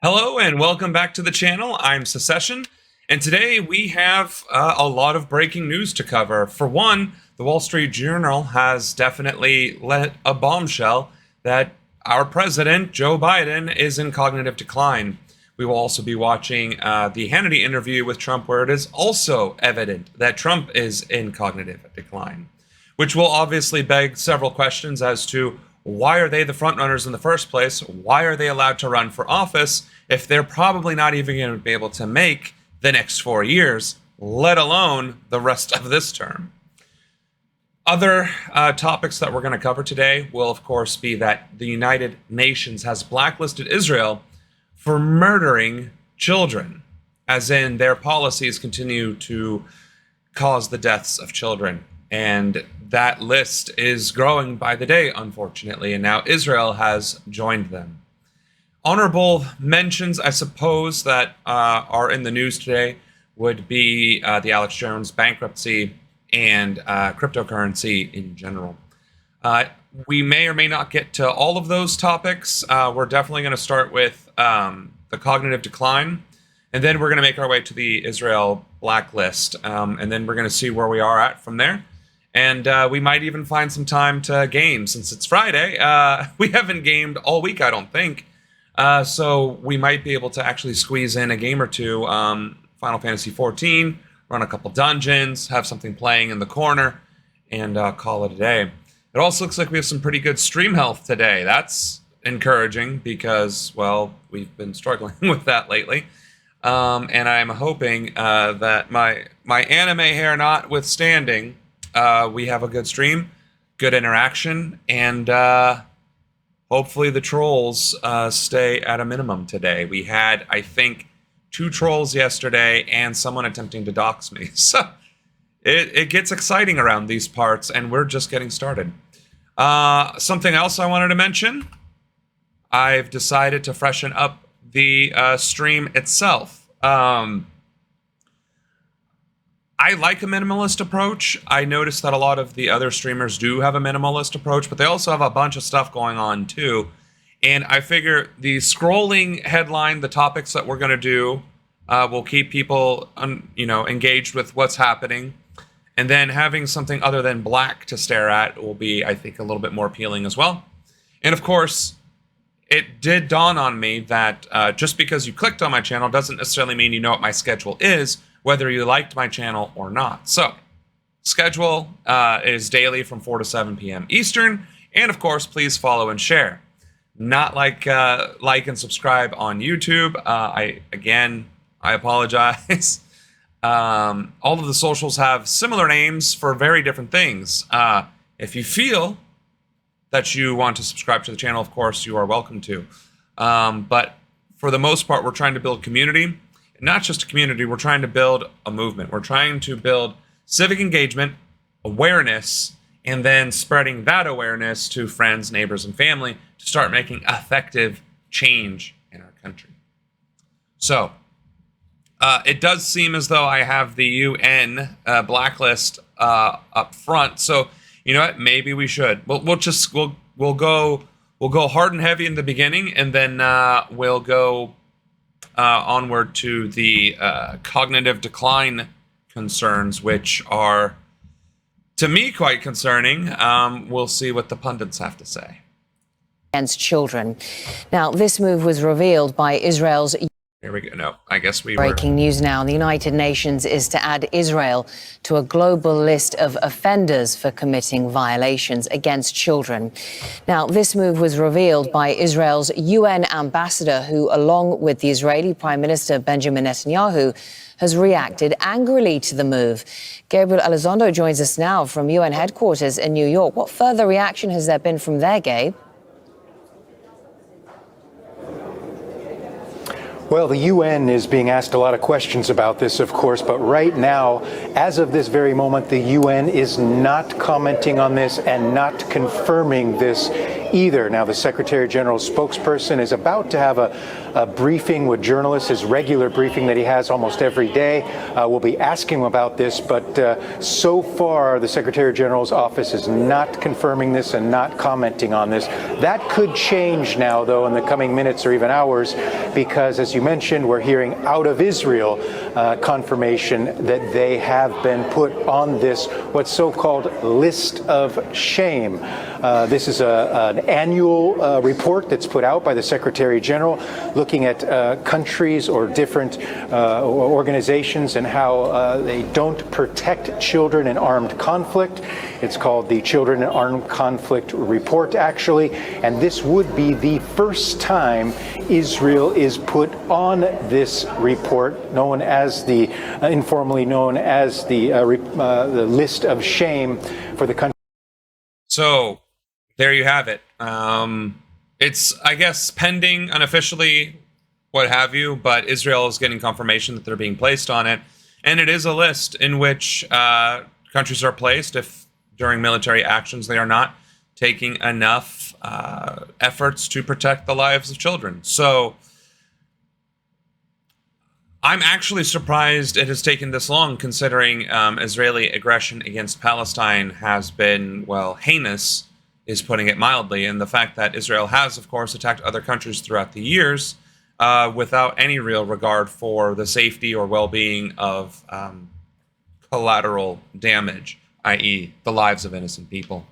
Hello and welcome back to the channel. I'm SaSeshen, and today we have a lot of breaking news to cover. For one, the Wall Street Journal has definitely let a bombshell that our president, Joe Biden, is in cognitive decline. We will also be watching the Hannity interview with Trump, where it is also evident that Trump is in cognitive decline, which will obviously beg several questions as to why are they the frontrunners in the first place? Why are they allowed to run for office if they're probably not even going to be able to make the next 4 years, let alone the rest of this term? Other topics that we're going to cover today will, of course, be that the United Nations has blacklisted Israel for murdering children, as in their policies continue to cause the deaths of children. And that list is growing by the day, unfortunately, and now Israel has joined them. Honorable mentions, I suppose, that are in the news today would be the Alex Jones bankruptcy and cryptocurrency in general. We may or may not get to all of those topics. We're definitely going to start with the cognitive decline, and then we're going to make our way to the Israel blacklist, and then we're going to see where we are at from there. And we might even find some time to game since it's Friday. We haven't gamed all week, I don't think. So we might be able to actually squeeze in a game or two. Final Fantasy XIV, run a couple dungeons, have something playing in the corner, and call it a day. It also looks like we have some pretty good stream health today. That's encouraging because, well, we've been struggling with that lately. And I'm hoping that my anime hair notwithstanding, we have a good stream, good interaction, and hopefully the trolls stay at a minimum today. We had, I think, 2 trolls yesterday and someone attempting to dox me. So it gets exciting around these parts, and we're just getting started. Something else I wanted to mention, I've decided to freshen up the stream itself. I like a minimalist approach. I noticed that a lot of the other streamers do have a minimalist approach, but they also have a bunch of stuff going on too. And I figure the scrolling headline, the topics that we're going to do, will keep people, engaged with what's happening. And then having something other than black to stare at will be, I think, a little bit more appealing as well. And of course, it did dawn on me that just because you clicked on my channel doesn't necessarily mean you know what my schedule is, whether you liked my channel or not. So, schedule is daily from 4 to 7 p.m. Eastern, and of course, please follow and share. Not like and subscribe on YouTube. I apologize. All of the socials have similar names for very different things. If you feel that you want to subscribe to the channel, of course, you are welcome to. But for the most part, we're trying to build community. Not just a community, we're trying to build a movement. We're trying to build civic engagement, awareness, and then spreading that awareness to friends, neighbors, and family to start making effective change in our country. So, it does seem as though I have the UN blacklist up front. So, you know what? Maybe we should. We'll go hard and heavy in the beginning, and then we'll go onward to the cognitive decline concerns, which are, to me, quite concerning. We'll see what the pundits have to say. Against children. Now, this move was revealed by Israel's... Here we go. No, I guess we Breaking news now. The United Nations is to add Israel to a global list of offenders for committing violations against children. Now, this move was revealed by Israel's UN ambassador, who, along with the Israeli Prime Minister Benjamin Netanyahu, has reacted angrily to the move. Gabriel Elizondo joins us now from UN headquarters in New York. What further reaction has there been from there, Gabe? Well, the UN is being asked a lot of questions about this, of course, but right now, as of this very moment, the UN is not commenting on this and not confirming this either. Now, the Secretary General's spokesperson is about to have a briefing with journalists, his regular briefing that he has almost every day. We'll be asking him about this, but so far, the Secretary General's office is not confirming this and not commenting on this. That could change now, though, in the coming minutes or even hours, because, as you mentioned, we're hearing out of Israel confirmation that they have been put on this, what's so-called list of shame. This is an annual report that's put out by the Secretary General looking at countries or different organizations and how they don't protect children in armed conflict. It's called the Children in Armed Conflict Report, actually, and this would be the first time Israel is put on this report, known as the informally known as the list of shame for the country. So there you have it. It's, I guess, pending unofficially, what have you, but Israel is getting confirmation that they're being placed on it. And it is a list in which countries are placed if during military actions they are not taking enough efforts to protect the lives of children. So I'm actually surprised it has taken this long, considering Israeli aggression against Palestine has been, well, heinous, is putting it mildly. And the fact that Israel has, of course, attacked other countries throughout the years without any real regard for the safety or well-being of collateral damage, i.e. the lives of innocent people.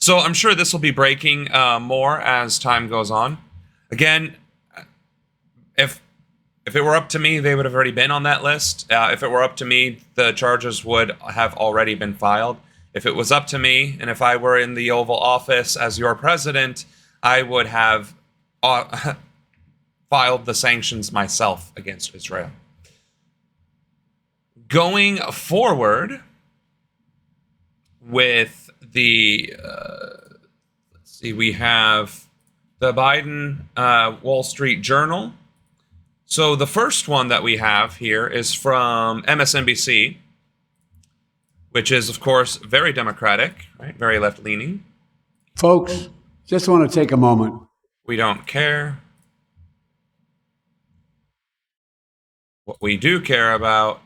So I'm sure this will be breaking more as time goes on. Again, if it were up to me, they would have already been on that list. If it were up to me, the charges would have already been filed. If it was up to me, and if I were in the Oval Office as your president, I would have filed the sanctions myself against Israel. Going forward with the, let's see, we have the Biden Wall Street Journal. So the first one that we have here is from MSNBC, which is, of course, very democratic, right? Very left-leaning. Folks, just want to take a moment. We don't care. What we do care about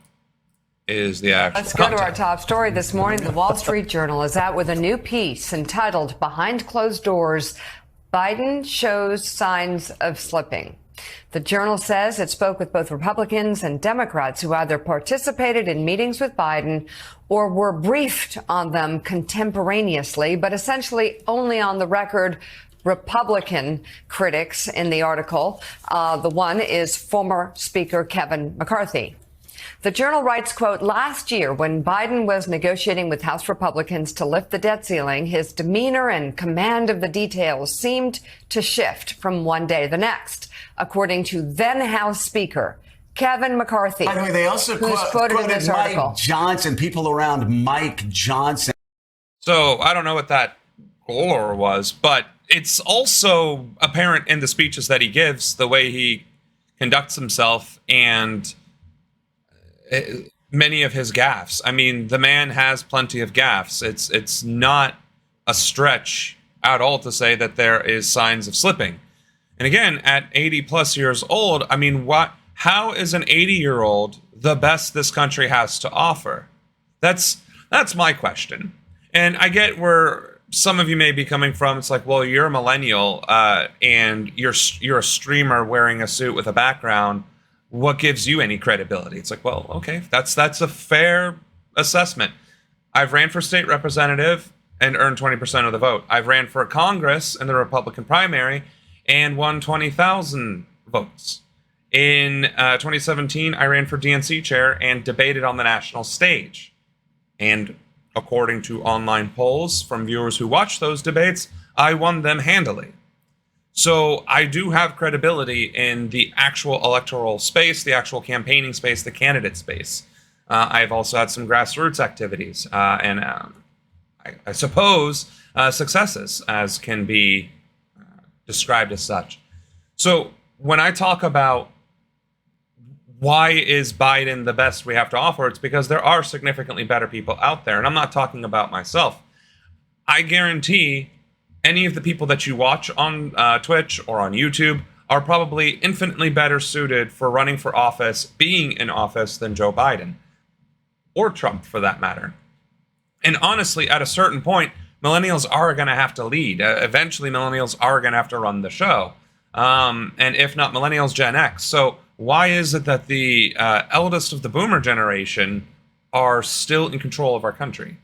is the actual Let's go to our content. top story this morning. The Wall Street Journal is out with a new piece entitled "Behind Closed Doors, Biden Shows Signs of Slipping." The Journal says it spoke with both Republicans and Democrats who either participated in meetings with Biden or were briefed on them contemporaneously, but essentially only on the record. Republican critics in the article. The one is former Speaker Kevin McCarthy. The Journal writes, quote, "Last year, when Biden was negotiating with House Republicans to lift the debt ceiling, his demeanor and command of the details seemed to shift from one day to the next, according to then House Speaker Kevin McCarthy." By the way, they also who's quoted in this Mike article. Johnson, people around Mike Johnson. So I don't know what that lore was, but it's also apparent in the speeches that he gives, the way he conducts himself, and many of his gaffes. I mean, the man has plenty of gaffes. It's not a stretch at all to say that there is signs of slipping. And again, at 80 plus years old, I mean, how is an 80-year-old the best this country has to offer? That's my question. And I get where some of you may be coming from. It's like, well, you're a millennial and you're a streamer wearing a suit with a background. What gives you any credibility? It's like, well, okay, that's a fair assessment. I've ran for state representative and earned 20% of the vote. I've ran for Congress in the Republican primary and won 20,000 votes. In 2017, I ran for DNC chair and debated on the national stage. And according to online polls from viewers who watched those debates, I won them handily. So I do have credibility in the actual electoral space, the actual campaigning space, the candidate space. I've also had some grassroots activities and I suppose successes, as can be described as such. So when I talk about why is Biden the best we have to offer, it's because there are significantly better people out there. And I'm not talking about myself. I guarantee any of the people that you watch on Twitch or on YouTube are probably infinitely better suited for running for office, being in office, than Joe Biden. Or Trump, for that matter. And honestly, at a certain point, millennials are going to have to lead. Eventually, millennials are going to have to run the show. And if not millennials, Gen X. So why is it that the eldest of the boomer generation are still in control of our country?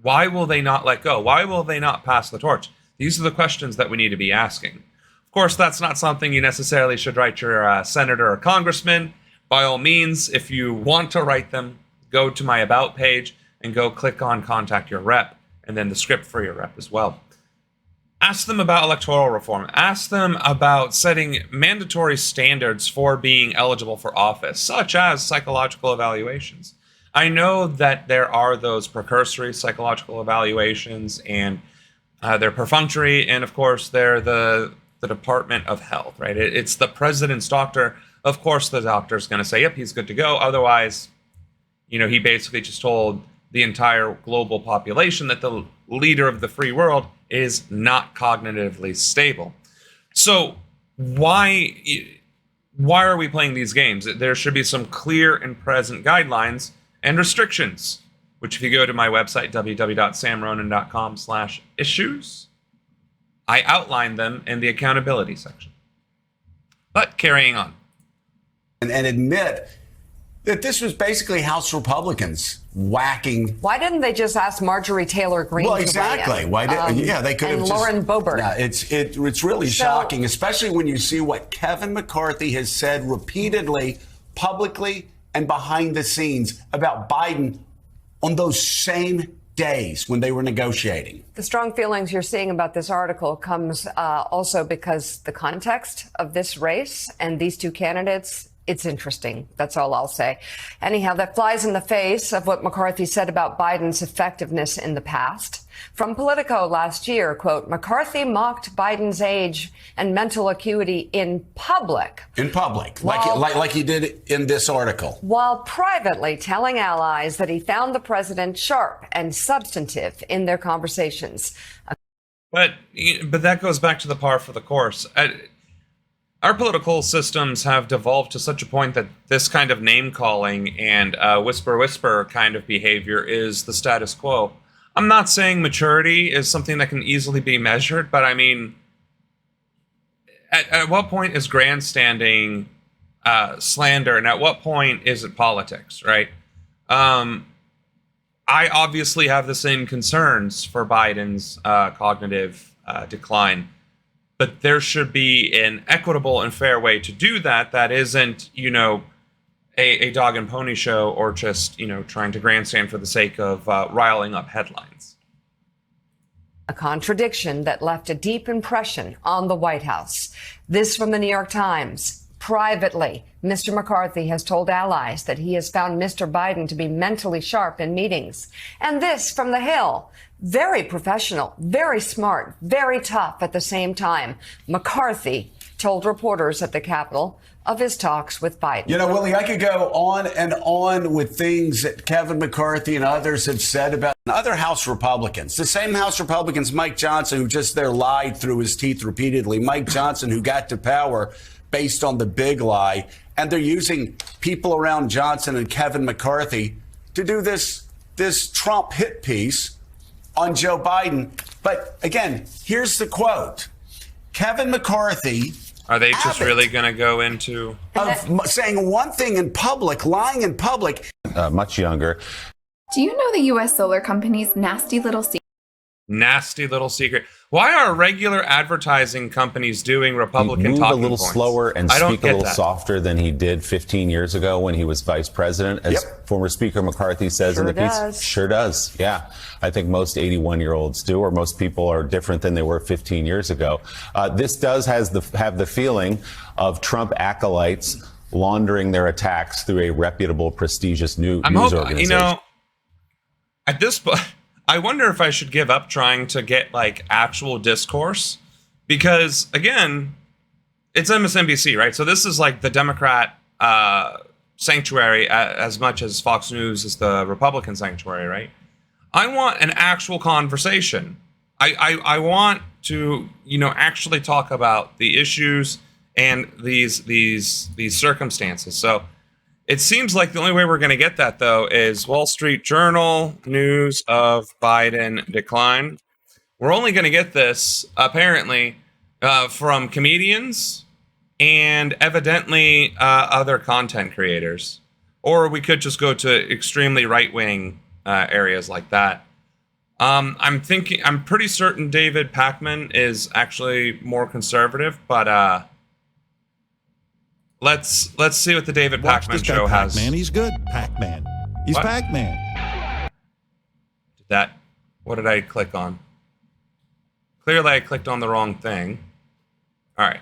Why will they not let go? Why will they not pass the torch? These are the questions that we need to be asking. Of course, that's not something you necessarily should write your senator or congressman. By all means, if you want to write them, go to my About page and go click on Contact Your Rep, and then the script for your rep as well. Ask them about electoral reform. Ask them about setting mandatory standards for being eligible for office, such as psychological evaluations. I know that there are those precursory psychological evaluations, and they're perfunctory, and of course they're the Department of Health, right? It's the president's doctor. Of course the doctor's going to say, yep, he's good to go. Otherwise, he basically just told the entire global population that the leader of the free world is not cognitively stable. So why are we playing these games? There should be some clear and present guidelines and restrictions, which if you go to my website, www.samronan.com/issues, I outline them in the accountability section. But carrying on. And admit that this was basically House Republicans whacking. Why didn't they just ask Marjorie Taylor Greene? Well, exactly. Why did? They could have and just. Lauren Boebert. Yeah, it's really shocking, especially when you see what Kevin McCarthy has said repeatedly, publicly, and behind the scenes about Biden on those same days when they were negotiating. The strong feelings you're seeing about this article comes also because the context of this race and these two candidates. It's interesting. That's all I'll say. Anyhow, that flies in the face of what McCarthy said about Biden's effectiveness in the past. From Politico last year, quote, McCarthy mocked Biden's age and mental acuity in public. In public, like he did in this article. While privately telling allies that he found the president sharp and substantive in their conversations. But that goes back to the par for the course. Our political systems have devolved to such a point that this kind of name-calling and whisper kind of behavior is the status quo. I'm not saying maturity is something that can easily be measured, but I mean, at what point is grandstanding slander, and at what point is it politics, right? I obviously have the same concerns for Biden's cognitive decline. But there should be an equitable and fair way to do that that isn't, a dog and pony show or just, trying to grandstand for the sake of riling up headlines. A contradiction that left a deep impression on the White House. This from the New York Times. Privately, Mr. McCarthy has told allies that he has found Mr. Biden to be mentally sharp in meetings. And this from The Hill. Very professional, very smart, very tough at the same time. McCarthy told reporters at the Capitol of his talks with Biden. Willie, I could go on and on with things that Kevin McCarthy and others have said about other House Republicans. The same House Republicans, Mike Johnson, who just lied through his teeth repeatedly. Mike Johnson, who got to power based on the big lie. And they're using people around Johnson and Kevin McCarthy to do this Trump hit piece on Joe Biden. But again, here's the quote. Kevin McCarthy. Are they just really going to go into saying one thing in public, lying in public? Much younger. Do you know the U.S. solar company's nasty little secret? Nasty little secret. Why are regular advertising companies doing Republican talking a little points? slower and I don't speak a little get that. softer than he did 15 years ago when he was vice president, as former Speaker McCarthy says in the piece. Sure does. Yeah. I think most 81-year-olds do, or most people are different than they were 15 years ago. This does have the feeling of Trump acolytes laundering their attacks through a reputable, prestigious news organization. At this point, I wonder if I should give up trying to get actual discourse, because again, it's MSNBC, right? So this is the Democrat sanctuary as much as Fox News is the Republican sanctuary, right? I want an actual conversation. I want to, actually talk about the issues and these circumstances. So it seems like the only way we're going to get that, though, is Wall Street Journal news of Biden decline. We're only going to get this, apparently, from comedians and evidently other content creators. Or we could just go to extremely right-wing areas like that. I'm pretty certain David Pakman is actually more conservative, but let's see what the David Pakman show has. Pac-Man, he's good. Pac-Man. He's What? Pac-Man. What did I click on? Clearly I clicked on the wrong thing. All right.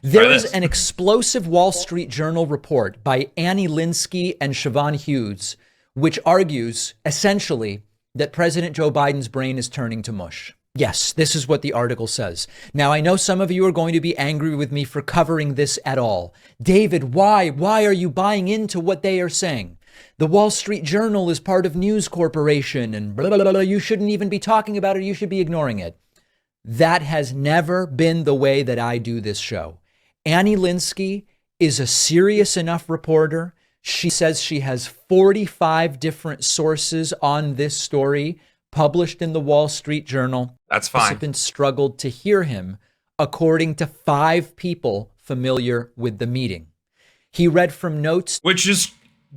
There Try is this. an explosive Wall Street Journal report by Annie Linsky and Siobhan Hughes, which argues essentially that President Joe Biden's brain is turning to mush. Yes, this is what the article says. Now, I know some of you are going to be angry with me for covering this at all. David, why? Why are you buying into what they are saying? The Wall Street Journal is part of News Corporation and blah, blah, blah, blah. You shouldn't even be talking about it. You should be ignoring it. That has never been the way that I do this show. Annie Linsky is a serious enough reporter. She says she has 45 different sources on this story published in the Wall Street Journal. That's fine. Participants struggled to hear him, according to 5 people familiar with the meeting. He read from notes.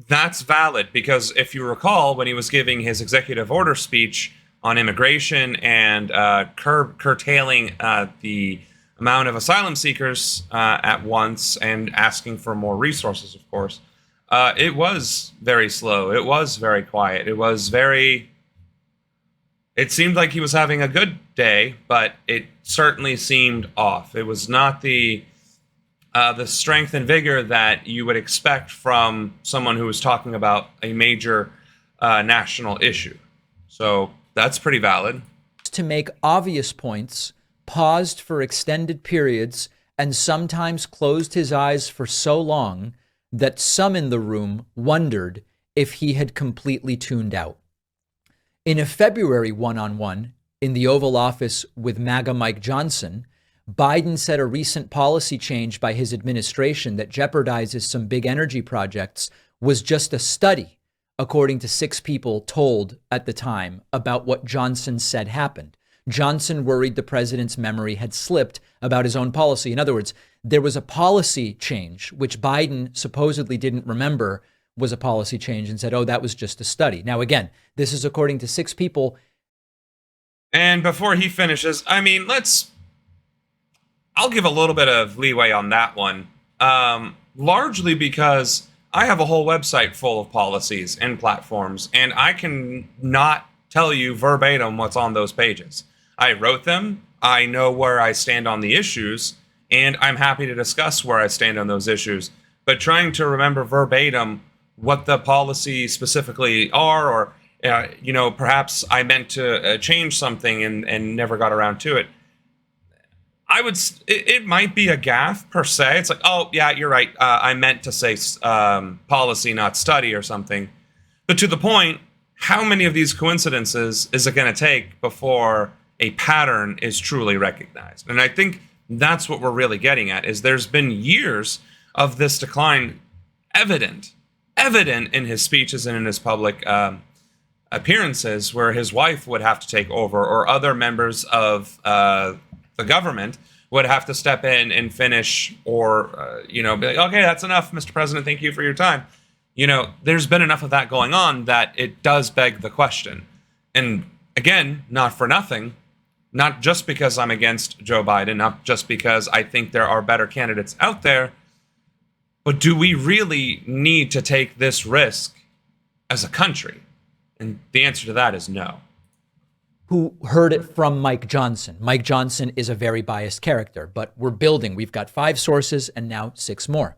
That's valid, because if you recall, when he was giving his executive order speech on immigration and curtailing the amount of asylum seekers at once and asking for more resources, of course, it was very slow. It was very quiet. It seemed like he was having a good day, but it certainly seemed off. It was not the strength and vigor that you would expect from someone who was talking about a major national issue. So that's pretty valid. To make obvious points, paused for extended periods, and sometimes closed his eyes for so long that some in the room wondered if he had completely tuned out. In a February one-on-one in the Oval Office with MAGA Mike Johnson, Biden said a recent policy change by his administration that jeopardizes some big energy projects was just a study, according to 6 people told at the time about what Johnson said happened. Johnson worried the president's memory had slipped about his own policy. In other words, there was a policy change, which Biden supposedly didn't remember was a policy change, and said, oh, that was just a study. Now, again, this is according to 6 people. And before he finishes, I'll give a little bit of leeway on that one, largely because I have a whole website full of policies and platforms, and I can not tell you verbatim what's on those pages. I wrote them, I know where I stand on the issues, and I'm happy to discuss where I stand on those issues. But trying to remember verbatim what the policy specifically are, or perhaps I meant to change something and never got around to it, it might be a gaffe per se. It's like, oh yeah, you're right, I meant to say policy, not study, or something. But to the point, how many of these coincidences is it going to take before a pattern is truly recognized? And I think that's what we're really getting at, is there's been years of this decline evident in his speeches and in his public appearances, where his wife would have to take over, or other members of the government would have to step in and finish, or be like, okay, that's enough, Mr. President, thank you for your time. There's been enough of that going on that it does beg the question. And again, not for nothing, not just because I'm against Joe Biden, not just because I think there are better candidates out there, but do we really need to take this risk as a country? And the answer to that is no. Who heard it from Mike Johnson. Mike Johnson is a very biased character, but we're building. We've got 5 sources and now 6 more.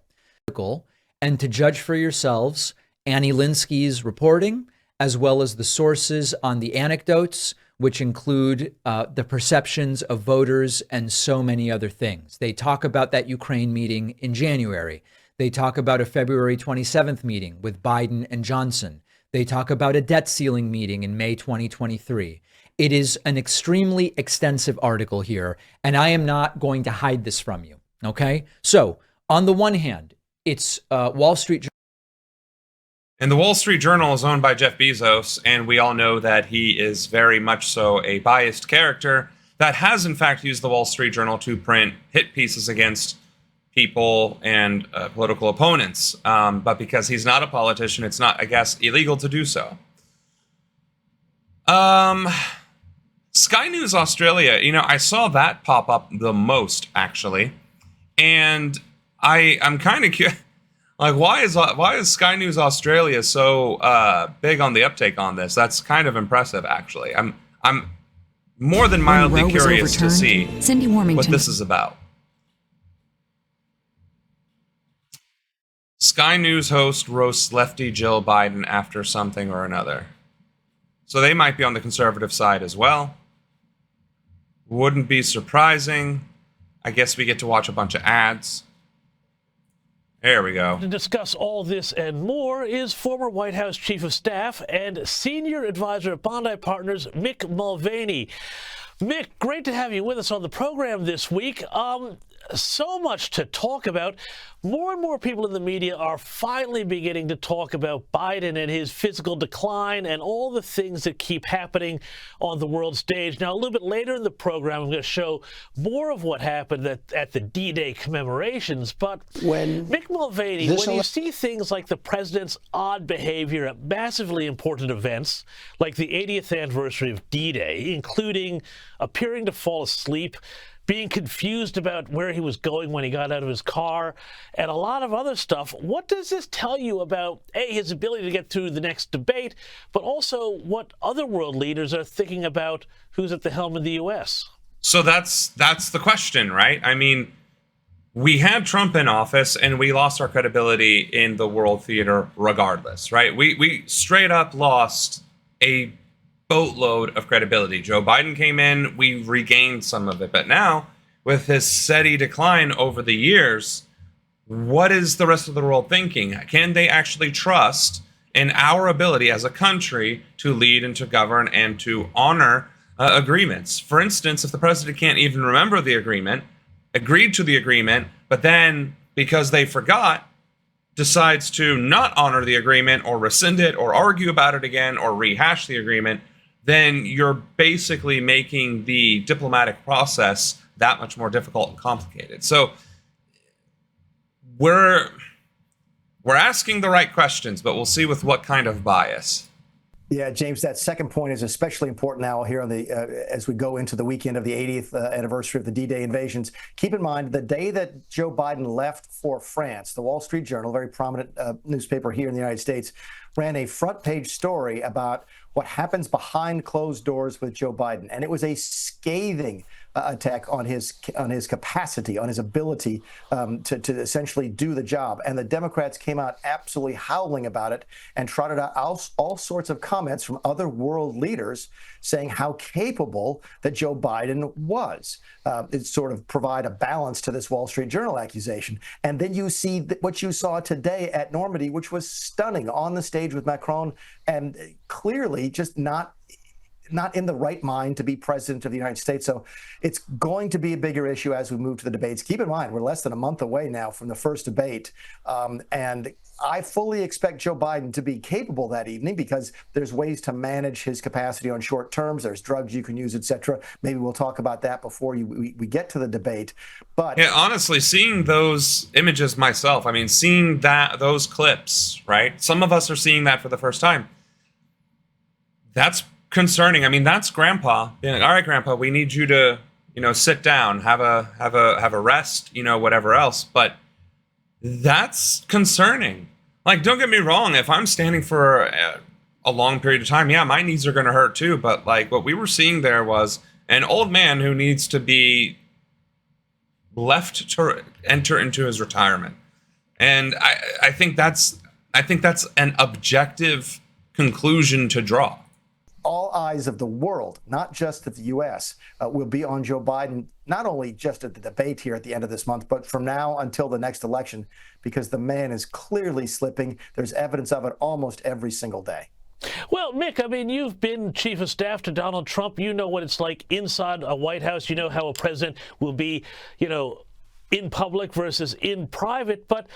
And to judge for yourselves, Annie Linsky's reporting, as well as the sources on the anecdotes, which include the perceptions of voters and so many other things. They talk about that Ukraine meeting in January. They talk about a February 27th meeting with Biden and Johnson. They talk about a debt ceiling meeting in May 2023. It is an extremely extensive article here, and I am not going to hide this from you. Okay? So, on the one hand, it's Wall Street Journal. And the Wall Street Journal is owned by Jeff Bezos, and we all know that he is very much so a biased character that has, in fact, used the Wall Street Journal to print hit pieces against people and political opponents. But because he's not a politician, it's not, I guess, illegal to do so. Sky News Australia, I saw that pop up the most, actually. And I'm kind of curious. Like, why is Sky News Australia so big on the uptake on this? That's kind of impressive, actually. I'm more than mildly curious to see what this is about. Sky News host roasts lefty Jill Biden after something or another. So they might be on the conservative side as well. Wouldn't be surprising. I guess we get to watch a bunch of ads. There we go. To discuss all this and more is former White House Chief of Staff and Senior Advisor at Bondi Partners, Mick Mulvaney. Mick, great to have you with us on the program this week. So much to talk about. More and more people in the media are finally beginning to talk about Biden and his physical decline and all the things that keep happening on the world stage. Now, a little bit later in the program, I'm going to show more of what happened at the D-Day commemorations. But Mick Mulvaney, when you see things like the president's odd behavior at massively important events, like the 80th anniversary of D-Day, including appearing to fall asleep, being confused about where he was going when he got out of his car, and a lot of other stuff. What does this tell you about, A, his ability to get through the next debate, but also what other world leaders are thinking about who's at the helm of the U.S.? So that's the question, right? I mean, we had Trump in office, and we lost our credibility in the world theater regardless, right? We straight up lost a boatload of credibility. Joe Biden came in, we regained some of it. But now, with his steady decline over the years, what is the rest of the world thinking? Can they actually trust in our ability as a country to lead and to govern and to honor agreements? For instance, if the president can't even remember the agreement, agreed to the agreement, but then, because they forgot, decides to not honor the agreement or rescind it or argue about it again or rehash the agreement, then you're basically making the diplomatic process that much more difficult and complicated. So we're asking the right questions, but we'll see with what kind of bias. Yeah, James, that second point is especially important now here on the as we go into the weekend of the 80th anniversary of the D-Day invasions. Keep in mind, the day that Joe Biden left for France, the Wall Street Journal, a very prominent newspaper here in the United States, ran a front page story about what happens behind closed doors with Joe Biden. And it was a scathing attack on his capacity, on his ability to essentially do the job. And the Democrats came out absolutely howling about it and trotted out all sorts of comments from other world leaders saying how capable that Joe Biden was. It sort of provide a balance to this Wall Street Journal accusation. And then you see what you saw today at Normandy, which was stunning, on the stage with Macron, and clearly just not in the right mind to be president of the United States. So it's going to be a bigger issue as we move to the debates. Keep in mind, we're less than a month away now from the first debate. And I fully expect Joe Biden to be capable that evening, because there's ways to manage his capacity on short terms. There's drugs you can use, et cetera. Maybe we'll talk about that before we get to the debate. But yeah, honestly, seeing those images myself, I mean, seeing those clips, right? Some of us are seeing that for the first time. That's concerning. I mean, that's Grandpa being like, all right, Grandpa, we need you to, sit down, have a rest, whatever else. But that's concerning. Like, don't get me wrong. If I'm standing for a long period of time, yeah, my knees are going to hurt too. But like, what we were seeing there was an old man who needs to be left to enter into his retirement. And I think that's an objective conclusion to draw. All eyes of the world, not just of the U.S., will be on Joe Biden, not only just at the debate here at the end of this month, but from now until the next election, because the man is clearly slipping. There's evidence of it almost every single day. Well, Mick, I mean, you've been chief of staff to Donald Trump. You know what it's like inside a White House. You know how a president will be, in public versus in private. But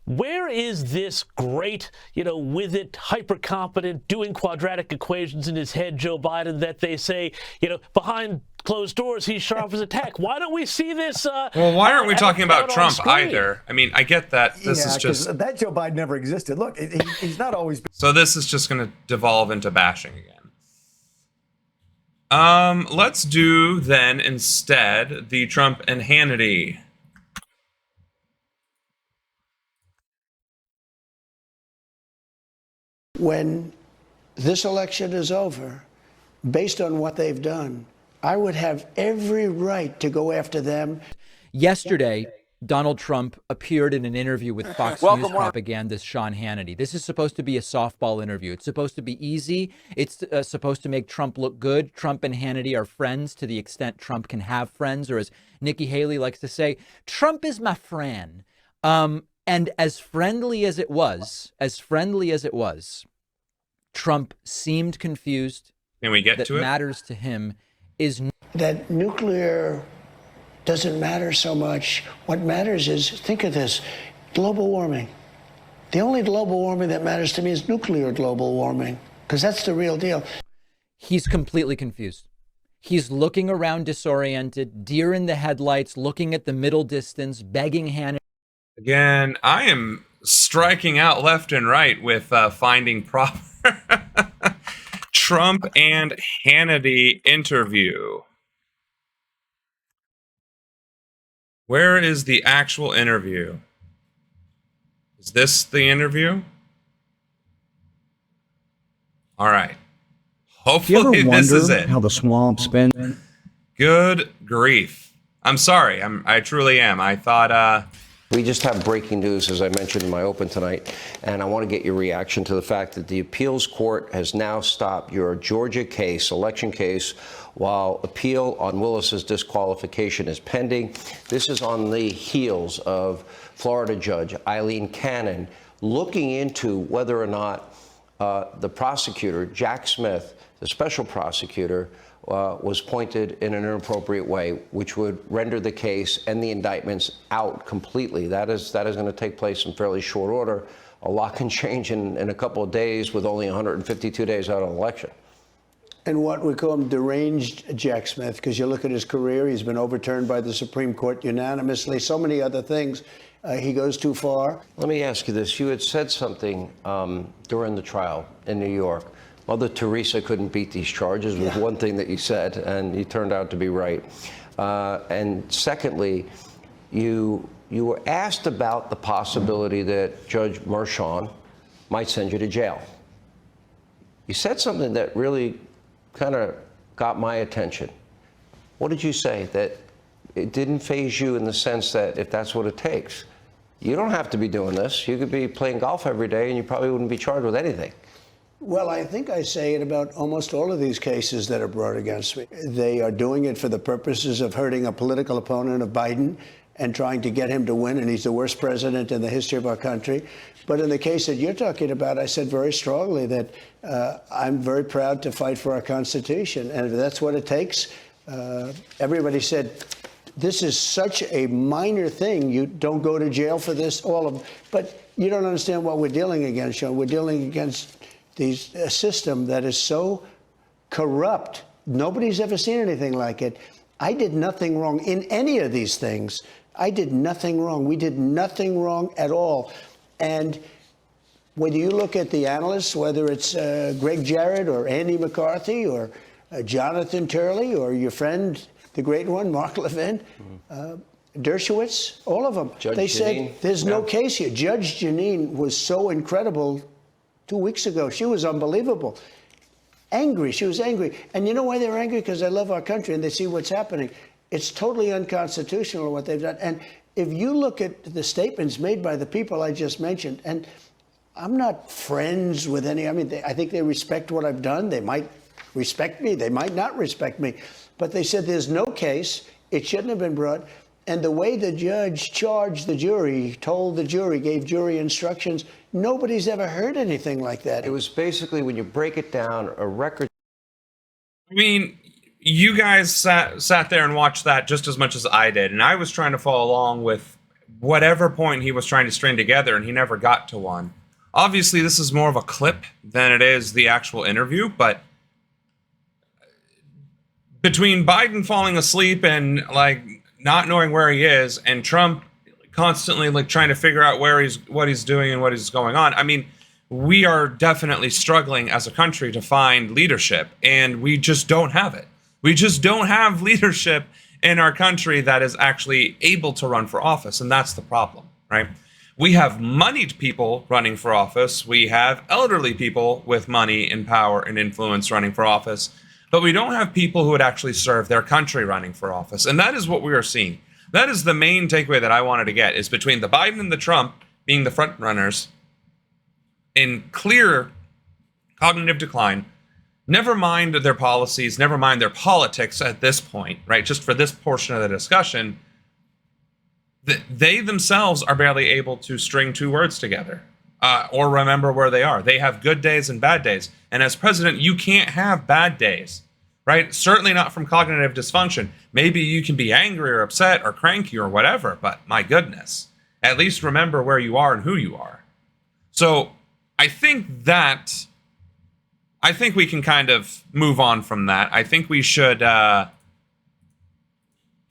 where is this great, with it, hyper competent, doing quadratic equations in his head, Joe Biden, that they say, behind closed doors, he's sharp as a tack? Why don't we see this? Well, why aren't we talking about Trump either? I mean, I get that this is just that Joe Biden never existed. Look, he's not always. So this is just going to devolve into bashing again. Let's do then instead the Trump and Hannity. When this election is over, based on what they've done, I would have every right to go after them. Yesterday, Donald Trump appeared in an interview with Fox News propagandist Sean Hannity. This is supposed to be a softball interview. It's supposed to be easy. It's supposed to make Trump look good. Trump and Hannity are friends to the extent Trump can have friends, or as Nikki Haley likes to say, Trump is my friend. And as friendly as it was, Trump seemed confused. Can we get to it? Matters to him is that nuclear doesn't matter so much. What matters is, think of this, global warming. The only global warming that matters to me is nuclear global warming, because that's the real deal. He's completely confused. He's looking around disoriented, deer in the headlights, looking at the middle distance, begging Hannity. Again, I am striking out left and right with finding proper Trump and Hannity interview. Where is the actual interview? Is this the interview? All right. Hopefully this is it. How the swamp's been? Good grief. I'm sorry. I truly am. I thought we just have breaking news, as I mentioned in my open tonight, and I want to get your reaction to the fact that the appeals court has now stopped your Georgia case, election case, while appeal on Willis's disqualification is pending. This is on the heels of Florida Judge Eileen Cannon looking into whether or not the prosecutor, Jack Smith, the special prosecutor, was pointed in an inappropriate way, which would render the case and the indictments out completely. That is going to take place in fairly short order. A lot can change in a couple of days with only 152 days out of an election. And what we call him deranged Jack Smith, because you look at his career, he's been overturned by the Supreme Court unanimously, so many other things. He goes too far. Let me ask you this. You had said something during the trial in New York. Mother Teresa couldn't beat these charges was one thing that you said, and you turned out to be right. And secondly, you were asked about the possibility that Judge Merchan might send you to jail. You said something that really kind of got my attention. What did you say? That it didn't faze you in the sense that if that's what it takes, you don't have to be doing this. You could be playing golf every day and you probably wouldn't be charged with anything. Well, I think I say it about almost all of these cases that are brought against me. They are doing it for the purposes of hurting a political opponent of Biden and trying to get him to win, and he's the worst president in the history of our country. But in the case that you're talking about, I said very strongly that I'm very proud to fight for our Constitution, and if that's what it takes, everybody said, this is such a minor thing. You don't go to jail for this, all of them. But you don't understand what we're dealing against, Sean. We're dealing against a system that is so corrupt. Nobody's ever seen anything like it. I did nothing wrong in any of these things. I did nothing wrong. We did nothing wrong at all. And whether you look at the analysts, whether it's Greg Jarrett or Andy McCarthy or Jonathan Turley or your friend, the great one, Mark Levin, Dershowitz, all of them, they said there's no case here. Judge Jeanine was so incredible 2 weeks ago. She was unbelievable. Angry. She was angry. And you know why they're angry? Because they love our country and they see what's happening. It's totally unconstitutional what they've done. And if you look at the statements made by the people I just mentioned, and I'm not friends with any, I mean, I think they respect what I've done. They might respect me. They might not respect me. But they said there's no case. It shouldn't have been brought. And the way the judge charged the jury, told the jury, gave jury instructions, Nobody's ever heard anything like that. It was basically, when you break it down, a record. I mean, you guys sat there and watched that just as much as I did, and I was trying to follow along with whatever point he was trying to string together, and he never got to one. Obviously, this is more of a clip than it is the actual interview, but between Biden falling asleep and like not knowing where he is, and Trump constantly like trying to figure out what he's doing and what is going on, I mean, we are definitely struggling as a country to find leadership, and we just don't have it. We just don't have leadership in our country that is actually able to run for office, and that's the problem, right? We have moneyed people running for office. We have elderly people with money and power and influence running for office, but we don't have people who would actually serve their country running for office, and that is what we are seeing. That is the main takeaway that I wanted to get, is between the Biden and the Trump being the front runners in clear cognitive decline. Never mind their policies, never mind their politics at this point, right? Just for this portion of the discussion, they themselves are barely able to string two words together or remember where they are. They have good days and bad days. And as president, you can't have bad days, right? Certainly not from cognitive dysfunction. Maybe you can be angry or upset or cranky or whatever, but my goodness, at least remember where you are and who you are. So I think we can kind of move on from that. I think we should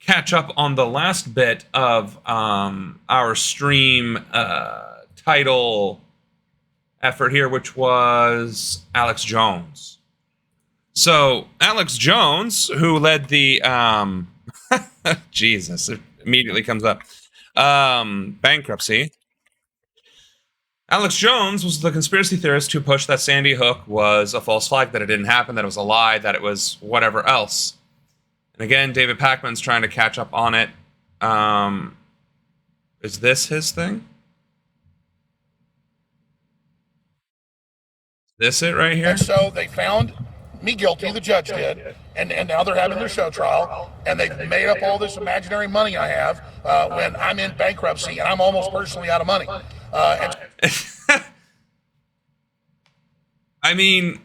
catch up on the last bit of our stream title effort here, which was Alex Jones. So Alex Jones, who led the Jesus, it immediately comes up, bankruptcy. Alex Jones was the conspiracy theorist who pushed that Sandy Hook was a false flag, that it didn't happen, that it was a lie, that it was whatever else. And again, David Pakman's trying to catch up on it. Is this his thing? Is this it right here? And so they found me guilty, the judge did, and now they're having their show trial, and they've made up all this imaginary money I have when I'm in bankruptcy and I'm almost personally out of money. I mean,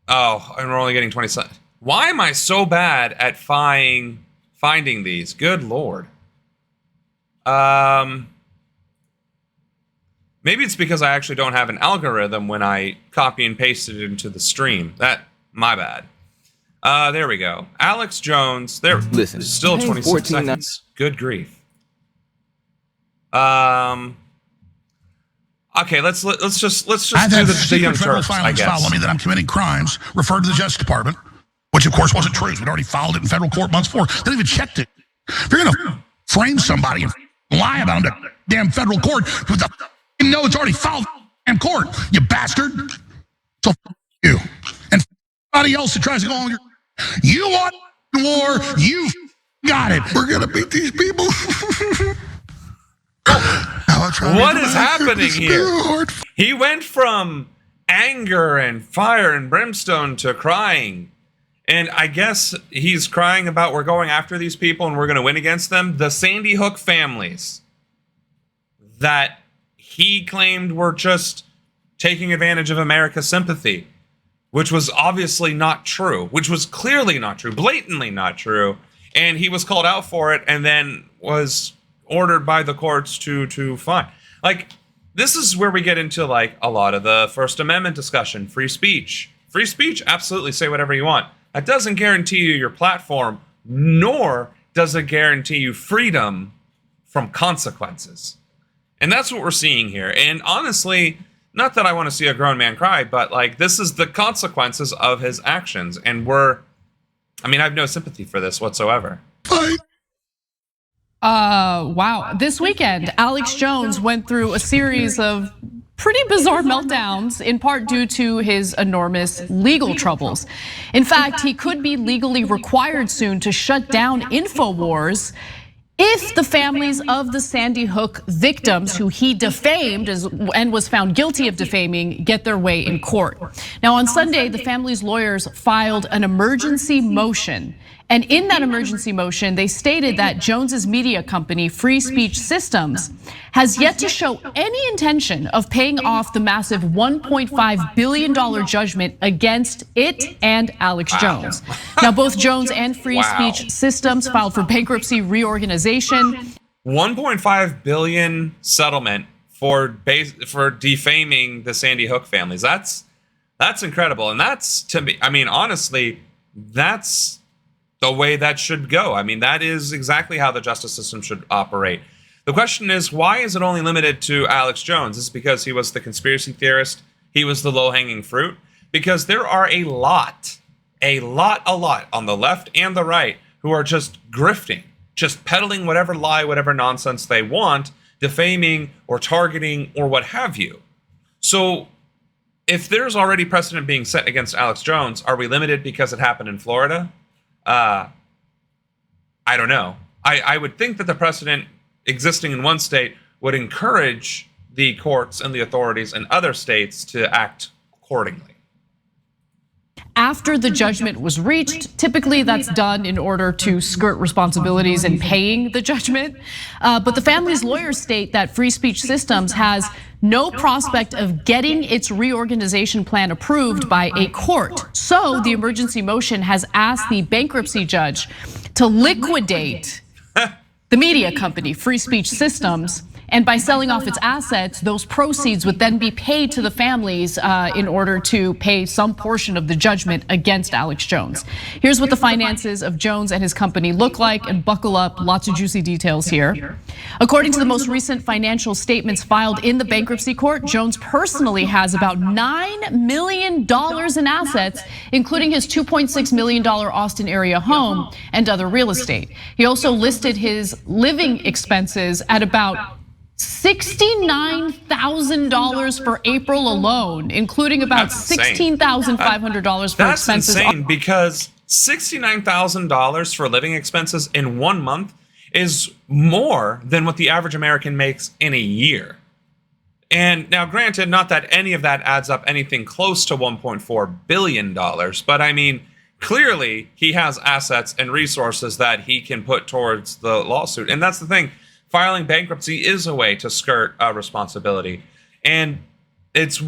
and we're only getting 20 seconds. Why am I so bad at finding these? Good Lord. Maybe it's because I actually don't have an algorithm when I copy and paste it into the stream. My bad. There we go. Alex Jones. There. Listen. Still 26 seconds. Good grief. Okay, let's just do the Young Turks, I guess. Follow me that I'm committing crimes, referred to the Justice Department, which of course wasn't true. We'd already filed it in federal court months before. They didn't even checked it. If you're gonna frame somebody and lie about them to damn federal court, you know it's already filed in court, you bastard. So you and anybody else that tries to go on you want war, you got it. We're gonna beat these people. What is happening here? He went from anger and fire and brimstone to crying. And I guess he's crying about we're going after these people and we're going to win against them. The Sandy Hook families that he claimed were just taking advantage of America's sympathy, which was obviously not true, which was clearly not true, blatantly not true. And he was called out for it and then was ordered by the courts to fine. Like, this is where we get into like a lot of the First Amendment discussion. Free speech, absolutely, say whatever you want. That doesn't guarantee you your platform, nor does it guarantee you freedom from consequences. And that's what we're seeing here. And honestly, not that I want to see a grown man cry, but like, this is the consequences of his actions. And I have no sympathy for this whatsoever. Wow. This weekend, Alex Jones went through a series of pretty bizarre meltdowns, in part due to his enormous legal troubles. In fact, he could be legally required soon to shut down InfoWars if the families of the Sandy Hook victims who he defamed and was found guilty of defaming get their way in court. Now, on Sunday, the family's lawyers filed an emergency motion And in that emergency motion, they stated that Jones's media company, Free Speech Systems, has yet to show any intention of paying off the massive $1.5 billion judgment against it and Alex Jones. Now, both Jones and Free Speech Systems filed for bankruptcy reorganization. 1.5 billion settlement for defaming the Sandy Hook families. That's incredible, and that's, to me, I mean, honestly, that's the way that should go. I mean, that is exactly how the justice system should operate. The question is, why is it only limited to Alex Jones? Is it because he was the conspiracy theorist? He was the low-hanging fruit? Because there are a lot on the left and the right who are just grifting, just peddling whatever lie, whatever nonsense they want, defaming or targeting or what have you. So if there's already precedent being set against Alex Jones, are we limited because it happened in Florida? I don't know. I would think that the precedent existing in one state would encourage the courts and the authorities in other states to act accordingly. After the judgment was reached, typically that's done in order to skirt responsibilities in paying the judgment. But the family's lawyers state that Free Speech Systems has no prospect of getting its reorganization plan approved by a court. So the emergency motion has asked the bankruptcy judge to liquidate the media company, Free Speech Systems. And by selling off its assets, those proceeds would then be paid to the families in order to pay some portion of the judgment against Alex Jones. Here's what the finances of Jones and his company look like, and buckle up, lots of juicy details here. According to the most recent financial statements filed in the bankruptcy court, Jones personally has about $9 million in assets, including his $2.6 million Austin area home and other real estate. He also listed his living expenses at about $69,000 for April alone, including about $16,500 for expenses. That's insane, because $69,000 for living expenses in 1 month is more than what the average American makes in a year. And now, granted, not that any of that adds up anything close to $1.4 billion, but I mean, clearly he has assets and resources that he can put towards the lawsuit. And that's the thing. Filing bankruptcy is a way to skirt responsibility, and it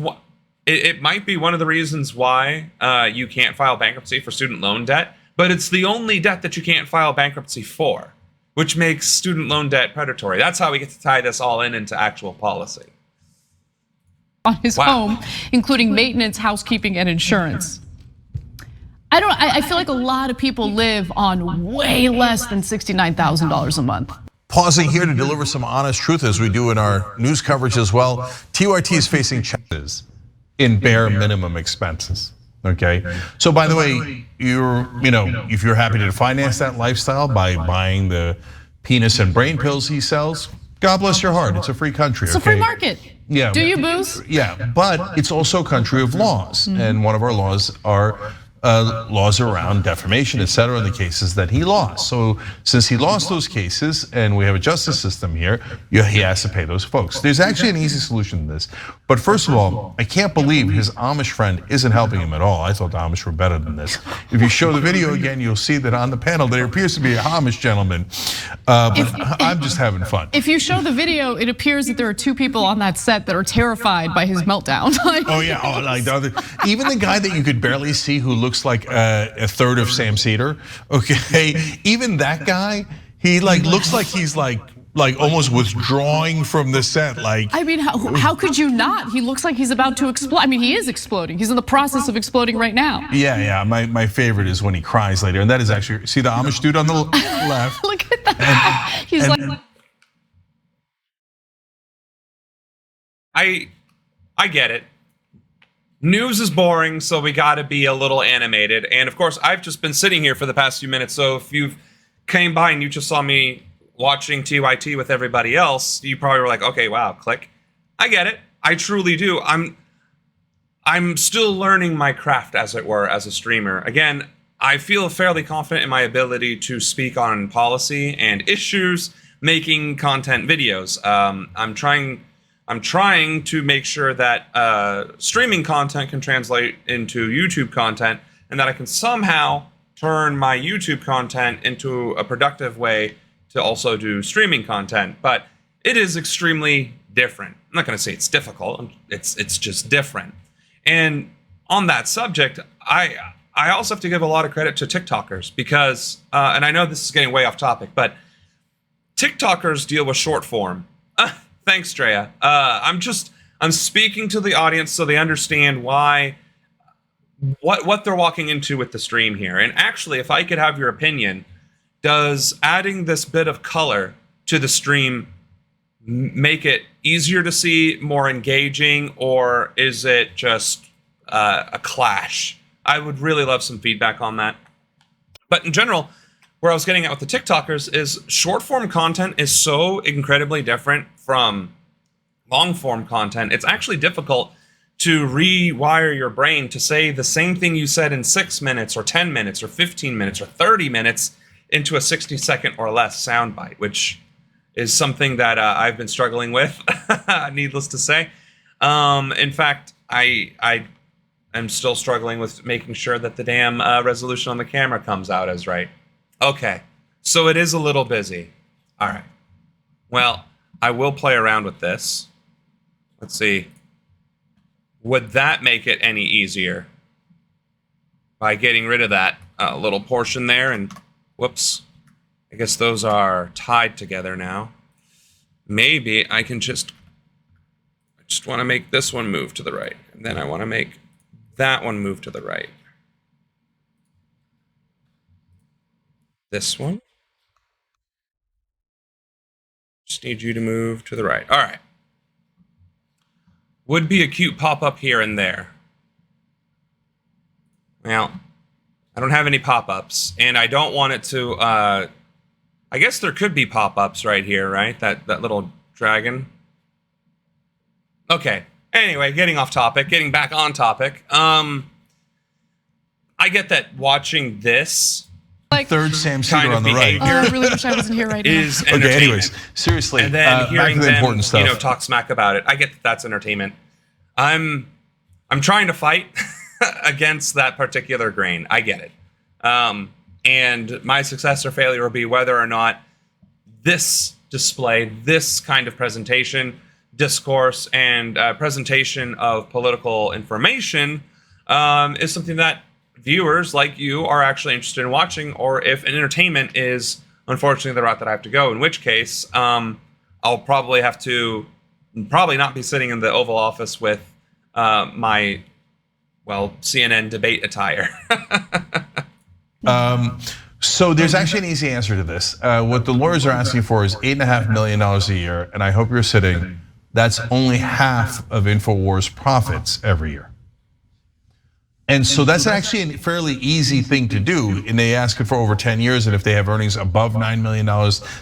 might be one of the reasons why you can't file bankruptcy for student loan debt, but it's the only debt that you can't file bankruptcy for, which makes student loan debt predatory. That's how we get to tie this all into actual policy. On his home, including maintenance, housekeeping, and insurance. I feel like a lot of people live on way less than $69,000 a month. Pausing here to deliver some honest truth, as we do in our news coverage as well. TYT is facing challenges in bare minimum expenses. Okay, so by the way, if you're happy to finance that lifestyle by buying the penis and brain pills he sells, God bless your heart. It's a free country. It's a free market. Yeah. Do you booze? Yeah, but it's also a country of laws, and one of our laws are laws around defamation, et cetera, in the cases that he lost. So since he lost those cases and we have a justice system here, he has to pay those folks. There's actually an easy solution to this. But first of all, I can't believe his Amish friend isn't helping him at all. I thought the Amish were better than this. If you show the video again, you'll see that on the panel there appears to be an Amish gentleman, but I'm just having fun. If you show the video, it appears that there are two people on that set that are terrified by his meltdown. Oh yeah, like the other, even the guy that you could barely see who looks like a third of Sam Cedar, okay? Even that guy, he looks like he's like almost withdrawing from the set. Like, I mean, how could you not? He looks like he's about to explode. I mean, he is exploding. He's in the process of exploding right now. Yeah. My favorite is when he cries later, and that is actually, see the Amish dude on the left. Look at that. He's like, I get it. News is boring, so we gotta be a little animated. And of course, I've just been sitting here for the past few minutes, so if you came by and you just saw me watching TYT with everybody else, you probably were like, okay, wow, click. I get it. I truly do. I'm still learning my craft, as it were, as a streamer. Again, I feel fairly confident in my ability to speak on policy and issues, making content videos. I'm trying to make sure that streaming content can translate into YouTube content, and that I can somehow turn my YouTube content into a productive way to also do streaming content, but it is extremely different. I'm not going to say it's difficult. It's just different. And on that subject, I also have to give a lot of credit to TikTokers because, and I know this is getting way off topic, but TikTokers deal with short form. Thanks, Drea. I'm speaking to the audience so they understand what they're walking into with the stream here. And actually, if I could have your opinion, does adding this bit of color to the stream make it easier to see, more engaging, or is it just a clash? I would really love some feedback on that. But in general, where I was getting at with the TikTokers is short form content is so incredibly different from long form content. It's actually difficult to rewire your brain to say the same thing you said in 6 minutes or 10 minutes or 15 minutes or 30 minutes into a 60-second or less soundbite, which is something that I've been struggling with, needless to say. In fact, I am still struggling with making sure that the damn resolution on the camera comes out as right. Okay, so it is a little busy. All right. Well, I will play around with this. Let's see. Would that make it any easier? By getting rid of that little portion there and whoops. I guess those are tied together now. Maybe I can I just want to make this one move to the right. And then I want to make that one move to the right. This one. Just need you to move to the right. All right. Would be a cute pop-up here and there. Well, I don't have any pop-ups, and I don't want it to, I guess there could be pop-ups right here, right? That little dragon. Okay. Anyway, getting off topic, getting back on topic. I get that watching this third Sam Cedar on the right. Oh, I really wish I wasn't here right now. Is okay, entertainment. anyways, seriously, And then hearing back to the important them, stuff. talk smack about it. I get that that's entertainment. I'm trying to fight against that particular grain. I get it. And my success or failure will be whether or not this display, this kind of presentation, discourse, and presentation of political information is something that viewers like you are actually interested in watching, or if entertainment is unfortunately the route that I have to go, in which case I'll probably not be sitting in the Oval Office with my CNN debate attire. So there's actually an easy answer to this. What the lawyers are asking for is $8.5 million a year, and I hope you're sitting. That's only half of InfoWars' profits every year. And so that's actually a fairly easy thing to do. And they ask it for over 10 years. And if they have earnings above $9 million,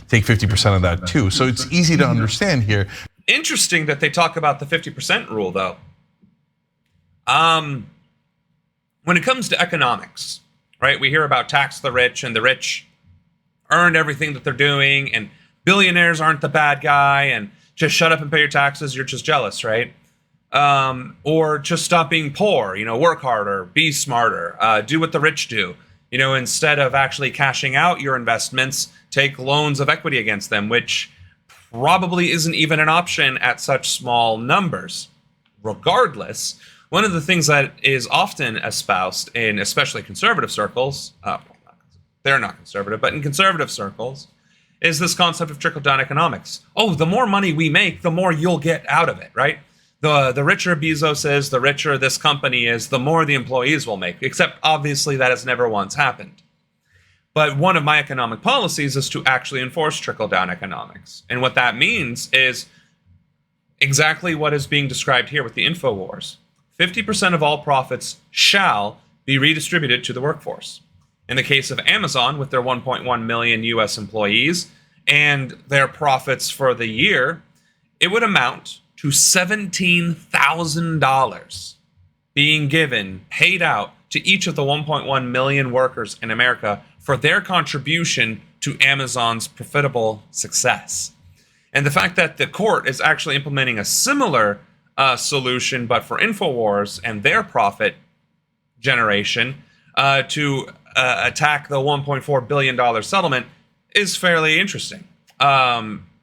take 50% of that too. So it's easy to understand here. Interesting that they talk about the 50% rule, though. When it comes to economics, right, we hear about tax the rich, and the rich earned everything that they're doing, and billionaires aren't the bad guy, and just shut up and pay your taxes, you're just jealous, right? Or just stop being poor, work harder, be smarter, do what the rich do. Instead of actually cashing out your investments, take loans of equity against them, which probably isn't even an option at such small numbers. Regardless, one of the things that is often espoused in especially conservative circles, they're not conservative, but in conservative circles, is this concept of trickle-down economics. Oh, the more money we make, the more you'll get out of it, right? The richer Bezos is, the richer this company is, the more the employees will make, except obviously that has never once happened. But one of my economic policies is to actually enforce trickle-down economics. And what that means is exactly what is being described here with the InfoWars. 50% of all profits shall be redistributed to the workforce. In the case of Amazon, with their 1.1 million US employees and their profits for the year, it would amount to $17,000 being paid out to each of the 1.1 million workers in America for their contribution to Amazon's profitable success. And the fact that the court is actually implementing a similar solution, but for InfoWars and their profit generation, to attack the $1.4 billion settlement is fairly interesting,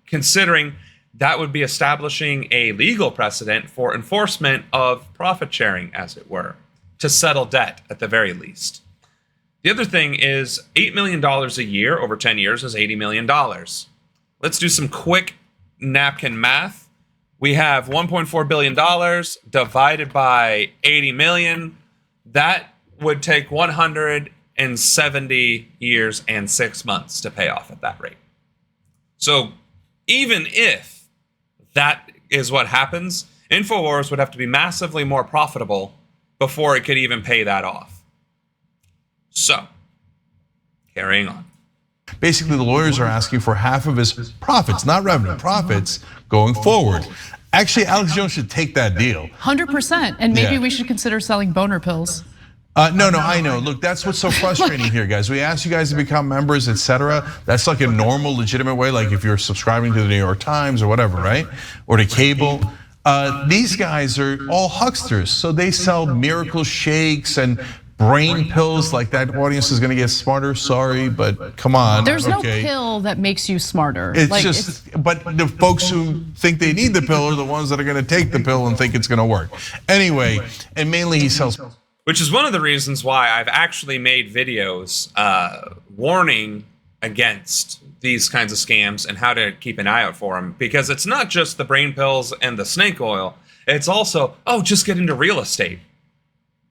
considering that would be establishing a legal precedent for enforcement of profit sharing, as it were, to settle debt at the very least. The other thing is $8 million a year over 10 years is $80 million. Let's do some quick napkin math. We have $1.4 billion divided by 80 million. That would take 170 years and 6 months to pay off at that rate. So even if that is what happens, InfoWars would have to be massively more profitable before it could even pay that off. So, carrying on. Basically, the lawyers are asking for half of his profits, not revenue, profits going forward. Actually, Alex Jones should take that deal. 100%. And maybe we should consider selling boner pills. No, I know. Look, that's what's so frustrating here, guys. We ask you guys to become members, etc. That's like a normal, legitimate way, like if you're subscribing to the New York Times or whatever, right? Or to cable. These guys are all hucksters. So they sell miracle shakes and brain pills. Like, that audience is gonna get smarter. Sorry, but come on. There's no pill that makes you smarter. It's but the folks who think they need the pill are the ones that are gonna take the pill and think it's gonna work. Anyway, and mainly he sells. Which is one of the reasons why I've actually made videos warning against these kinds of scams and how to keep an eye out for them. Because it's not just the brain pills and the snake oil. It's also, oh, just get into real estate.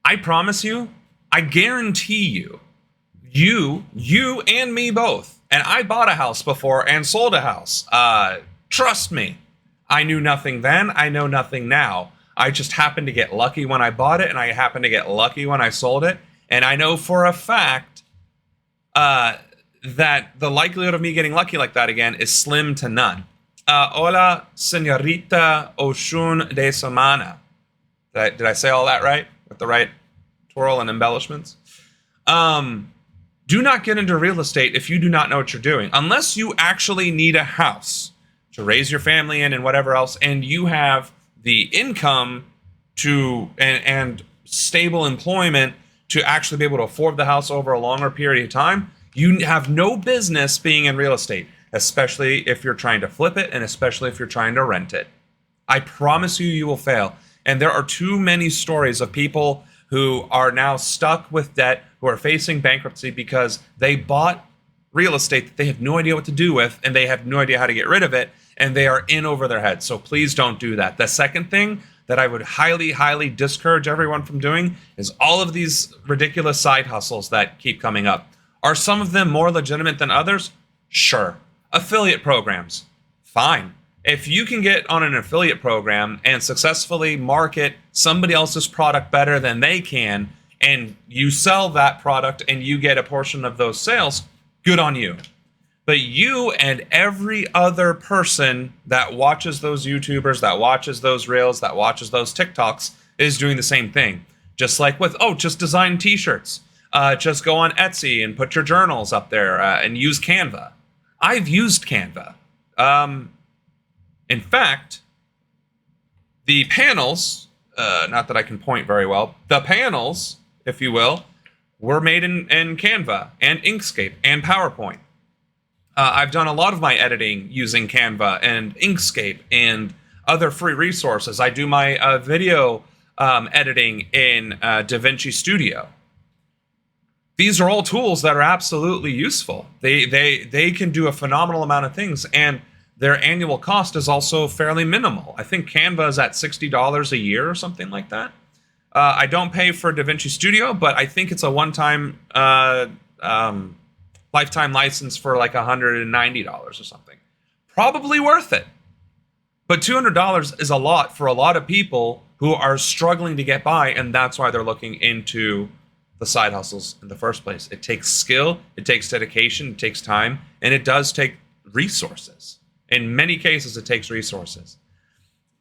I promise you, I guarantee you and me both, and I bought a house before and sold a house. Trust me, I knew nothing then, I know nothing now. I just happened to get lucky when I bought it, and I happened to get lucky when I sold it. And I know for a fact that the likelihood of me getting lucky like that again is slim to none. Hola, señorita Oshun de Samana. Did I say all that right? With the right twirl and embellishments? Do not get into real estate if you do not know what you're doing. Unless you actually need a house to raise your family in and whatever else, and you have the income to and stable employment to actually be able to afford the house over a longer period of time, you have no business being in real estate, especially if you're trying to flip it and especially if you're trying to rent it. I promise you, you will fail. And there are too many stories of people who are now stuck with debt, who are facing bankruptcy because they bought real estate that they have no idea what to do with, and they have no idea how to get rid of it, and they are in over their heads. So please don't do that. The second thing that I would highly, highly discourage everyone from doing is all of these ridiculous side hustles that keep coming up. Are some of them more legitimate than others? Sure. Affiliate programs, fine. If you can get on an affiliate program and successfully market somebody else's product better than they can, and you sell that product and you get a portion of those sales, good on you. But you and every other person that watches those YouTubers, that watches those Reels, that watches those TikToks is doing the same thing. Just like with, just design t-shirts. Just go on Etsy and put your journals up there and use Canva. I've used Canva. In fact, the panels, not that I can point very well, the panels, if you will, were made in Canva and Inkscape and PowerPoint. I've done a lot of my editing using Canva and Inkscape and other free resources. I do my video editing in DaVinci Studio. These are all tools that are absolutely useful. They can do a phenomenal amount of things, and their annual cost is also fairly minimal. I think Canva is at $60 a year or something like that. I don't pay for DaVinci Studio, but I think it's a one-time lifetime license for like $190 or something. Probably worth it. But $200 is a lot for a lot of people who are struggling to get by, and that's why they're looking into the side hustles in the first place. It takes skill, it takes dedication, it takes time, and it does take resources. In many cases, it takes resources.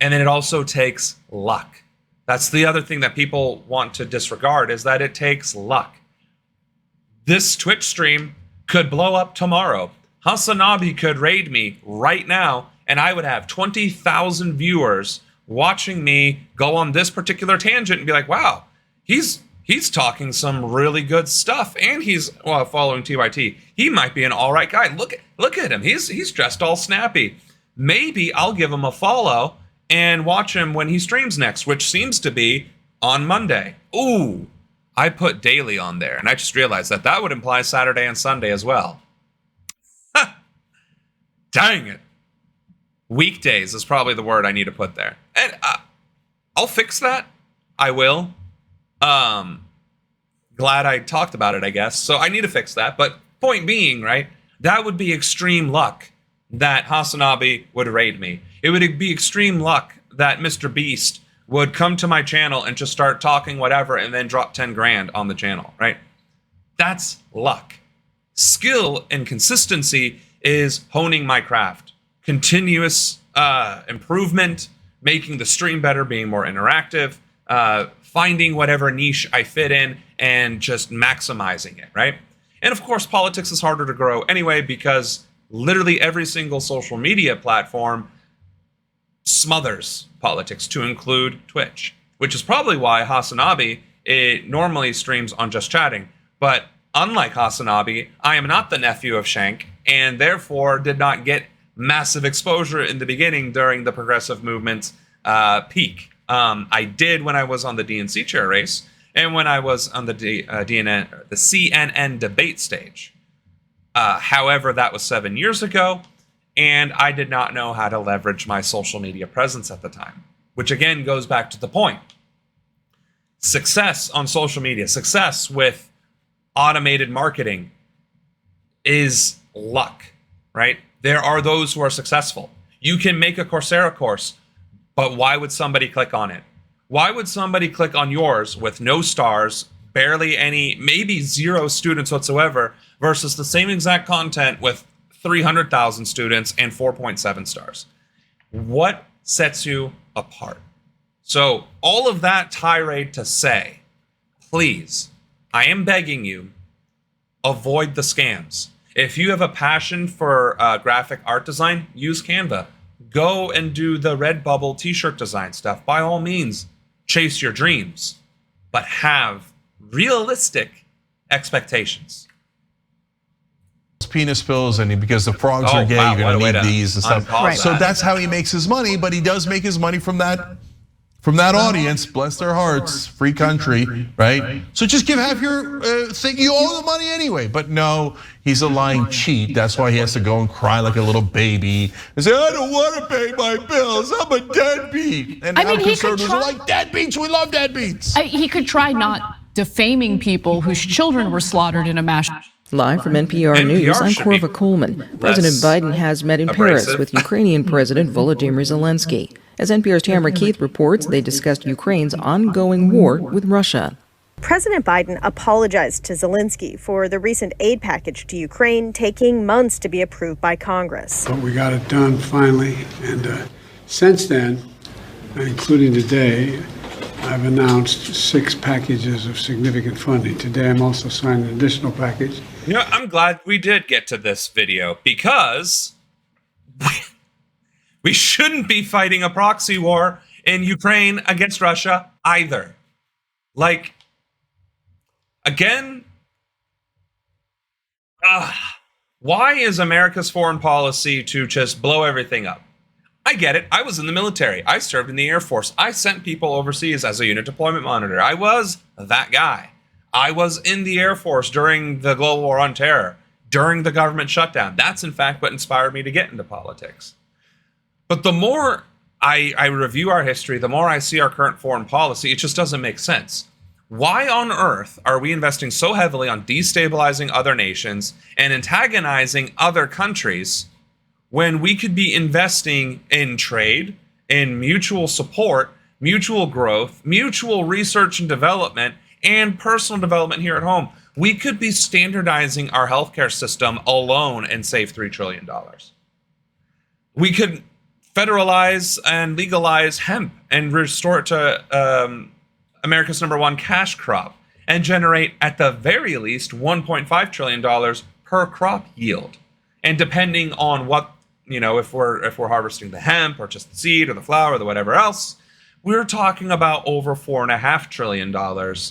And then it also takes luck. That's the other thing that people want to disregard, is that it takes luck. This Twitch stream could blow up tomorrow. Hasanabi could raid me right now, and I would have 20,000 viewers watching me go on this particular tangent and be like, wow, he's he's talking some really good stuff, and he's following TYT. He might be an all right guy. Look at him. He's dressed all snappy. Maybe I'll give him a follow and watch him when he streams next, which seems to be on Monday. Ooh, I put daily on there, and I just realized that would imply Saturday and Sunday as well. Dang it. Weekdays is probably the word I need to put there. And I'll fix that. I will. Glad I talked about it, I guess. So I need to fix that. But point being, right, that would be extreme luck that Hasanabi would raid me. It would be extreme luck that Mr. Beast would come to my channel and just start talking whatever and then drop 10 grand on the channel, right? That's luck. Skill and consistency is honing my craft. Continuous improvement, making the stream better, being more interactive, finding whatever niche I fit in and just maximizing it, right? And of course, politics is harder to grow anyway because literally every single social media platform smothers politics, to include Twitch, which is probably why Hasanabi normally streams on Just Chatting. But unlike Hasanabi, I am not the nephew of Shank, and therefore did not get massive exposure in the beginning during the progressive movement's peak. I did when I was on the DNC chair race and when I was on the CNN debate stage. However, that was 7 years ago, and I did not know how to leverage my social media presence at the time, which again goes back to the point. Success on social media, success with automated marketing is luck, right? There are those who are successful. You can make a Coursera course, but why would somebody click on it? Why would somebody click on yours with no stars, barely any, maybe 0 students whatsoever, versus the same exact content with 300,000 students and 4.7 stars? What sets you apart? So all of that tirade to say, please, I am begging you, avoid the scams. If you have a passion for graphic art design, use Canva. Go and do the Redbubble t-shirt design stuff. By all means, chase your dreams, but have realistic expectations. Penis pills, and because the frogs are gay, you're going to need these and stuff. Right. So that's how he makes his money, but he does make his money from that audience. Bless their hearts, free country, right? So just give half your thing. You owe the money anyway. But no, he's a lying cheat. That's why he has to go and cry like a little baby and say, I don't want to pay my bills. I'm a deadbeat. And now conservatives are like, deadbeats, we love deadbeats. He could try not defaming people whose children were slaughtered in a mass. Live from NPR News, I'm Corva Coleman. President Biden has met in Paris with Ukrainian President Volodymyr Zelensky. As NPR's Tamara Keith reports, they discussed Ukraine's ongoing war with Russia. President Biden apologized to Zelensky for the recent aid package to Ukraine, taking months to be approved by Congress. But we got it done finally, and since then, including today, I've announced 6 packages of significant funding. Today, I'm also signing an additional package. You know, I'm glad we did get to this video because we shouldn't be fighting a proxy war in Ukraine against Russia either. Like, again, why is America's foreign policy to just blow everything up? I get it. I was in the military. I served in the Air Force. I sent people overseas as a unit deployment monitor. I was that guy. I was in the Air Force during the global war on terror, during the government shutdown. That's, in fact, what inspired me to get into politics. But the more I review our history, the more I see our current foreign policy, it just doesn't make sense. Why on earth are we investing so heavily on destabilizing other nations and antagonizing other countries when we could be investing in trade, in mutual support, mutual growth, mutual research and development, and personal development here at home? We could be standardizing our healthcare system alone and save $3 trillion. We could federalize and legalize hemp and restore it to America's #1 cash crop and generate at the very least $1.5 trillion per crop yield. And depending on what, you know, if we're harvesting the hemp or just the seed or the flower or the whatever else, we're talking about over $4.5 trillion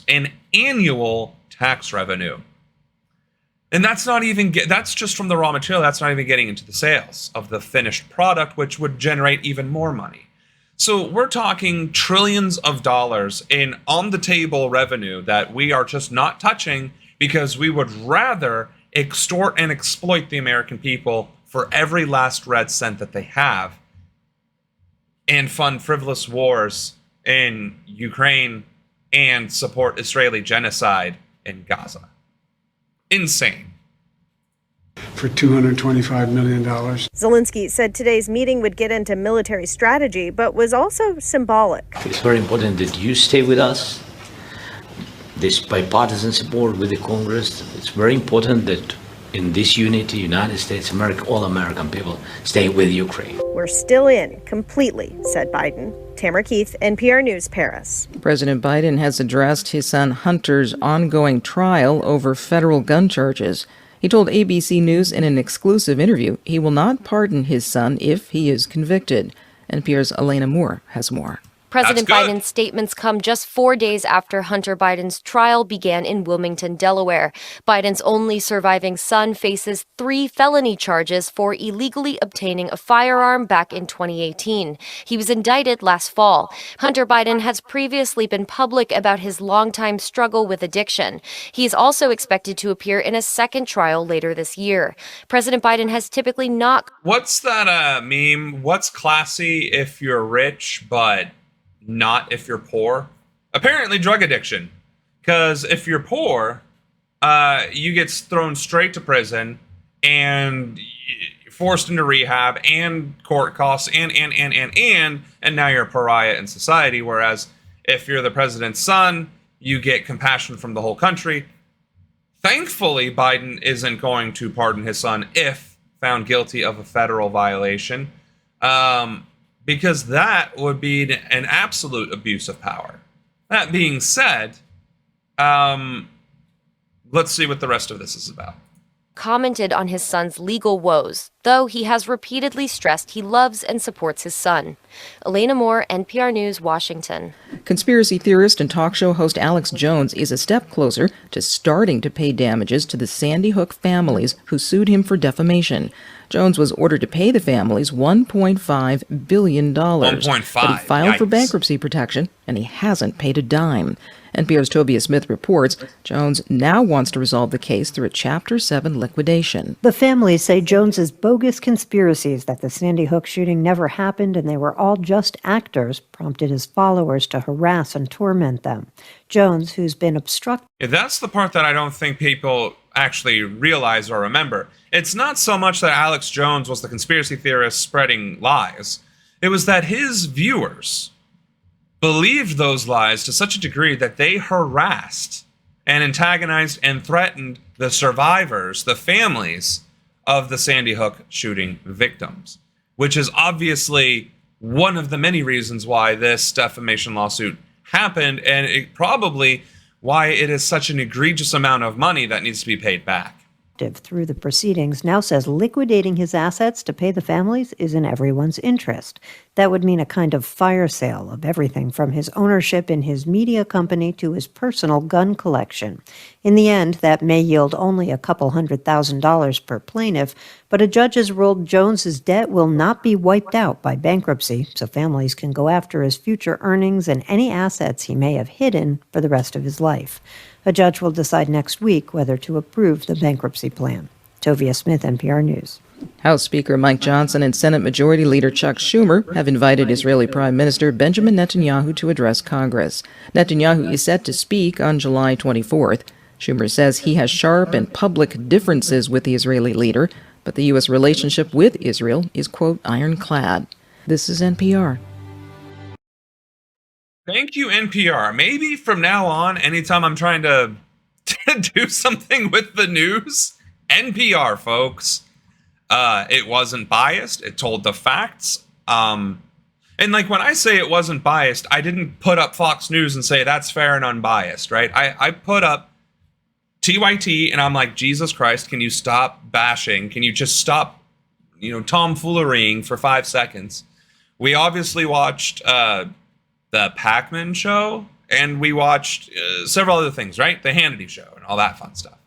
in annual tax revenue. And that's not even that's just from the raw material. That's not even getting into the sales of the finished product, which would generate even more money. So we're talking trillions of dollars in on-the-table revenue that we are just not touching because we would rather extort and exploit the American people for every last red cent that they have and fund frivolous wars in Ukraine and support Israeli genocide in Gaza. Insane. For $225 million. Zelensky said today's meeting would get into military strategy, but was also symbolic. It's very important that you stay with us. This bipartisan support with the Congress. It's very important that in this unity, United States, America, all American people stay with Ukraine. We're still in completely, said Biden. Tamara Keith, NPR News, Paris. President Biden has addressed his son Hunter's ongoing trial over federal gun charges. He told ABC News in an exclusive interview he will not pardon his son if he is convicted. NPR's Elena Moore has more. President Biden's statements come just 4 days after Hunter Biden's trial began in Wilmington, Delaware. Biden's only surviving son faces 3 felony charges for illegally obtaining a firearm back in 2018. He was indicted last fall. Hunter Biden has previously been public about his longtime struggle with addiction. He is also expected to appear in a second trial later this year. President Biden has typically not... What's that meme? What's classy if you're rich, but not if you're poor? Apparently drug addiction. Because if you're poor, you get thrown straight to prison and forced into rehab and court costs and now you're a pariah in society. Whereas if you're the president's son, you get compassion from the whole country. Thankfully, Biden isn't going to pardon his son if found guilty of a federal violation. Because that would be an absolute abuse of power. That being said, let's see what the rest of this is about. Commented on his son's legal woes, though he has repeatedly stressed he loves and supports his son. Elena Moore, NPR News, Washington. Conspiracy theorist and talk show host Alex Jones is a step closer to starting to pay damages to the Sandy Hook families who sued him for defamation. Jones was ordered to pay the families $1.5 billion. But he filed for bankruptcy protection, and he hasn't paid a dime. NPR's Tobias Smith reports Jones now wants to resolve the case through a Chapter 7 liquidation. The families say Jones's bogus conspiracies that the Sandy Hook shooting never happened and they were all just actors prompted his followers to harass and torment them. Jones, who's been obstructed... That's the part that I don't think people actually realize or remember. It's not so much that Alex Jones was the conspiracy theorist spreading lies. It was that his viewers believed those lies to such a degree that they harassed and antagonized and threatened the survivors, the families of the Sandy Hook shooting victims, which is obviously one of the many reasons why this defamation lawsuit happened, and it probably why it is such an egregious amount of money that needs to be paid back. Through the proceedings now says liquidating his assets to pay the families is in everyone's interest. That would mean a kind of fire sale of everything from his ownership in his media company to his personal gun collection. In the end, that may yield only a couple $100,000 per plaintiff, but a judge has ruled Jones's debt will not be wiped out by bankruptcy, so families can go after his future earnings and any assets he may have hidden for the rest of his life. A judge will decide next week whether to approve the bankruptcy plan. Tovia Smith, NPR News. House Speaker Mike Johnson and Senate Majority Leader Chuck Schumer have invited Israeli Prime Minister Benjamin Netanyahu to address Congress. Netanyahu is set to speak on July 24th. Schumer says he has sharp and public differences with the Israeli leader, but the U.S. relationship with Israel is, quote, ironclad. This is NPR. Thank you, NPR. Maybe from now on, anytime I'm trying to do something with the news, NPR, folks. It wasn't biased. It told the facts. And like when I say it wasn't biased, I didn't put up Fox News and say that's fair and unbiased, right? I put up TYT and I'm like, Jesus Christ, can you stop bashing? Can you just stop, tomfoolerying for 5 seconds? We obviously watched the the Pac-Man show, and we watched several other things, right? The Hannity show and all that fun stuff.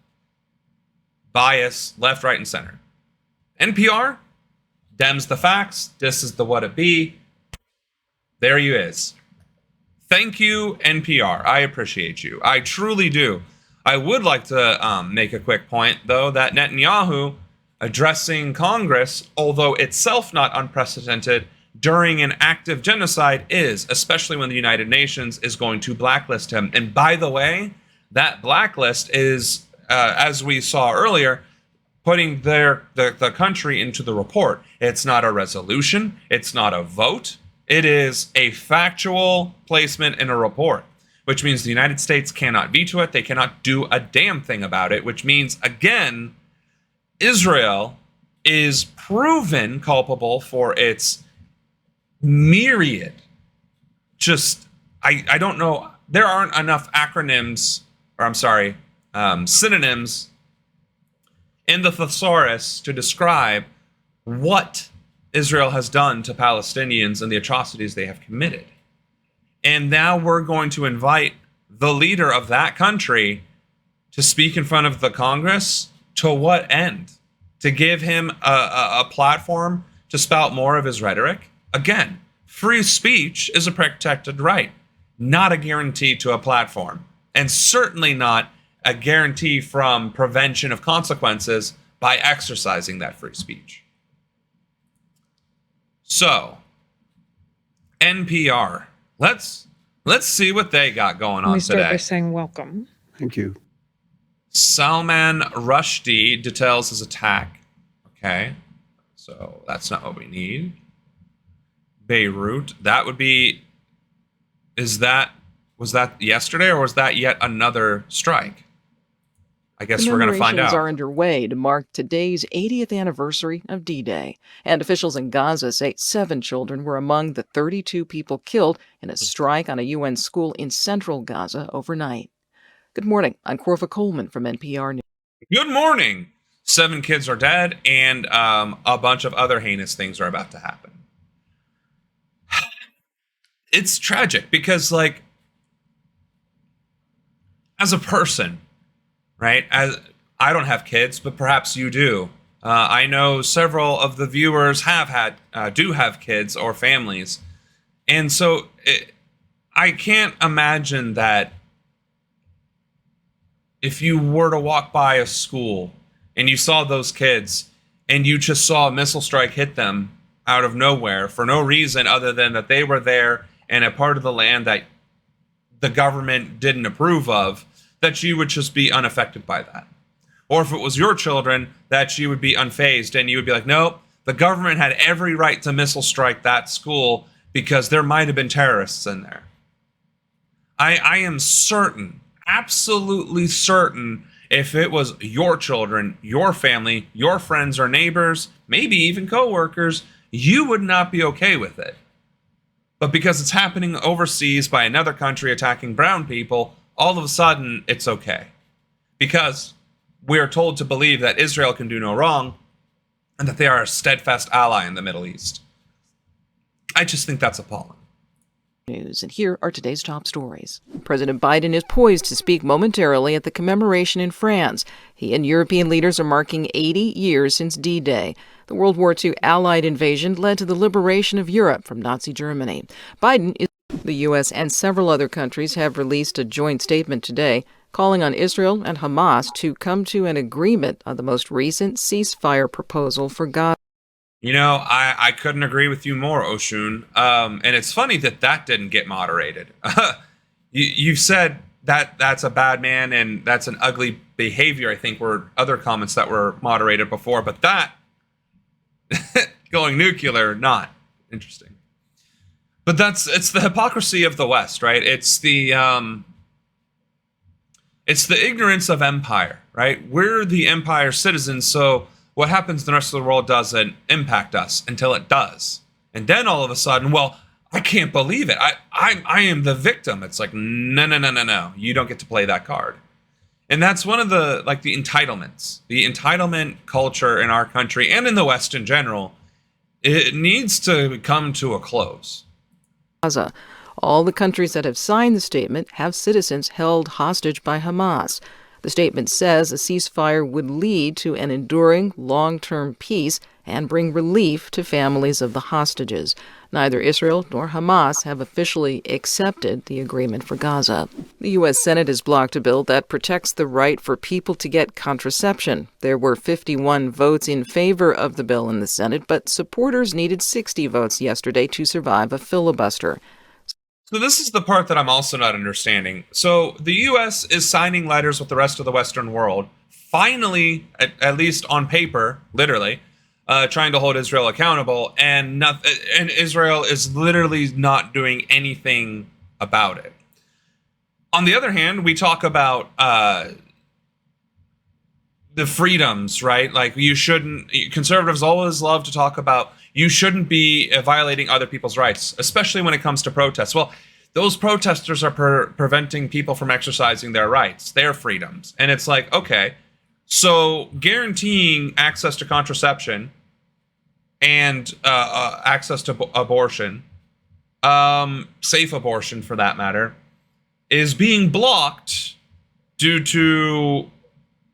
Bias, left, right, and center. NPR, Dems the facts, this is the what it be. There you is. Thank you, NPR. I appreciate you. I truly do. I would like to make a quick point, though, that Netanyahu addressing Congress, although itself not unprecedented, during an active genocide is, especially when the United Nations is going to blacklist him. And by the way, that blacklist is, as we saw earlier, putting the country into the report. It's not a resolution. It's not a vote. It is a factual placement in a report, which means the United States cannot veto it. They cannot do a damn thing about it, which means, again, Israel is proven culpable for its myriad. I don't know. There aren't enough acronyms, or I'm sorry, synonyms in the thesaurus to describe what Israel has done to Palestinians and the atrocities they have committed. And now we're going to invite the leader of that country to speak in front of the Congress. To what end? To give him a platform to spout more of his rhetoric? Again, free speech is a protected right, not a guarantee to a platform, and certainly not a guarantee from prevention of consequences by exercising that free speech. So, NPR, let's see what they got going on Let me start today. by saying welcome. Thank you. Salman Rushdie details his attack. Okay, so that's not what we need. Beirut, that would be, was that yesterday, or was that yet another strike? I guess we're going to find out. Commemorations are underway to mark today's 80th anniversary of D-Day. And officials in Gaza say 7 children were among the 32 people killed in a strike on a UN school in central Gaza overnight. Good morning. I'm Corva Coleman from NPR News. Good morning. 7 kids are dead, and a bunch of other heinous things are about to happen. It's tragic because, like, as a person, right? As I don't have kids, but perhaps you do. I know several of the viewers do have kids or families, and so I can't imagine that if you were to walk by a school and you saw those kids and you just saw a missile strike hit them out of nowhere for no reason other than that they were there in a part of the land that the government didn't approve of, that you would just be unaffected by that. Or if it was your children, that you would be unfazed and you would be like, nope, the government had every right to missile strike that school because there might have been terrorists in there. I am certain, absolutely certain, if it was your children, your family, your friends or neighbors, maybe even coworkers, you would not be okay with it. But because it's happening overseas by another country attacking brown people, all of a sudden it's okay. Because we are told to believe that Israel can do no wrong and that they are a steadfast ally in the Middle East. I just think that's appalling. News, and here are today's top stories. President Biden is poised to speak momentarily at the commemoration in France. He and European leaders are marking 80 years since D-Day. The World War II Allied invasion led to the liberation of Europe from Nazi Germany. The U.S. and several other countries have released a joint statement today calling on Israel and Hamas to come to an agreement on the most recent ceasefire proposal for Gaza. You know, I couldn't agree with you more, Oshun. And it's funny that didn't get moderated. You've said that that's a bad man and that's an ugly behavior, I think, were other comments that were moderated before. But that, going nuclear, not interesting. But it's the hypocrisy of the West, right? It's the ignorance of empire, right? We're the empire citizens, so what happens in the rest of the world doesn't impact us until it does. And then all of a sudden, well, I can't believe it. I am the victim. It's like, no. You don't get to play that card. And that's one of the entitlements. The entitlement culture in our country and in the West in general, it needs to come to a close. Gaza. All the countries that have signed the statement have citizens held hostage by Hamas. The statement says a ceasefire would lead to an enduring, long-term peace and bring relief to families of the hostages. Neither Israel nor Hamas have officially accepted the agreement for Gaza. The U.S. Senate has blocked a bill that protects the right for people to get contraception. There were 51 votes in favor of the bill in the Senate, but supporters needed 60 votes yesterday to survive a filibuster. So this is the part that I'm also not understanding. So the U.S. is signing letters with the rest of the Western world, finally, at least on paper, literally, trying to hold Israel accountable, and Israel is literally not doing anything about it. On the other hand, we talk about the freedoms, right? Like conservatives always love to talk about you shouldn't be violating other people's rights, especially when it comes to protests. Well, those protesters are preventing people from exercising their rights, their freedoms. And it's like, okay, so guaranteeing access to contraception and access to abortion, safe abortion for that matter, is being blocked due to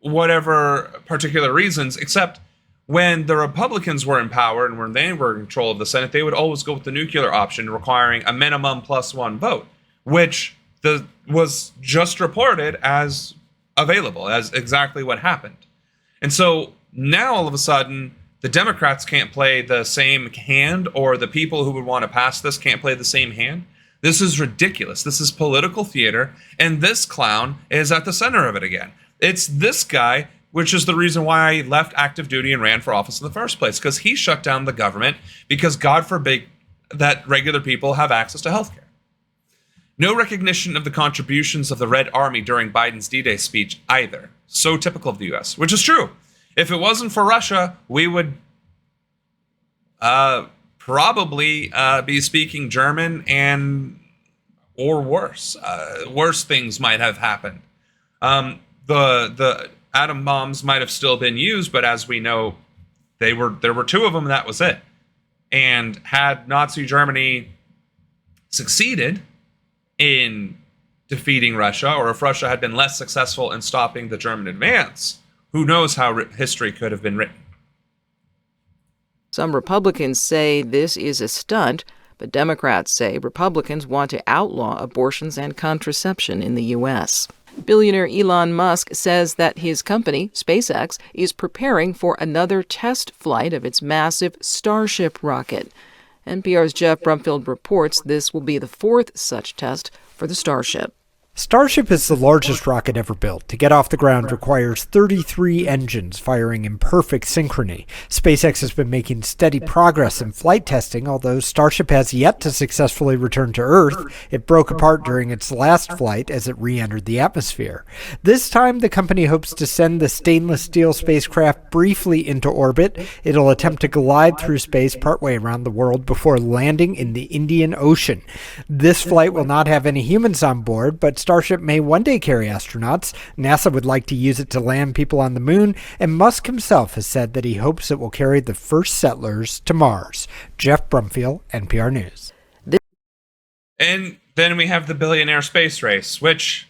whatever particular reasons, except when the Republicans were in power and when they were in control of the Senate, they would always go with the nuclear option, requiring a minimum +1 vote, which was just reported as available, as exactly what happened. And so now all of a sudden, the Democrats can't play the same hand, or the people who would want to pass this can't play the same hand. This is ridiculous. This is political theater, and this clown is at the center of it again. It's this guy, which is the reason why I left active duty and ran for office in the first place, because he shut down the government because God forbid that regular people have access to healthcare. No recognition of the contributions of the Red Army during Biden's D-Day speech either. So typical of the U.S., which is true. If it wasn't for Russia, we would probably be speaking German or worse. Worse things might have happened. The atom bombs might have still been used, but as we know, there were 2 of them, and that was it. And had Nazi Germany succeeded in defeating Russia, or if Russia had been less successful in stopping the German advance, who knows how history could have been written. Some Republicans say this is a stunt, but Democrats say Republicans want to outlaw abortions and contraception in the U.S. Billionaire Elon Musk says that his company, SpaceX, is preparing for another test flight of its massive Starship rocket. NPR's Jeff Brumfield reports this will be the 4th such test for the Starship. Starship is the largest rocket ever built. To get off the ground requires 33 engines firing in perfect synchrony. SpaceX has been making steady progress in flight testing, although Starship has yet to successfully return to Earth. It broke apart during its last flight as it re-entered the atmosphere. This time, the company hopes to send the stainless steel spacecraft briefly into orbit. It'll attempt to glide through space partway around the world before landing in the Indian Ocean. This flight will not have any humans on board, but Starship may one day carry astronauts. NASA would like to use it to land people on the moon, and Musk himself has said that he hopes it will carry the first settlers to Mars. Jeff Brumfield, NPR News. And then we have the billionaire space race, which,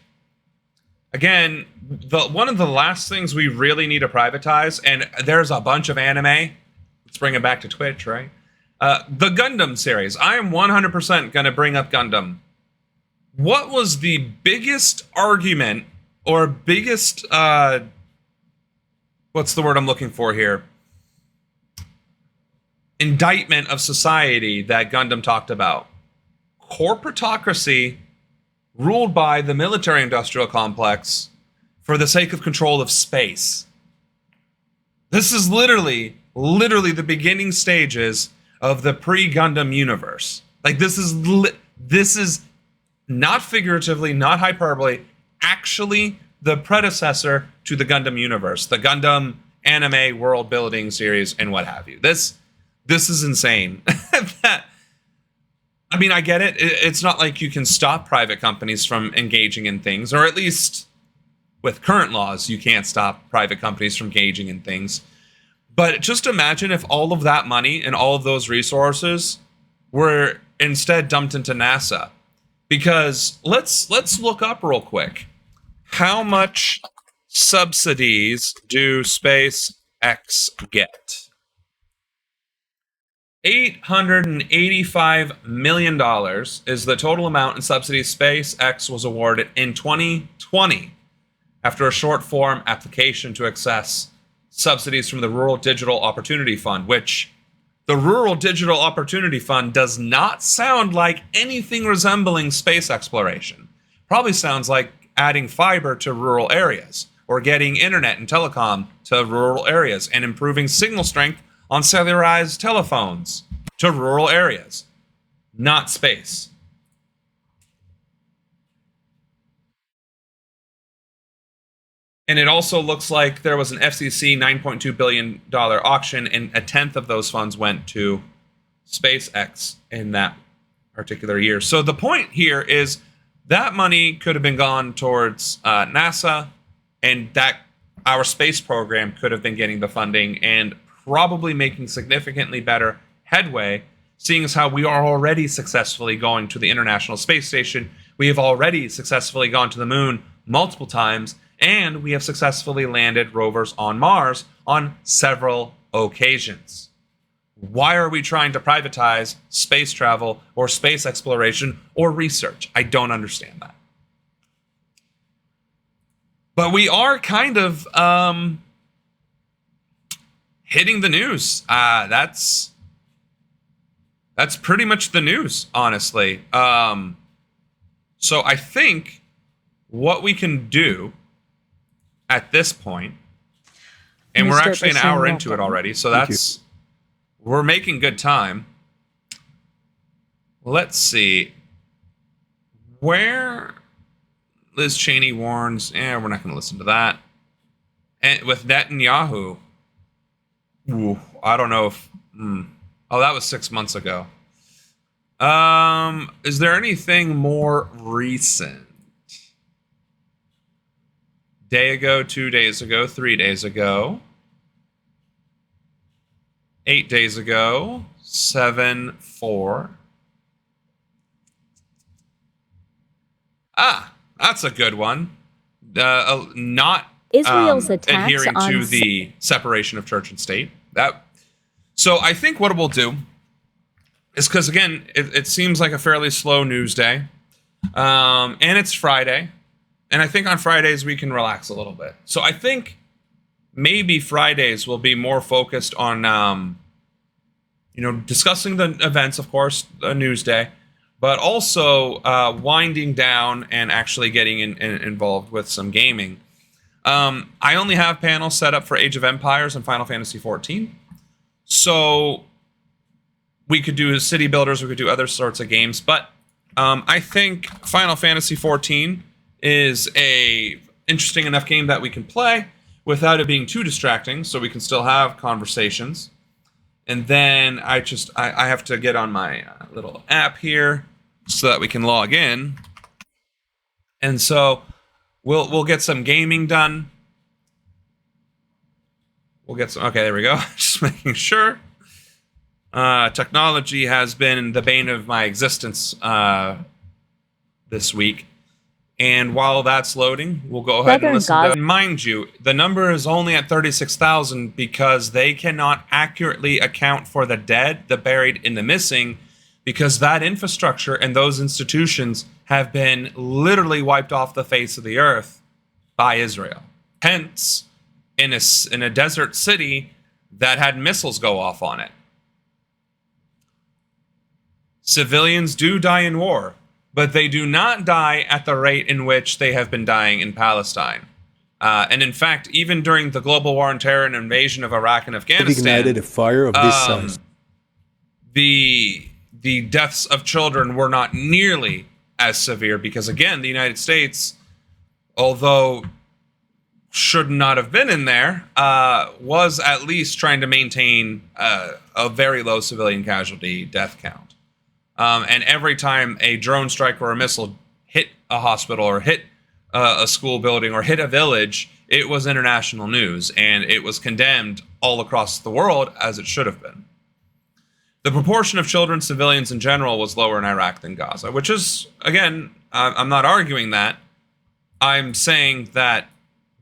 again, one of the last things we really need to privatize, and there's a bunch of anime. Let's bring it back to Twitch, right? The Gundam series. I am 100% going to bring up Gundam. What was the biggest argument or biggest, what's the word I'm looking for here? Indictment of society that Gundam talked about? Corporatocracy ruled by the military-industrial complex for the sake of control of space. This is literally the beginning stages of the pre-Gundam universe. Like, this is not figuratively, not hyperbole, actually the predecessor to the Gundam universe, the Gundam anime world building series and what have you. This is insane. I mean, I get it. It's not like you can stop private companies from engaging in things, or at least with current laws, you can't stop private companies from engaging in things. But just imagine if all of that money and all of those resources were instead dumped into NASA. Because let's look up real quick. How much subsidies do SpaceX get? $885 million is the total amount in subsidies SpaceX was awarded in 2020 after a short form application to access subsidies from the Rural Digital Opportunity Fund, which the Rural Digital Opportunity Fund does not sound like anything resembling space exploration. Probably sounds like adding fiber to rural areas or getting internet and telecom to rural areas and improving signal strength on cellularized telephones to rural areas, not space. And it also looks like there was an FCC $9.2 billion auction, and a tenth of those funds went to SpaceX in that particular year. So the point here is that money could have been gone towards NASA, and that our space program could have been getting the funding and probably making significantly better headway, seeing as how we are already successfully going to the International Space Station. We have already successfully gone to the moon multiple times, and we have successfully landed rovers on Mars on several occasions. Why are we trying to privatize space travel or space exploration or research? I don't understand that. But we are kind of hitting the news. That's pretty much the news, honestly. So I think what we can do at this point, and we're actually an hour into it already, so that's, we're making good time. Let's see. Where Liz Cheney warns, we're not going to listen to that. And with Netanyahu, I don't know if, oh, that was 6 months ago. Is there anything more recent? Day ago, 2 days ago, 3 days ago, 8 days ago, 7-4. That's a good one. Not Israel's attacks adhering on to the separation of church and state. So I think what we'll do is, because again, it seems like a fairly slow news day, and it's Friday, and I think on Fridays we can relax a little bit. So I think maybe Fridays will be more focused on, discussing the events, of course, a news day, but also winding down and actually getting involved with some gaming. I only have panels set up for Age of Empires and Final Fantasy XIV. So we could do city builders, we could do other sorts of games, but I think Final Fantasy XIV is a interesting enough game that we can play without it being too distracting, so we can still have conversations. And then I have to get on my little app here so that we can log in. And so we'll get some gaming done. We'll get some. Okay, there we go. Just making sure. Technology has been the bane of my existence this week. And while that's loading, we'll go ahead and listen to. Mind you, the number is only at 36,000 because they cannot accurately account for the dead, the buried, and the missing, because that infrastructure and those institutions have been literally wiped off the face of the earth by Israel. Hence, in a desert city that had missiles go off on it. Civilians do die in war, but they do not die at the rate in which they have been dying in Palestine. And in fact, even during the global war on terror and invasion of Iraq and Afghanistan, ignited a fire of this size. The deaths of children were not nearly as severe because, again, the United States, although should not have been in there, was at least trying to maintain a very low civilian casualty death count. And every time a drone strike or a missile hit a hospital or hit a school building or hit a village, it was international news, and it was condemned all across the world, as it should have been. the proportion of children, civilians in general, was lower in Iraq than Gaza, which is, again, I'm not arguing that. I'm saying that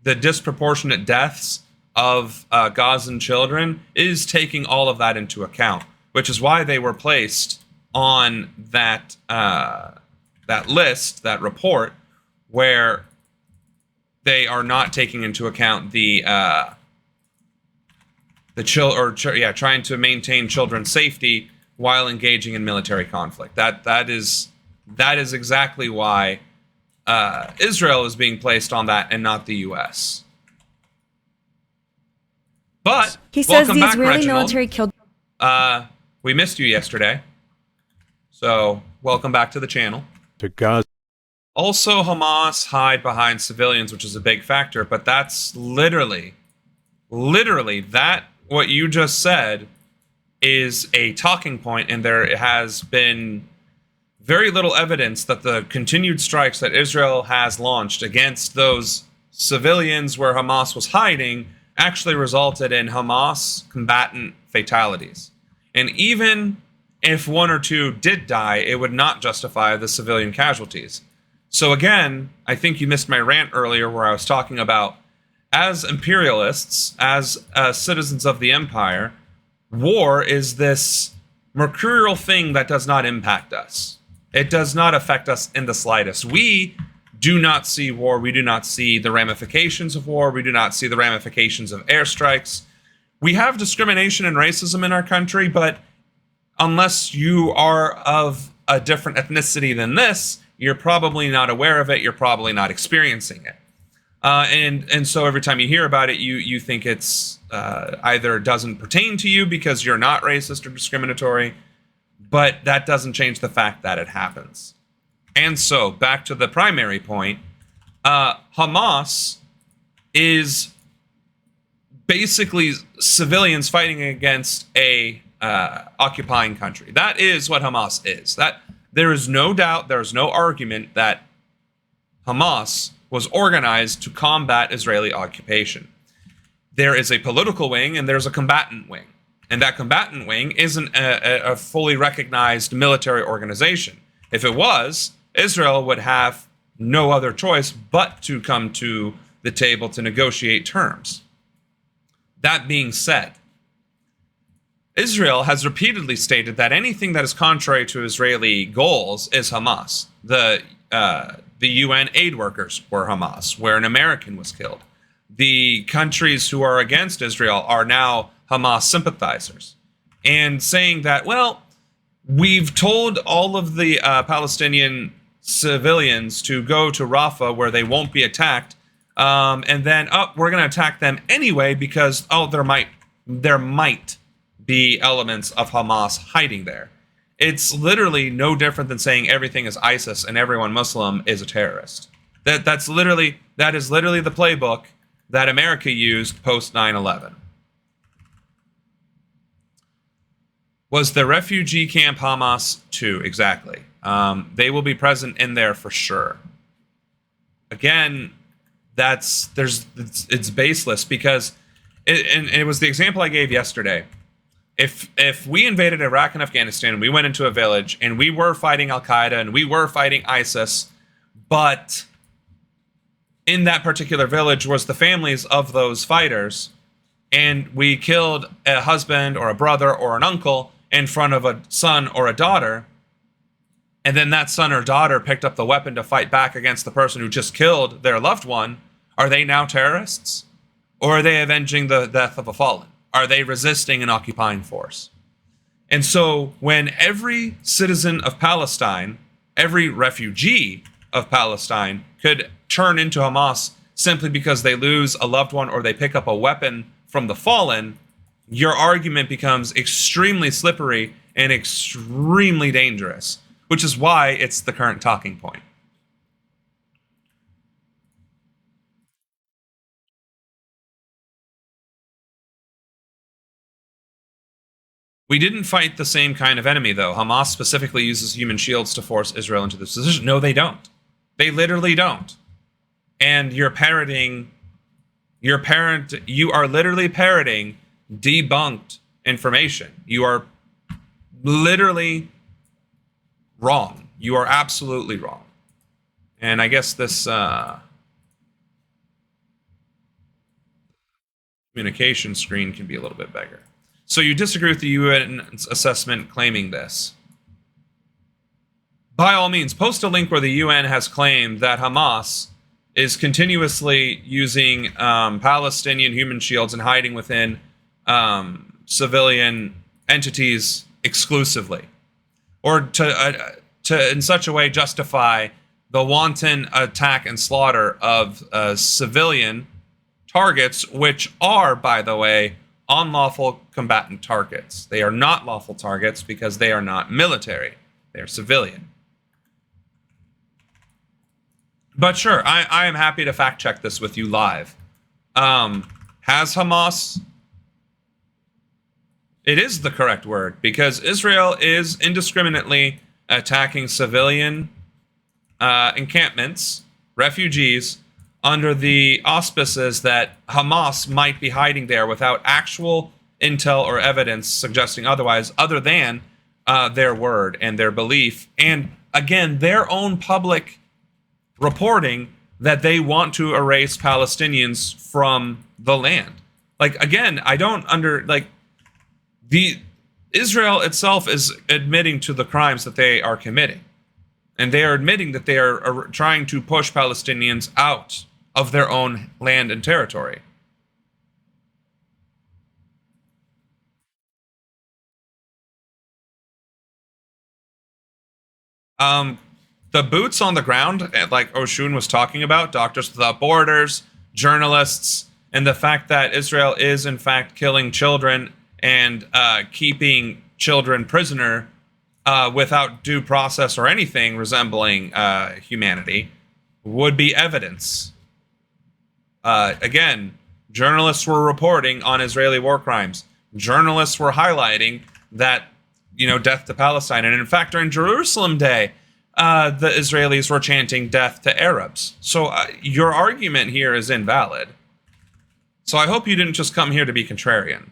the disproportionate deaths of Gazan children is taking all of that into account, which is why they were placed on that list, that report, where they are not taking into account trying to maintain children's safety while engaging in military conflict. That is exactly why Israel is being placed on that and not the U.S. But he says welcome the back, Israeli Reginald. military killed. We missed you yesterday, so welcome back to the channel. To Gaza. Also, Hamas hide behind civilians, which is a big factor, but that's literally that what you just said is a talking point, and there has been very little evidence that the continued strikes that Israel has launched against those civilians where Hamas was hiding actually resulted in Hamas combatant fatalities. And even if one or two did die, it would not justify the civilian casualties. So again, I think you missed my rant earlier where I was talking about, as imperialists, as citizens of the empire, war is this mercurial thing that does not impact us. It does not affect us in the slightest. We do not see war. We do not see the ramifications of war. We do not see the ramifications of airstrikes. We have discrimination and racism in our country, but unless you are of a different ethnicity than this, you're probably not aware of it. You're probably not experiencing it. And so every time you hear about it, you think it's either doesn't pertain to you because you're not racist or discriminatory, but that doesn't change the fact that it happens. And so back to the primary point, Hamas is basically civilians fighting against a occupying country. That is what Hamas is. That there is no doubt, there is no argument that Hamas was organized to combat Israeli occupation. There is a political wing and there's a combatant wing. And that combatant wing isn't a fully recognized military organization. If it was, Israel would have no other choice but to come to the table to negotiate terms. That being said, Israel has repeatedly stated that anything that is contrary to Israeli goals is Hamas. The UN aid workers were Hamas, where an American was killed. The countries who are against Israel are now Hamas sympathizers. And saying that, well, we've told all of the Palestinian civilians to go to Rafah where they won't be attacked, and then, we're going to attack them anyway because, there might be elements of Hamas hiding there. It's literally no different than saying everything is ISIS and everyone Muslim is a terrorist. That is literally the playbook that America used post 9/11. Was the refugee camp Hamas too? Exactly. They will be present in there for sure. Again, it's baseless because it was the example I gave yesterday. If we invaded Iraq and Afghanistan and we went into a village and we were fighting Al-Qaeda and we were fighting ISIS, but in that particular village was the families of those fighters, and we killed a husband or a brother or an uncle in front of a son or a daughter, and then that son or daughter picked up the weapon to fight back against the person who just killed their loved one, are they now terrorists? Or are they avenging the death of a fallen? Are they resisting an occupying force? And so when every citizen of Palestine, every refugee of Palestine could turn into Hamas simply because they lose a loved one or they pick up a weapon from the fallen, your argument becomes extremely slippery and extremely dangerous, which is why it's the current talking point. We didn't fight the same kind of enemy, though. Hamas specifically uses human shields to force Israel into this position. No, they don't. They literally don't. And you are literally parroting debunked information. You are literally wrong. You are absolutely wrong. And I guess this communication screen can be a little bit bigger. So you disagree with the UN's assessment claiming this. By all means, post a link where the UN has claimed that Hamas is continuously using Palestinian human shields and hiding within civilian entities exclusively, or to in such a way justify the wanton attack and slaughter of civilian targets, which are, by the way, unlawful combatant targets. They are not lawful targets because they are not military. They're civilian. But sure, I am happy to fact check this with you live. Has Hamas... It is the correct word, because Israel is indiscriminately attacking civilian encampments, refugees, under the auspices that Hamas might be hiding there without actual intel or evidence suggesting otherwise, other than their word and their belief. And again, their own public reporting that they want to erase Palestinians from the land. Like, again, I don't Israel itself is admitting to the crimes that they are committing. And they are admitting that they are trying to push Palestinians out of their own land and territory. The boots on the ground, like Oshun was talking about, Doctors Without Borders, journalists, and the fact that Israel is in fact killing children and keeping children prisoner without due process or anything resembling humanity, would be evidence. Again, journalists were reporting on Israeli war crimes. Journalists were highlighting that, death to Palestine. And in fact, during Jerusalem Day, the Israelis were chanting death to Arabs. So your argument here is invalid. So I hope you didn't just come here to be contrarian.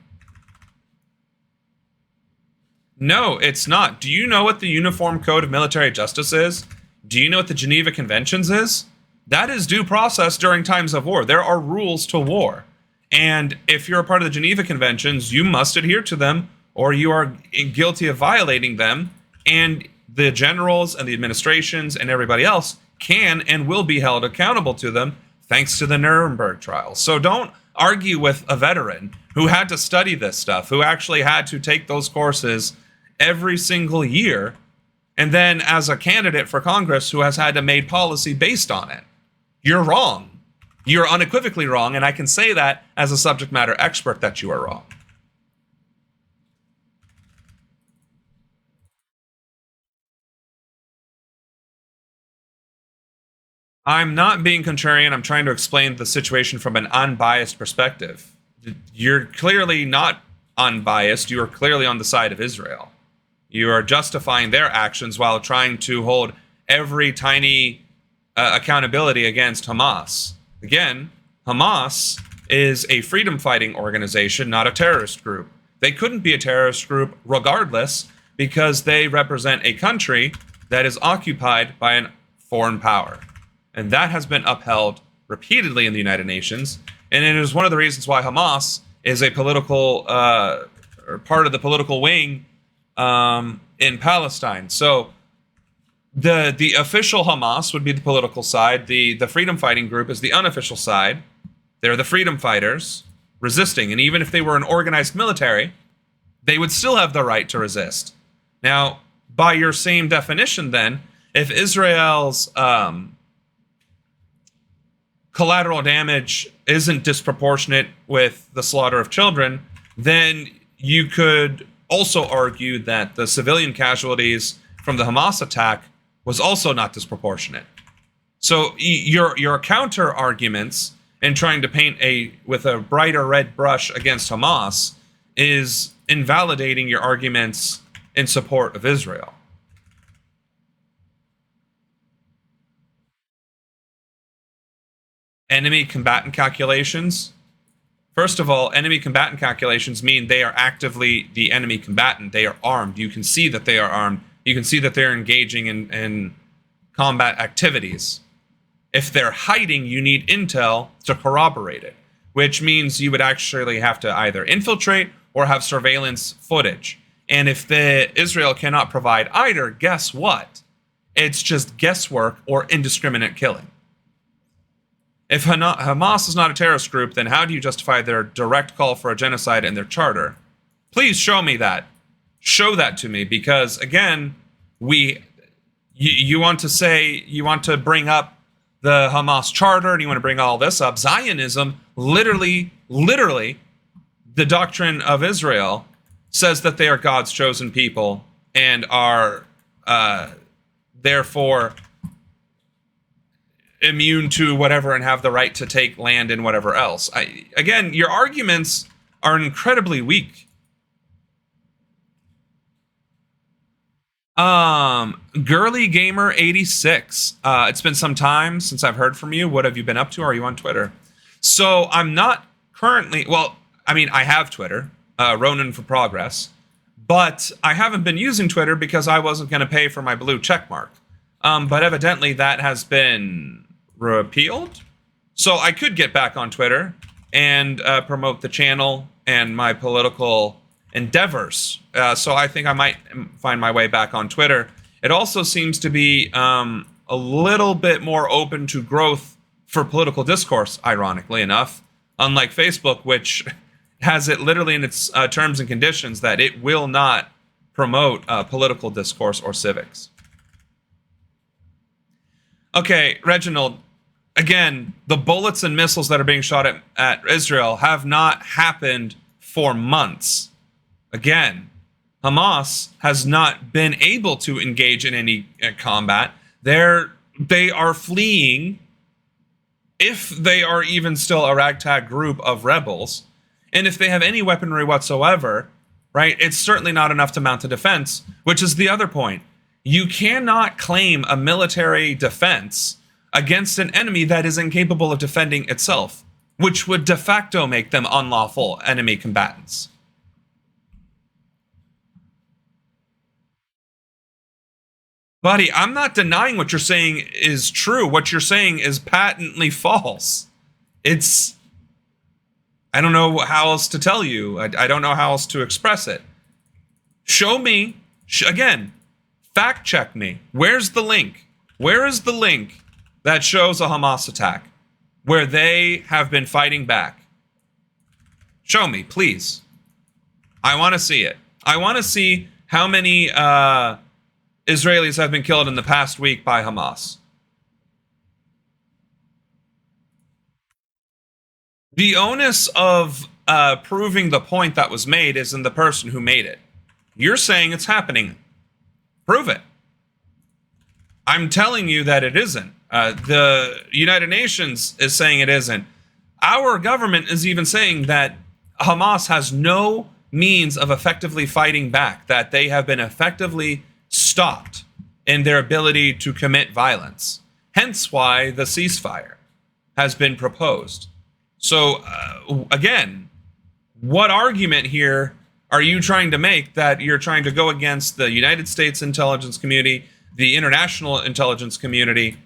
No, it's not. Do you know what the Uniform Code of Military Justice is? Do you know what the Geneva Conventions is? That is due process during times of war. There are rules to war. And if you're a part of the Geneva Conventions, you must adhere to them, or you are guilty of violating them. And the generals and the administrations and everybody else can and will be held accountable to them thanks to the Nuremberg trials. So don't argue with a veteran who had to study this stuff, who actually had to take those courses every single year, and then as a candidate for Congress who has had to make policy based on it. You're wrong. You're unequivocally wrong, and I can say that as a subject matter expert that you are wrong. I'm not being contrarian. I'm trying to explain the situation from an unbiased perspective. You're clearly not unbiased. You are clearly on the side of Israel. You are justifying their actions while trying to hold every tiny accountability against Hamas. Again, Hamas is a freedom-fighting organization, not a terrorist group. They couldn't be a terrorist group regardless, because they represent a country that is occupied by a foreign power. And that has been upheld repeatedly in the United Nations. And it is one of the reasons why Hamas is a political, or part of the political wing in Palestine. So the official Hamas would be the political side. The freedom fighting group is the unofficial side. They're the freedom fighters resisting. And even if they were an organized military, they would still have the right to resist. Now, by your same definition then, if Israel's collateral damage isn't disproportionate with the slaughter of children, then you could also argue that the civilian casualties from the Hamas attack was also not disproportionate. So your counter arguments in trying to paint with a brighter red brush against Hamas is invalidating your arguments in support of Israel. Enemy combatant calculations. First of all, enemy combatant calculations mean they are actively the enemy combatant. They are armed. You can see that they are armed. You can see that they're engaging in combat activities. If they're hiding, you need intel to corroborate it, which means you would actually have to either infiltrate or have surveillance footage. And if Israel cannot provide either, guess what? It's just guesswork or indiscriminate killing. If Hamas is not a terrorist group, then how do you justify their direct call for a genocide in their charter? Please show me that. Show that to me, because again, you want to bring up the Hamas charter and you want to bring all this up. Zionism, literally, the doctrine of Israel says that they are God's chosen people and are therefore immune to whatever and have the right to take land and whatever else. Again, your arguments are incredibly weak. Girly Gamer 86. It's been some time since I've heard from you. What have you been up to? Are you on Twitter? So I'm not currently, I have Twitter, Ronan for Progress, but I haven't been using Twitter because I wasn't going to pay for my blue check mark. But evidently that has been repealed. So I could get back on Twitter and promote the channel and my political endeavors. So I think I might find my way back on Twitter. It also seems to be a little bit more open to growth for political discourse, ironically enough, unlike Facebook, which has it literally in its terms and conditions that it will not promote political discourse or civics. Okay, Reginald, again, the bullets and missiles that are being shot at Israel have not happened for months. Again, Hamas has not been able to engage in any combat. They are fleeing, if they are even still a ragtag group of rebels, and if they have any weaponry whatsoever, right, it's certainly not enough to mount a defense, which is the other point. You cannot claim a military defense against an enemy that is incapable of defending itself, which would de facto make them unlawful enemy combatants. Buddy, I'm not denying what you're saying is true. What you're saying is patently false. I don't know how else to tell you. I don't know how else to express it. Show me, again, fact check me. Where's the link? Where is the link that shows a Hamas attack where they have been fighting back? Show me, please. I want to see it. I want to see how many Israelis have been killed in the past week by Hamas. The onus of proving the point that was made is in the person who made it. You're saying it's happening. Prove it. I'm telling you that it isn't. The United Nations is saying it isn't. Our government is even saying that Hamas has no means of effectively fighting back, that they have been effectively stopped in their ability to commit violence. Hence why the ceasefire has been proposed. So, again, what argument here are you trying to make that you're trying to go against the United States intelligence community, the international intelligence community,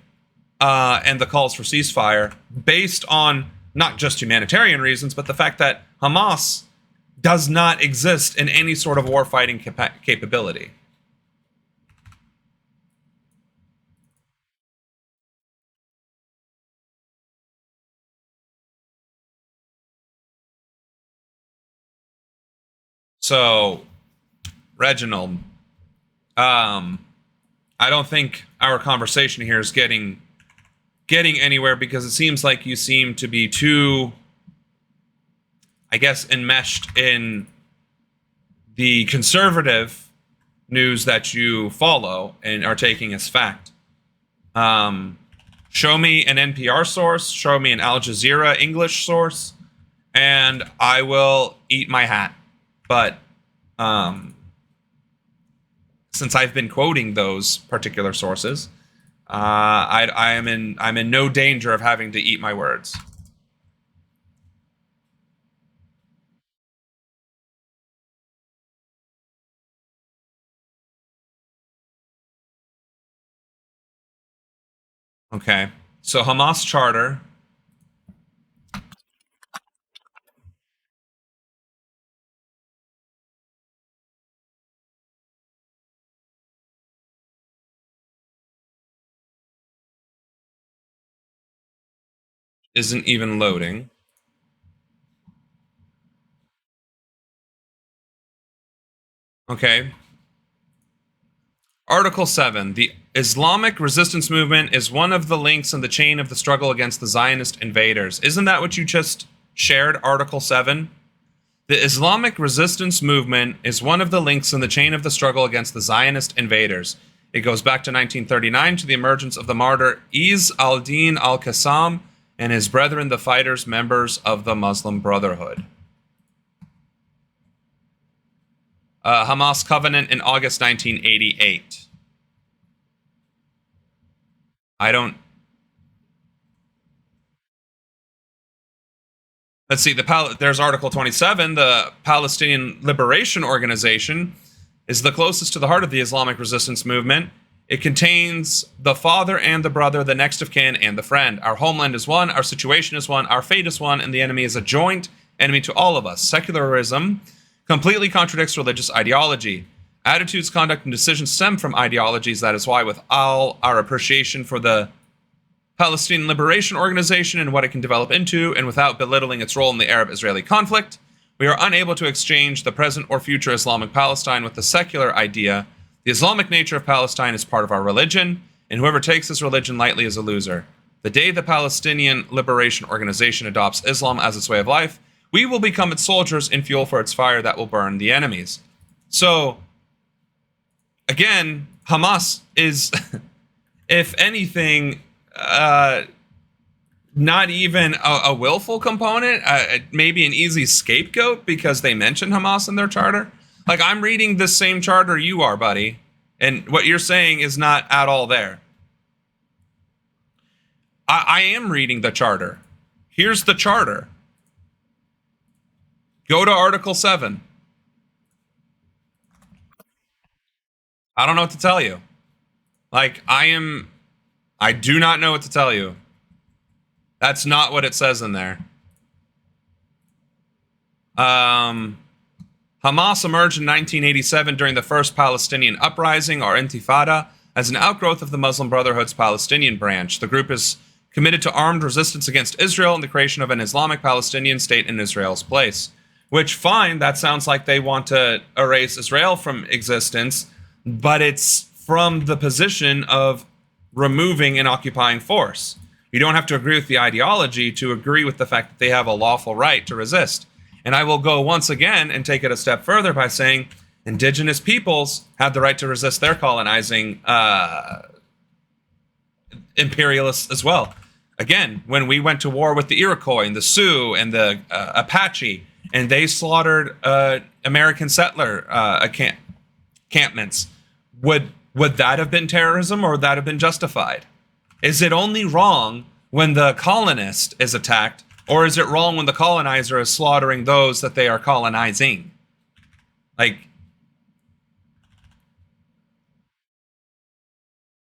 and the calls for ceasefire based on not just humanitarian reasons, but the fact that Hamas does not exist in any sort of warfighting capability? So, Reginald, I don't think our conversation here is getting anywhere because it seems like you seem to be too, I guess, enmeshed in the conservative news that you follow and are taking as fact. Show me an NPR source, show me an Al Jazeera English source, and I will eat my hat. But since I've been quoting those particular sources, I'm in no danger of having to eat my words. Okay, so Hamas charter. Isn't even loading. Okay. Article 7. The Islamic resistance movement is one of the links in the chain of the struggle against the Zionist invaders. Isn't that what you just shared, Article 7? The Islamic resistance movement is one of the links in the chain of the struggle against the Zionist invaders. It goes back to 1939 to the emergence of the martyr Izz al-Din al-Qassam and his brethren, the fighters, members of the Muslim Brotherhood. Hamas Covenant in August 1988. Let's see, there's Article 27. The Palestinian Liberation Organization is the closest to the heart of the Islamic resistance movement. It contains the father and the brother, the next of kin, and the friend. Our homeland is one, our situation is one, our fate is one, and the enemy is a joint enemy to all of us. Secularism completely contradicts religious ideology. Attitudes, conduct, and decisions stem from ideologies. That is why, with all our appreciation for the Palestinian Liberation Organization and what it can develop into, and without belittling its role in the Arab-Israeli conflict, we are unable to exchange the present or future Islamic Palestine with the secular idea. The Islamic nature of Palestine is part of our religion, and whoever takes this religion lightly is a loser. The day the Palestinian Liberation Organization adopts Islam as its way of life, we will become its soldiers and fuel for its fire that will burn the enemies. So, again, Hamas is, if anything, not even a willful component, maybe an easy scapegoat because they mention Hamas in their charter. Like, I'm reading the same charter you are, buddy, and what you're saying is not at all there. I am reading the charter. Here's the charter. Go to Article 7. I don't know what to tell you. Like, I do not know what to tell you. That's not what it says in there. Hamas emerged in 1987 during the first Palestinian uprising, or Intifada, as an outgrowth of the Muslim Brotherhood's Palestinian branch. The group is committed to armed resistance against Israel and the creation of an Islamic Palestinian state in Israel's place. Which, fine, that sounds like they want to erase Israel from existence, but it's from the position of removing an occupying force. You don't have to agree with the ideology to agree with the fact that they have a lawful right to resist. And I will go once again and take it a step further by saying indigenous peoples have the right to resist their colonizing imperialists as well. Again, when we went to war with the Iroquois and the Sioux and the Apache, and they slaughtered American settler encampments, would that have been terrorism, or would that have been justified? Is it only wrong when the colonist is attacked, or is it wrong when the colonizer is slaughtering those that they are colonizing? Like,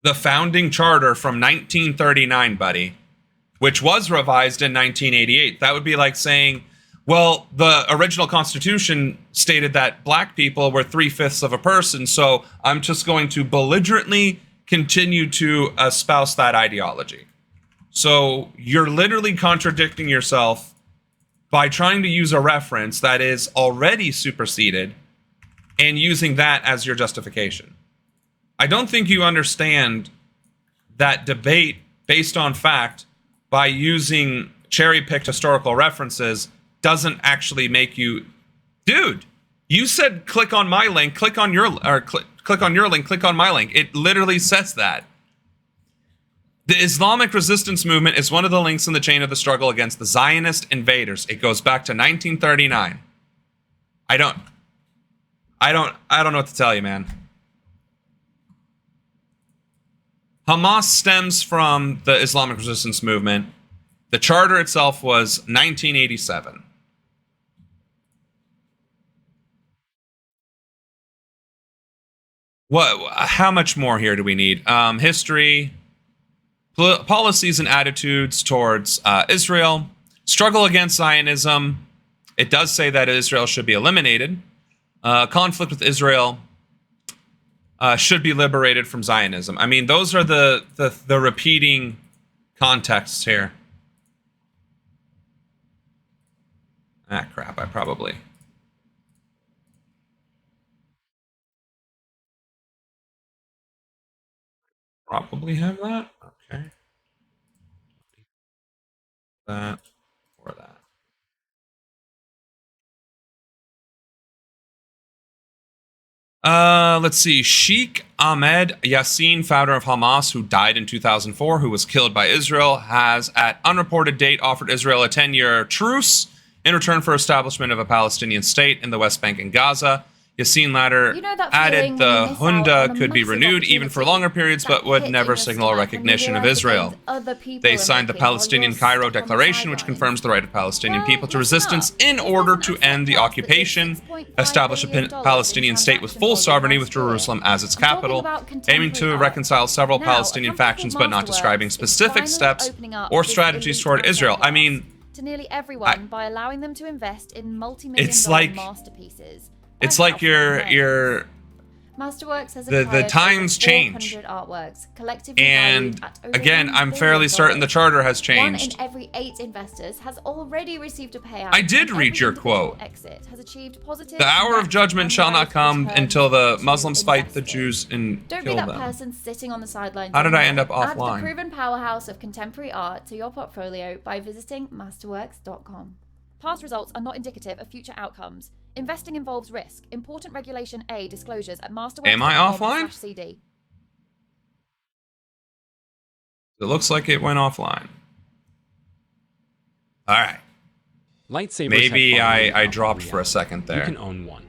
the founding charter from 1939, buddy, which was revised in 1988, that would be like saying, well, the original Constitution stated that black people were 3/5 of a person, so I'm just going to belligerently continue to espouse that ideology. So you're literally contradicting yourself by trying to use a reference that is already superseded and using that as your justification. I don't think you understand that debate based on fact by using cherry-picked historical references doesn't actually make you, dude. You said click on my link, click on your link, click on my link. It literally says that. The Islamic resistance movement is one of the links in the chain of the struggle against the Zionist invaders. It goes back to 1939. I don't know what to tell you, man. Hamas stems from the Islamic resistance movement. The charter itself was 1987. How much more here do we need? History, policies and attitudes towards Israel, struggle against Zionism. It does say that Israel should be eliminated. Conflict with Israel should be liberated from Zionism. I mean, those are the repeating contexts here. Ah, crap, I probably have that. Okay. That or that. Let's see. Sheikh Ahmed Yassin, founder of Hamas, who died in 2004, who was killed by Israel, has at unreported date offered Israel a 10-year truce in return for establishment of a Palestinian state in the West Bank and Gaza. Yassin later added the Hunda could be renewed even for longer periods, but would never signal a recognition of Israel. They signed the Palestinian Cairo Declaration, which confirms the right of Palestinian people to resistance in order to end the occupation, establish a Palestinian state with full sovereignty with Jerusalem as its capital, aiming to reconcile several Palestinian factions but not describing specific steps or strategies toward Israel. I mean, to nearly everyone by allowing them to invest in multi-million-dollar masterpieces. It's like your Masterworks has the times change. Artworks, collectively and again, I'm fairly certain the charter has changed. 1 in every 8 investors has already received a payout. I did read your quote. Exit has achieved positive. The hour of judgment shall not come until the Muslims fight the Jews and Don't kill be that them. person sitting on the sidelines. How did I end up Add offline? the proven powerhouse of contemporary art to your portfolio by visiting masterworks.com. Past results are not indicative of future outcomes. Investing involves risk. Important Regulation A disclosures at masterworks.com/CD. Am I offline? It looks like it went offline. All right. Lightsabers Maybe I dropped for a second there. You can own one.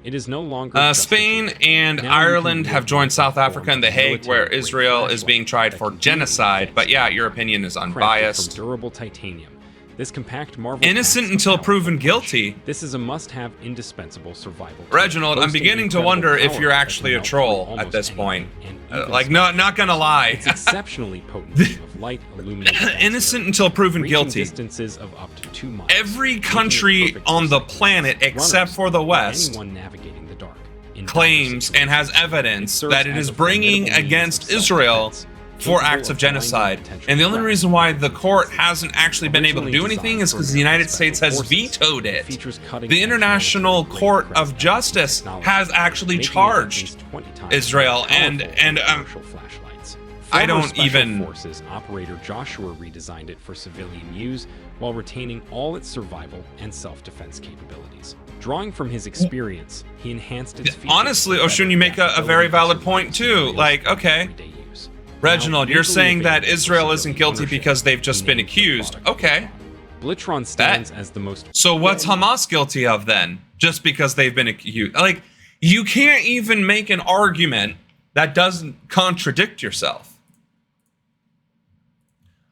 It is no longer Spain and Ireland have joined South Africa in The Hague, where Israel is being tried for genocide. But yeah, your opinion is unbiased. From durable titanium. This compact Marvel innocent until proven guilty. This is a must-have, indispensable survival. Reginald, I'm beginning to wonder if you're actually a troll at this point. Like, not gonna lie. It's exceptionally potent of light illuminated. Innocent until proven guilty. Distances of up to 2 miles. Every country on the planet except for the West navigating the dark claims and has evidence that it is bringing against Israel for acts of genocide. And the only reason why the court hasn't actually been able to do anything is because the United States has vetoed it. The International Court of Justice has actually charged Israel, and I don't even. Forces operator Joshua redesigned it for civilian use while retaining all its survival and self-defense capabilities. Drawing from his experience, he enhanced its features. Honestly, Oshun, you make a very valid point too. Like, okay. Reginald, you're saying that Israel isn't guilty because they've just been accused. Okay. Blitron stands as the most. So what's Hamas guilty of then? Just because they've been accused? Like, you can't even make an argument that doesn't contradict yourself.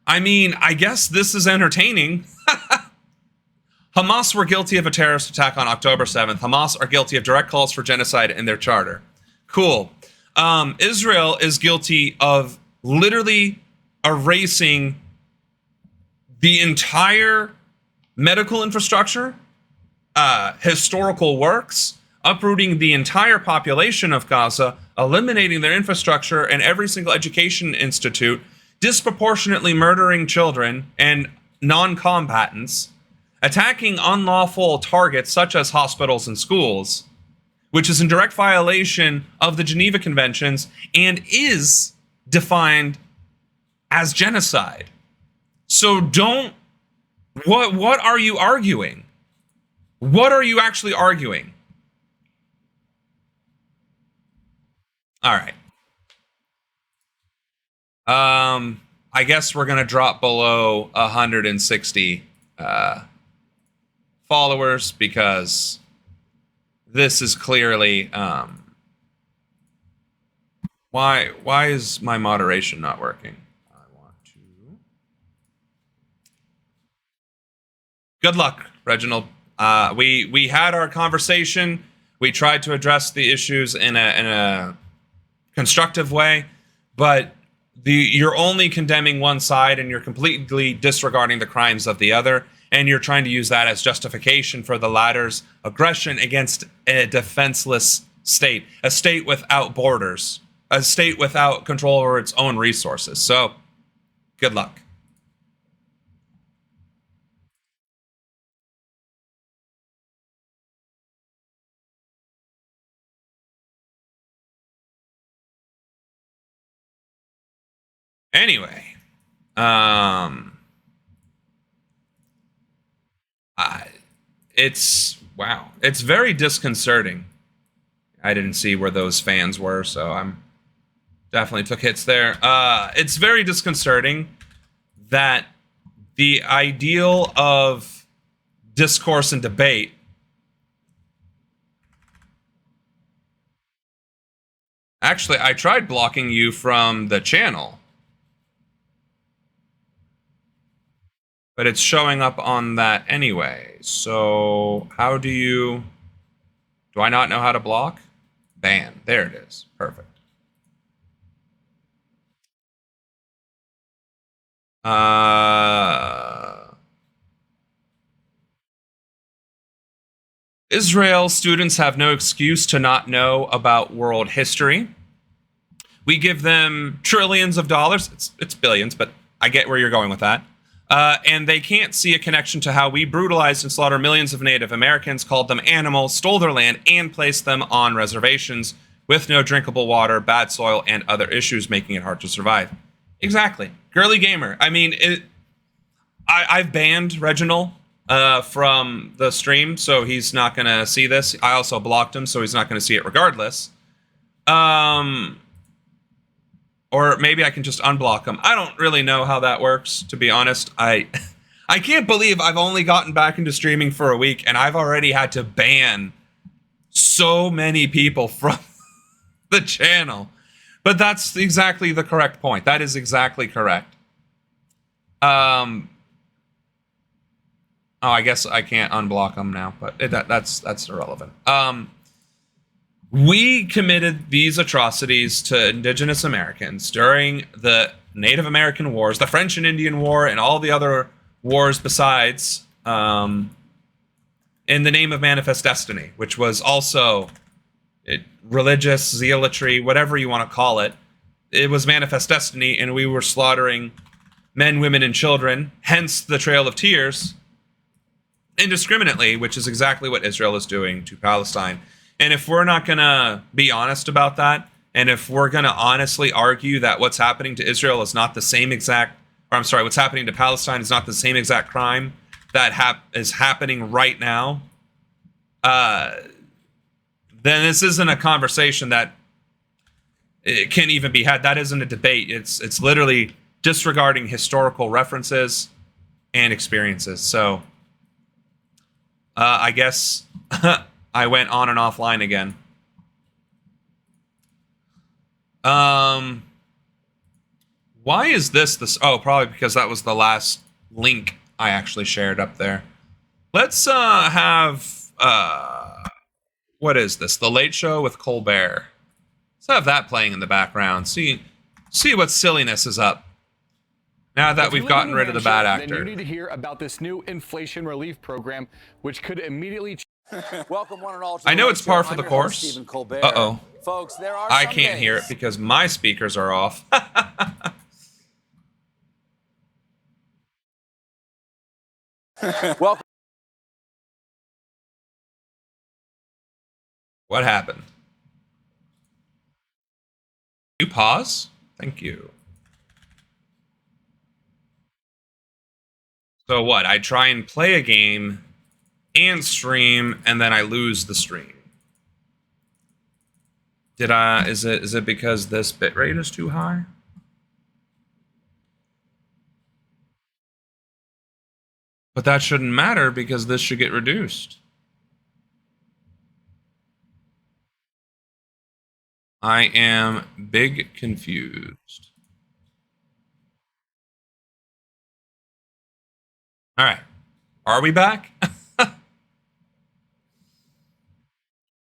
I mean, I guess this is entertaining. Hamas were guilty of a terrorist attack on October 7th. Hamas are guilty of direct calls for genocide in their charter. Cool. Israel is guilty of literally erasing the entire medical infrastructure, historical works, uprooting the entire population of Gaza, eliminating their infrastructure and every single education institute, disproportionately murdering children and non-combatants, attacking unlawful targets such as hospitals and schools, which is in direct violation of the Geneva Conventions and is defined as genocide. So what are you arguing? What are you actually arguing? All right. I guess we're gonna drop below 160 followers because this is clearly why is my moderation not working? I want to. Good luck, Reginald. We had our conversation. We tried to address the issues in a constructive way, but you're only condemning one side and you're completely disregarding the crimes of the other, and you're trying to use that as justification for the latter's aggression against a defenseless state, a state without borders, a state without control over its own resources. So, good luck. Anyway, it's wow, it's very disconcerting. I didn't see where those fans were, so I'm definitely took hits there. It's very disconcerting that the ideal of discourse and debate actually, I tried blocking you from the channel, but it's showing up on that anyway. So how do I not know how to block? Ban. There it is. Perfect. Israel students have no excuse to not know about world history. We give them trillions of dollars. It's billions, but I get where you're going with that. And they can't see a connection to how we brutalized and slaughtered millions of Native Americans, called them animals, stole their land, and placed them on reservations with no drinkable water, bad soil, and other issues, making it hard to survive. Exactly. Girly gamer. I mean, I've banned Reginald from the stream, so he's not going to see this. I also blocked him, so he's not going to see it regardless. Or maybe I can just unblock him. I don't really know how that works, to be honest. I can't believe I've only gotten back into streaming for a week, and I've already had to ban so many people from the channel. But that's exactly the correct point. That is exactly correct. Oh, I guess I can't unblock them now, but that's irrelevant. We committed these atrocities to indigenous Americans during the Native American Wars, the French and Indian War, and all the other wars besides, in the name of Manifest Destiny, which was also religious zealotry, whatever you want to call it. It was Manifest Destiny, and we were slaughtering men, women, and children, hence the Trail of Tears, indiscriminately, which is exactly what Israel is doing to Palestine. And if we're not going to be honest about that, and if we're going to honestly argue that what's happening to Israel is not the same exact, or I'm sorry, what's happening to Palestine is not the same exact crime that is happening right now, then this isn't a conversation that it can even be had. That isn't a debate. It's literally disregarding historical references and experiences. So I guess I went on and offline again. Why is this? Oh, probably because that was the last link I actually shared up there. Let's have what is this? The Late Show with Colbert. Let's have that playing in the background. See what silliness is up. Now that we've gotten rid of the bad actor. Then you need to hear about this new inflation relief program, which could immediately. Welcome one and all. I know it's par for the course. Uh-oh. Folks, there are I can't hear it because my speakers are off. Welcome. What happened? You pause? Thank you. So what? I try and play a game and stream, and then I lose the stream. Is it because this bitrate is too high? But that shouldn't matter because this should get reduced. I am big confused. All right. Are we back?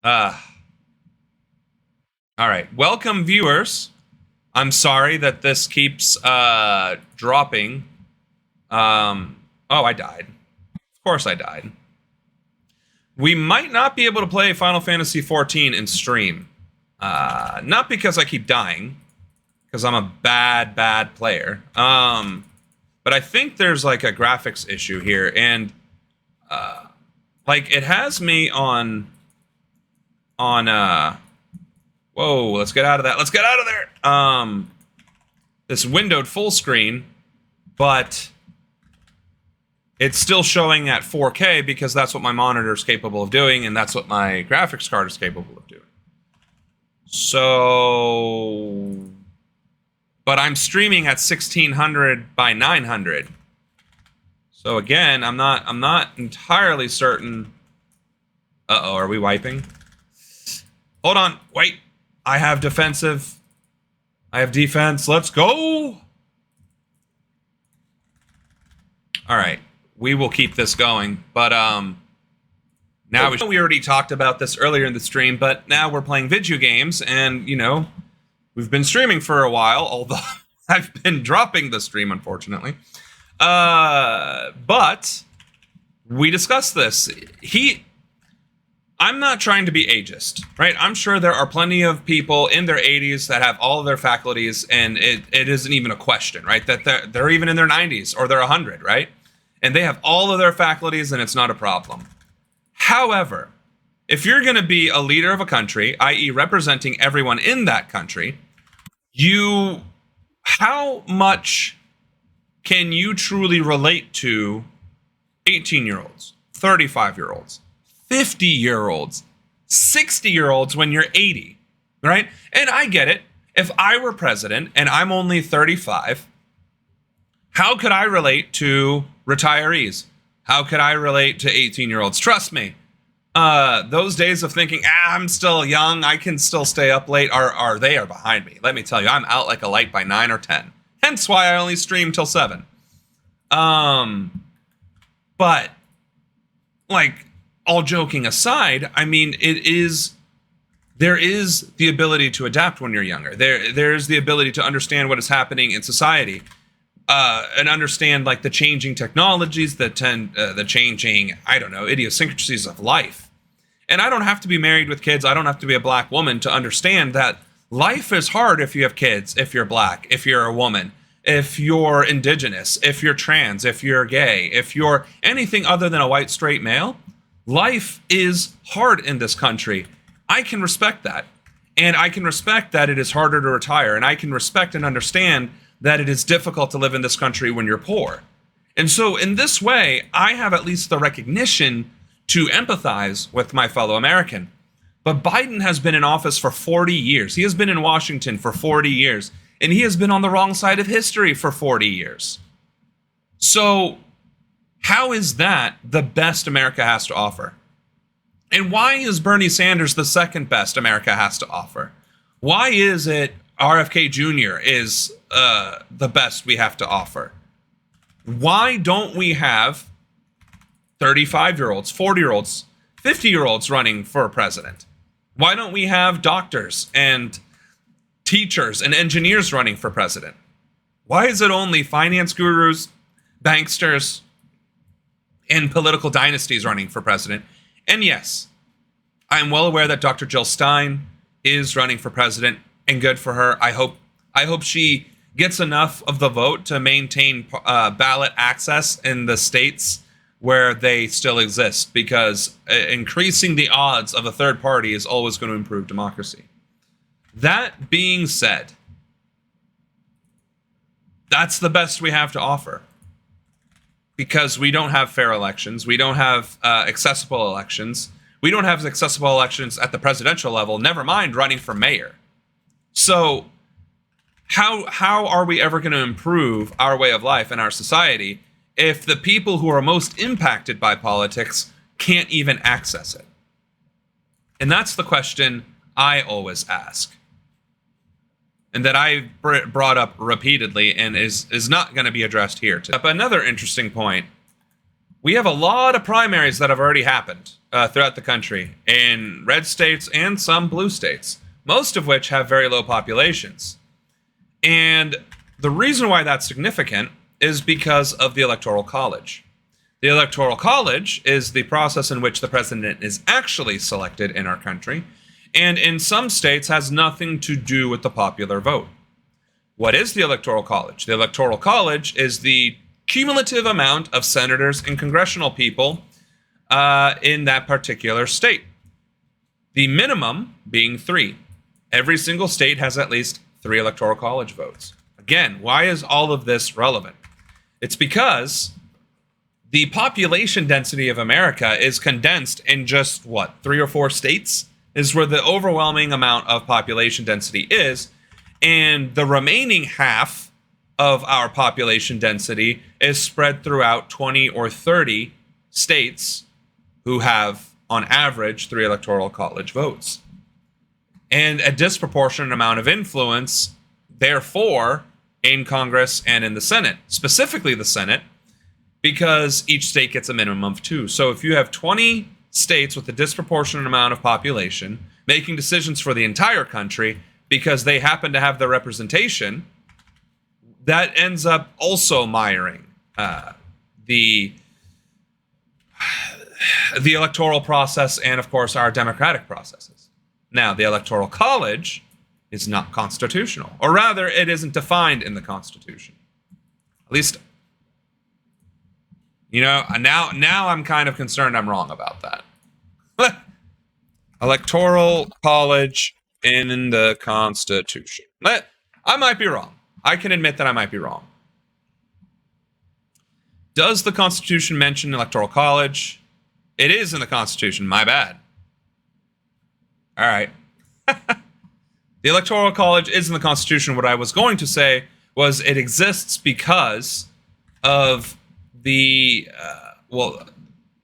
All right. Welcome, viewers. I'm sorry that this keeps dropping. Oh, I died. Of course I died. We might not be able to play Final Fantasy XIV in stream. Not because I keep dying, because I'm a bad player. But I think there's like a graphics issue here, and like it has me on whoa, let's get out of that. Let's get out of there. This windowed full screen, but it's still showing at 4K because that's what my monitor is capable of doing, and that's what my graphics card is capable of doing. So, but I'm streaming at 1600 by 900. So again, I'm not entirely certain. Uh-oh, are we wiping? Hold on, wait. I have defensive. I have defense. Let's go. All right, we will keep this going. But now we already talked about this earlier in the stream, but now we're playing video games, and you know, we've been streaming for a while, although I've been dropping the stream, unfortunately. But we discussed this. I'm not trying to be ageist, right? I'm sure there are plenty of people in their 80s that have all of their faculties, and it isn't even a question, right? That they're even in their 90s or they're 100, right? And they have all of their faculties, and it's not a problem. However, if you're going to be a leader of a country, i.e. representing everyone in that country, how much can you truly relate to 18-year-olds, 35-year-olds, 50-year-olds, 60-year-olds when you're 80, right? And I get it. If I were president and I'm only 35, how could I relate to retirees? How could I relate to 18-year-olds? Trust me, those days of thinking, I'm still young, I can still stay up late, are behind me. Let me tell you, I'm out like a light by 9 or 10. Hence why I only stream till 7. But, like, all joking aside, I mean, there is the ability to adapt when you're younger. There's the ability to understand what is happening in society, and understand like the changing technologies, the changing, I don't know, idiosyncrasies of life. And I don't have to be married with kids. I don't have to be a black woman to understand that life is hard if you have kids, if you're black, if you're a woman, if you're indigenous, if you're trans, if you're gay, if you're anything other than a white straight male. Life is hard in this country. I can respect that. And I can respect that it is harder to retire. And I can respect and understand that it is difficult to live in this country when you're poor. And so in this way, I have at least the recognition to empathize with my fellow American. But Biden has been in office for 40 years. He has been in Washington for 40 years. And he has been on the wrong side of history for 40 years. So how is that the best America has to offer? And why is Bernie Sanders the second best America has to offer? Why is it RFK Jr. is the best we have to offer? Why don't we have 35-year-olds, 40-year-olds, 50-year-olds running for president? Why don't we have doctors and teachers and engineers running for president? Why is it only finance gurus, banksters, and political dynasties running for president? And yes, I'm well aware that Dr. Jill Stein is running for president, and good for her. I hope she gets enough of the vote to maintain ballot access in the states where they still exist, because increasing the odds of a third party is always going to improve democracy. That being said, that's the best we have to offer, because we don't have fair elections. We don't have accessible elections. We don't have accessible elections at the presidential level, never mind running for mayor. So how are we ever going to improve our way of life and our society if the people who are most impacted by politics can't even access it? And that's the question I always ask, and that I've brought up repeatedly and is not going to be addressed here today. But another interesting point, we have a lot of primaries that have already happened throughout the country, in red states and some blue states, most of which have very low populations. And the reason why that's significant is because of the Electoral College. The Electoral College is the process in which the president is actually selected in our country, and in some states has nothing to do with the popular vote. What is the Electoral College? The Electoral College is the cumulative amount of senators and congressional people in that particular state. The minimum being 3. Every single state has at least 3 Electoral College votes. Again, why is all of this relevant? It's because the population density of America is condensed in just, 3 or 4 states? Is where the overwhelming amount of population density is. And the remaining half of our population density is spread throughout 20 or 30 states who have, on average, 3 Electoral College votes. And a disproportionate amount of influence, therefore, in Congress and in the Senate, specifically the Senate, because each state gets a minimum of 2. So if you have 20 states with a disproportionate amount of population making decisions for the entire country because they happen to have the representation, that ends up also miring the electoral process and, of course, our democratic processes. Now, the Electoral College is not constitutional, or rather, it isn't defined in the Constitution. At least, now I'm kind of concerned I'm wrong about that. Electoral College in the Constitution. I might be wrong. I can admit that I might be wrong. Does the Constitution mention Electoral College? It is in the Constitution. My bad. All right. The Electoral College is in the Constitution. What I was going to say was it exists because of the,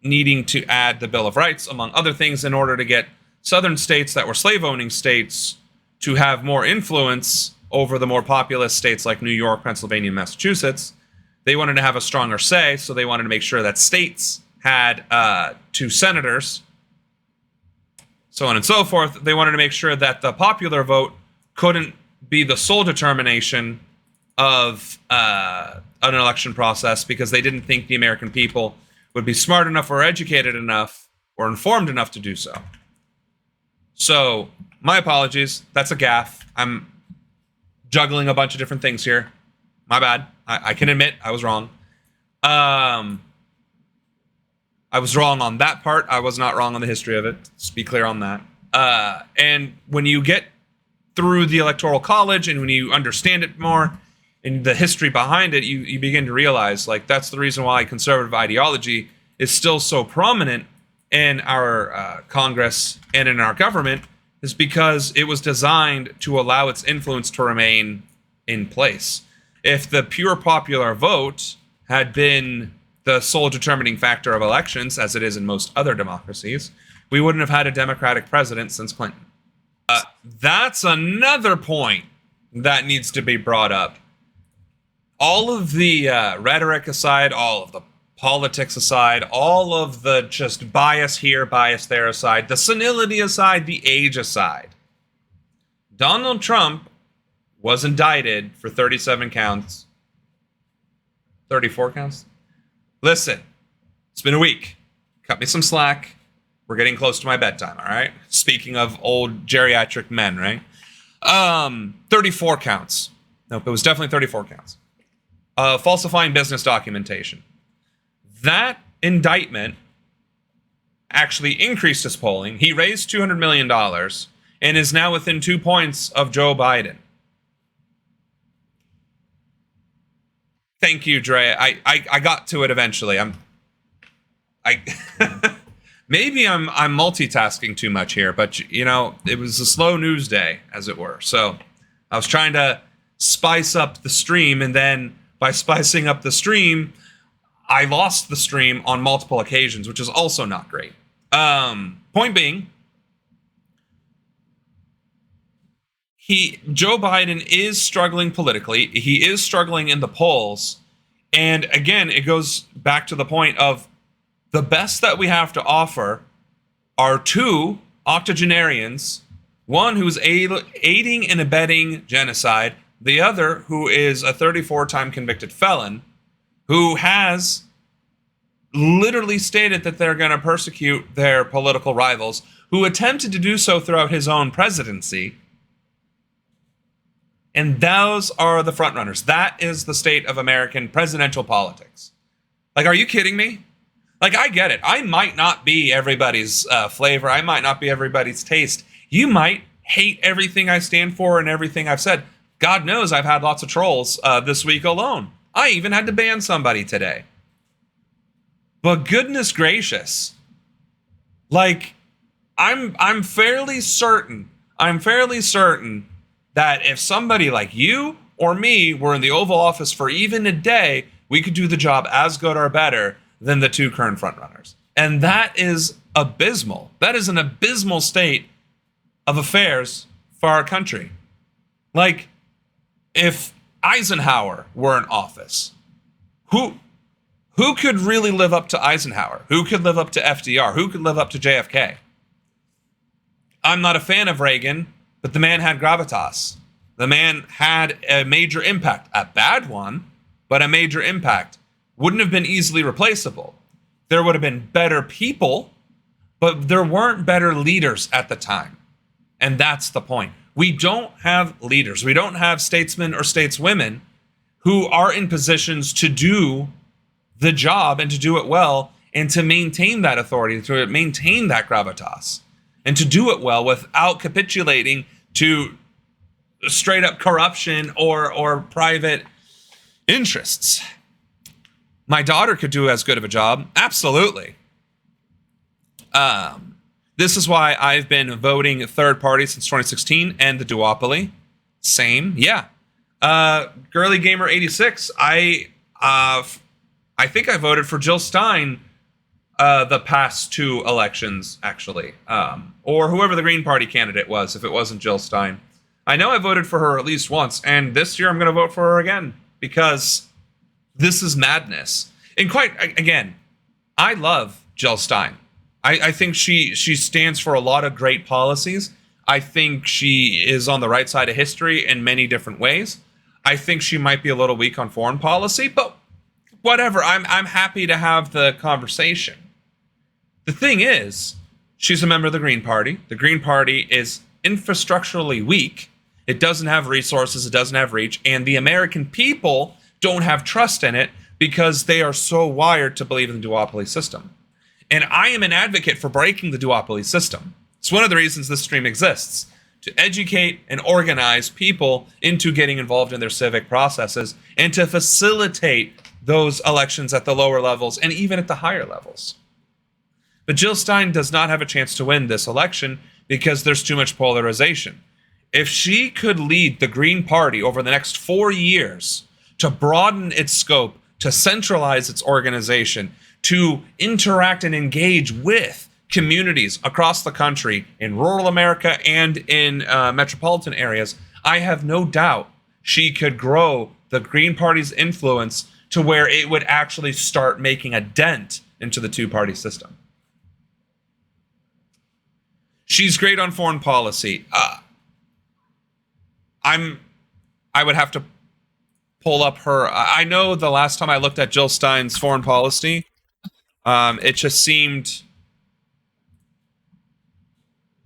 needing to add the Bill of Rights, among other things, in order to get southern states that were slave-owning states to have more influence over the more populous states like New York, Pennsylvania, and Massachusetts. They wanted to have a stronger say, so they wanted to make sure that states had 2 senators, so on and so forth. They wanted to make sure that the popular vote couldn't be the sole determination of an election process, because they didn't think the American people would be smart enough or educated enough or informed enough to do so. So, my apologies. That's a gaffe. I'm juggling a bunch of different things here. My bad. I can admit I was wrong. I was wrong on that part. I was not wrong on the history of it. Let's be clear on that. And when you get through the Electoral College and when you understand it more and the history behind it, you begin to realize, that's the reason why conservative ideology is still so prominent in our Congress and in our government, is because it was designed to allow its influence to remain in place. If the pure popular vote had been the sole determining factor of elections, as it is in most other democracies, we wouldn't have had a Democratic president since Clinton. That's another point that needs to be brought up. All of the rhetoric aside, all of the politics aside, all of the just bias here, bias there aside, the senility aside, the age aside, Donald Trump was indicted for 37 counts. 34 counts? Listen, it's been a week. Cut me some slack. We're getting close to my bedtime, all right? Speaking of old geriatric men, right? 34 counts. Nope, it was definitely 34 counts. Falsifying business documentation. That indictment actually increased his polling. He raised $200 million and is now within 2 points of Joe Biden. Thank you, Dre. I got to it eventually. Maybe I'm multitasking too much here, but it was a slow news day, as it were. So I was trying to spice up the stream, and then by spicing up the stream, I lost the stream on multiple occasions, which is also not great. Point being, Joe Biden is struggling politically. He is struggling in the polls. And again, it goes back to the point of the best that we have to offer are 2 octogenarians, one who's aiding and abetting genocide, the other, who is a 34-time convicted felon, who has literally stated that they're going to persecute their political rivals, who attempted to do so throughout his own presidency. And those are the frontrunners. That is the state of American presidential politics. Like, are you kidding me? Like, I get it. I might not be everybody's flavor. I might not be everybody's taste. You might hate everything I stand for and everything I've said. God knows I've had lots of trolls this week alone. I even had to ban somebody today. But goodness gracious, like, I'm fairly certain that if somebody like you or me were in the Oval Office for even a day, we could do the job as good or better than the two current frontrunners. And that is abysmal. That is an abysmal state of affairs for our country. Like, if Eisenhower were in office, who could really live up to Eisenhower? Who could live up to FDR? Who could live up to JFK? I'm not a fan of Reagan, but the man had gravitas. The man had a major impact. A bad one, but a major impact. Wouldn't have been easily replaceable. There would have been better people, but there weren't better leaders at the time. And that's the point. We don't have leaders. We don't have statesmen or stateswomen who are in positions to do the job and to do it well and to maintain that authority, to maintain that gravitas, and to do it well without capitulating to straight up corruption or private interests. My daughter could do as good of a job. Absolutely. This is why I've been voting third party since 2016, and the duopoly. Same. Yeah. Girly Gamer 86. I think I voted for Jill Stein the past two elections, actually. Or whoever the Green Party candidate was, if it wasn't Jill Stein. I know I voted for her at least once, and this year I'm going to vote for her again, because this is madness. And again, I love Jill Stein. I think she stands for a lot of great policies. I think she is on the right side of history in many different ways. I think she might be a little weak on foreign policy, but whatever. I'm happy to have the conversation. The thing is, she's a member of the Green Party. The Green Party is infrastructurally weak. It doesn't have resources. It doesn't have reach. And the American people don't have trust in it because they are so wired to believe in the duopoly system. And I am an advocate for breaking the duopoly system. It's one of the reasons this stream exists, to educate and organize people into getting involved in their civic processes and to facilitate those elections at the lower levels and even at the higher levels. But Jill Stein does not have a chance to win this election because there's too much polarization. If she could lead the Green Party over the next 4 years to broaden its scope, to centralize its organization, to interact and engage with communities across the country in rural America and in metropolitan areas, I have no doubt she could grow the Green Party's influence to where it would actually start making a dent into the two-party system. She's great on foreign policy. I would have to pull up her. I know the last time I looked at Jill Stein's foreign policy, it just seemed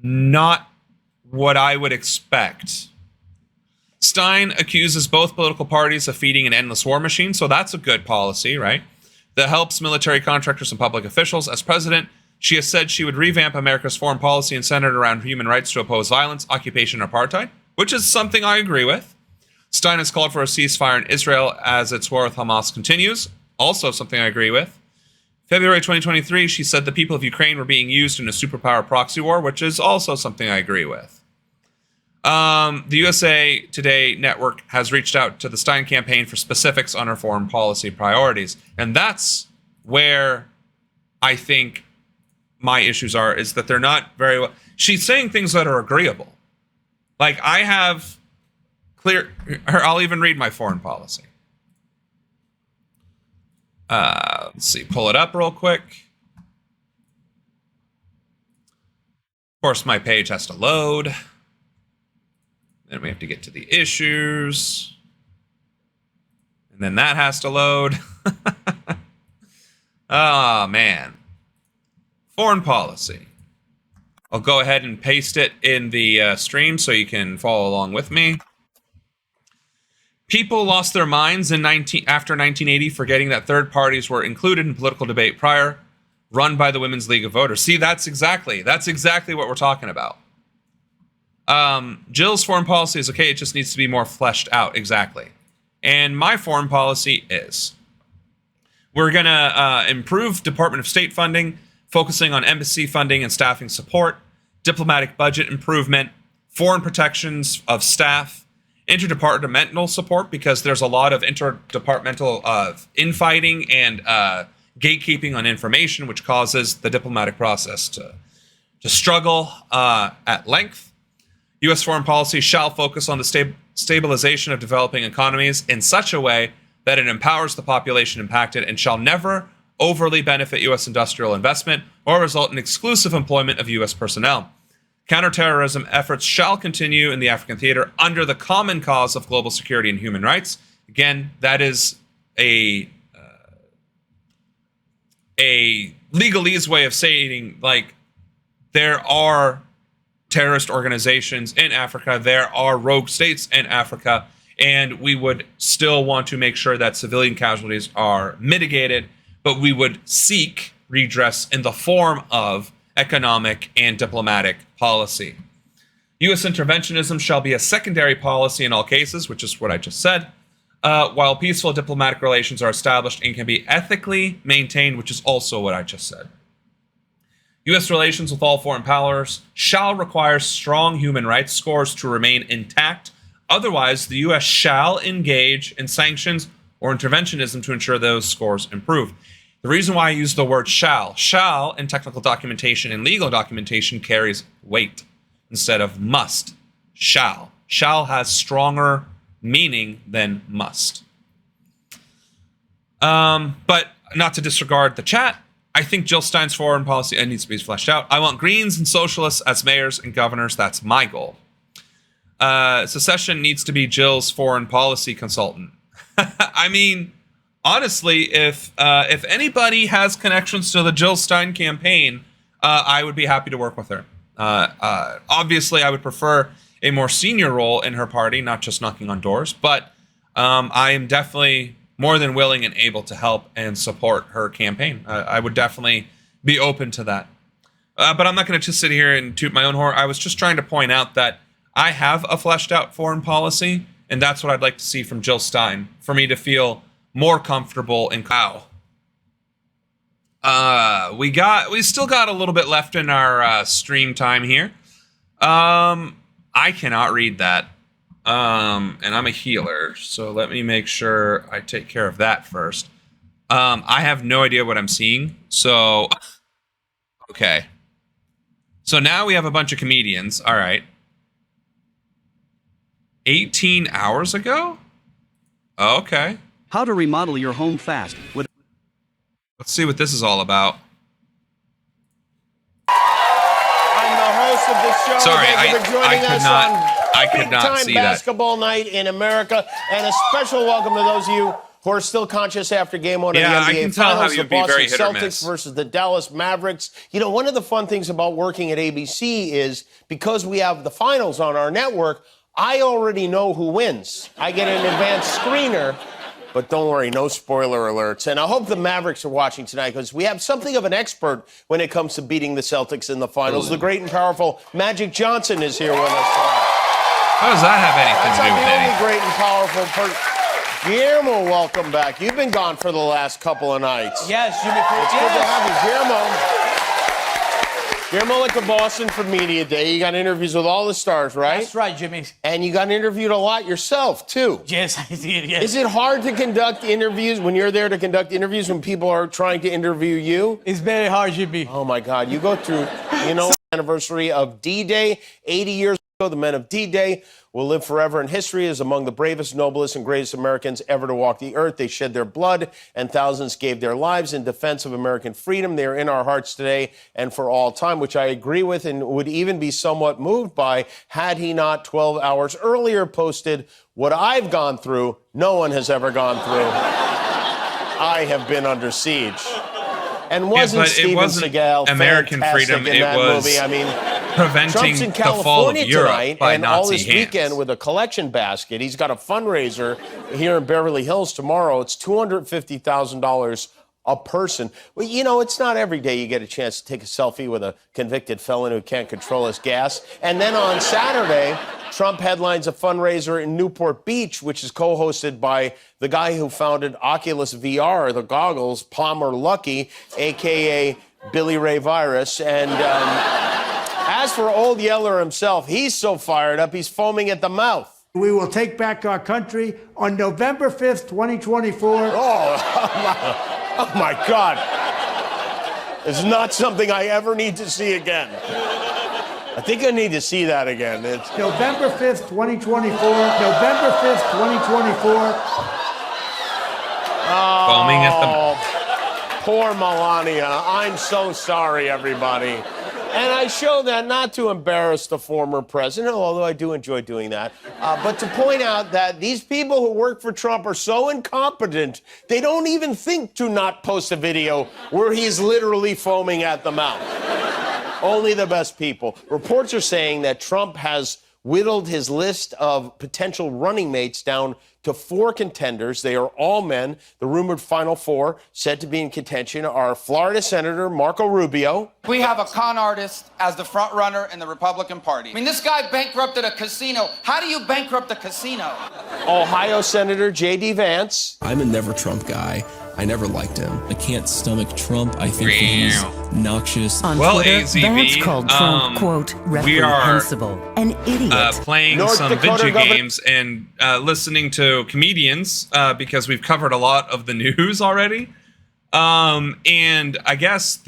not what I would expect. Stein accuses both political parties of feeding an endless war machine, so that's a good policy, right? That helps military contractors and public officials. As president, she has said she would revamp America's foreign policy and center it around human rights to oppose violence, occupation, and apartheid, which is something I agree with. Stein has called for a ceasefire in Israel as its war with Hamas continues, also something I agree with. February 2023, she said the people of Ukraine were being used in a superpower proxy war, which is also something I agree with. The USA Today network has reached out to the Stein campaign for specifics on her foreign policy priorities. And that's where I think my issues are, is that they're not very well. She's saying things that are agreeable. Like, I have clear, I'll even read my foreign policy. Let's see, pull it up real quick. Of course, my page has to load. Then we have to get to the issues. And then that has to load. Oh, man. Foreign policy. I'll go ahead and paste it in the stream so you can follow along with me. People lost their minds after 1980, forgetting that third parties were included in political debate prior, run by the Women's League of Voters. See, that's exactly what we're talking about. Jill's foreign policy is okay, it just needs to be more fleshed out, exactly. And my foreign policy is, we're going to improve Department of State funding, focusing on embassy funding and staffing support, diplomatic budget improvement, foreign protections of staff, interdepartmental support, because there's a lot of interdepartmental infighting and gatekeeping on information, which causes the diplomatic process to struggle at length. U.S. foreign policy shall focus on the stabilization of developing economies in such a way that it empowers the population impacted and shall never overly benefit U.S. industrial investment or result in exclusive employment of U.S. personnel. Counterterrorism efforts shall continue in the African theater under the common cause of global security and human rights. Again, that is a legalese way of saying, like, there are terrorist organizations in Africa, there are rogue states in Africa, and we would still want to make sure that civilian casualties are mitigated, but we would seek redress in the form of economic and diplomatic policy. U.S. interventionism shall be a secondary policy in all cases, which is what I just said, while peaceful diplomatic relations are established and can be ethically maintained, which is also what I just said. U.S. relations with all foreign powers shall require strong human rights scores to remain intact. Otherwise, the U.S. shall engage in sanctions or interventionism to ensure those scores improve. The reason why I use the word shall in technical documentation and legal documentation carries weight instead of must. Shall has stronger meaning than must. But not to disregard the chat, I think Jill Stein's foreign policy needs to be fleshed out. I want Greens and Socialists as mayors and governors. That's my goal. Secession needs to be Jill's foreign policy consultant. I mean, honestly, if anybody has connections to the Jill Stein campaign, I would be happy to work with her. Obviously, I would prefer a more senior role in her party, not just knocking on doors, but I am definitely more than willing and able to help and support her campaign. I would definitely be open to that. But I'm not going to just sit here and toot my own horn. I was just trying to point out that I have a fleshed out foreign policy, and that's what I'd like to see from Jill Stein for me to feel more comfortable in how. We still got a little bit left in our stream time here. I cannot read that. And I'm a healer, so let me make sure I take care of that first. I have no idea what I'm seeing, so okay. So now we have a bunch of comedians. All right. 18 hours ago? Okay. How to remodel your home fast. Let's see what this is all about. I'm the host of this show. Sorry, Thank you for joining us I could not see that. basketball night in America, and a special welcome to those of you who are still conscious after Game 1 of the NBA I can tell Finals, how the you'd be very Boston hit or Celtics miss. versus the Dallas Mavericks. You know, one of the fun things about working at ABC is because we have the finals on our network, I already know who wins. I get an advanced screener. But don't worry, no spoiler alerts. And I hope the Mavericks are watching tonight because we have something of an expert when it comes to beating the Celtics in the finals. The great and powerful Magic Johnson is here with us tonight. How does that have anything to do with That's anything? the only great and powerful person. Guillermo, welcome back. You've been gone for the last couple of nights. Yes, Jimmy. It's good to have you. Guillermo went to Boston for Media Day. You got interviews with all the stars, right? That's right, Jimmy. And you got interviewed a lot yourself, too. Yes, I did, yes. Is it hard to conduct interviews when you're there to conduct interviews when people are trying to interview you? It's very hard, Jimmy. Oh, my God. You go through, anniversary of D-Day, 80 years The men of D-Day will live forever in history as among the bravest, noblest, and greatest Americans ever to walk the earth. They shed their blood, and thousands gave their lives in defense of American freedom. They are in our hearts today and for all time, which I agree with and would even be somewhat moved by had he not 12 hours earlier posted, "What I've gone through, no one has ever gone through. I have been under siege." And wasn't Steven Seagal American freedom, in that movie? I mean, preventing Trump's in the fall of California Europe tonight by and all Nazi this hands. weekend with a collection basket. He's got a fundraiser here in Beverly Hills tomorrow. It's $250,000 a person. Well, you know, it's not every day you get a chance to take a selfie with a convicted felon who can't control his gas. And then on Saturday, Trump headlines a fundraiser in Newport Beach, which is co-hosted by the guy who founded Oculus VR, the goggles, Palmer Luckey, a.k.a. Billy Ray Virus. And as for Old Yeller himself, he's so fired up, he's foaming at the mouth. We will take back our country on November 5th, 2024. Oh my God. It's not something I ever need to see again. I think I need to see that again. It's November 5th, 2024. November 5th, 2024. Foaming at the poor Melania. I'm so sorry, everybody. And I show that not to embarrass the former president, although I do enjoy doing that, but to point out that these people who work for Trump are so incompetent, they don't even think to not post a video where he's literally foaming at the mouth. Only the best people. Reports are saying that Trump has whittled his list of potential running mates down to 4 contenders. They are all men. The rumored final 4 said to be in contention are Florida Senator Marco Rubio. We have a con artist as the front runner in the Republican Party. I mean, this guy bankrupted a casino. How do you bankrupt a casino? Ohio Senator J.D. Vance. I'm a never Trump guy. I never liked him. I can't stomach Trump. I think he's noxious. On well, Twitter, AZV, Vance called Trump, quote, we are reprehensible, an idiot. Playing North some Dakota video Governor- games and listening to comedians because we've covered a lot of the news already. And I guess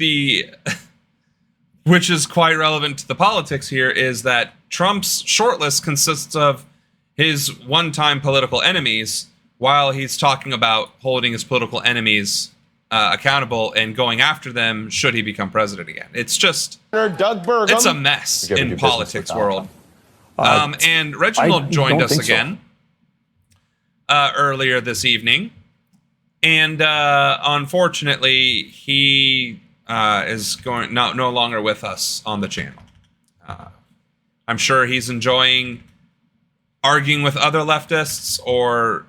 which is quite relevant to the politics here, is that Trump's shortlist consists of his one-time political enemies, while he's talking about holding his political enemies accountable and going after them should he become president again. It's just, Doug Burgum. It's a mess in politics world. And Reginald joined us again earlier this evening. And unfortunately, he is no longer with us on the channel. I'm sure he's enjoying arguing with other leftists or,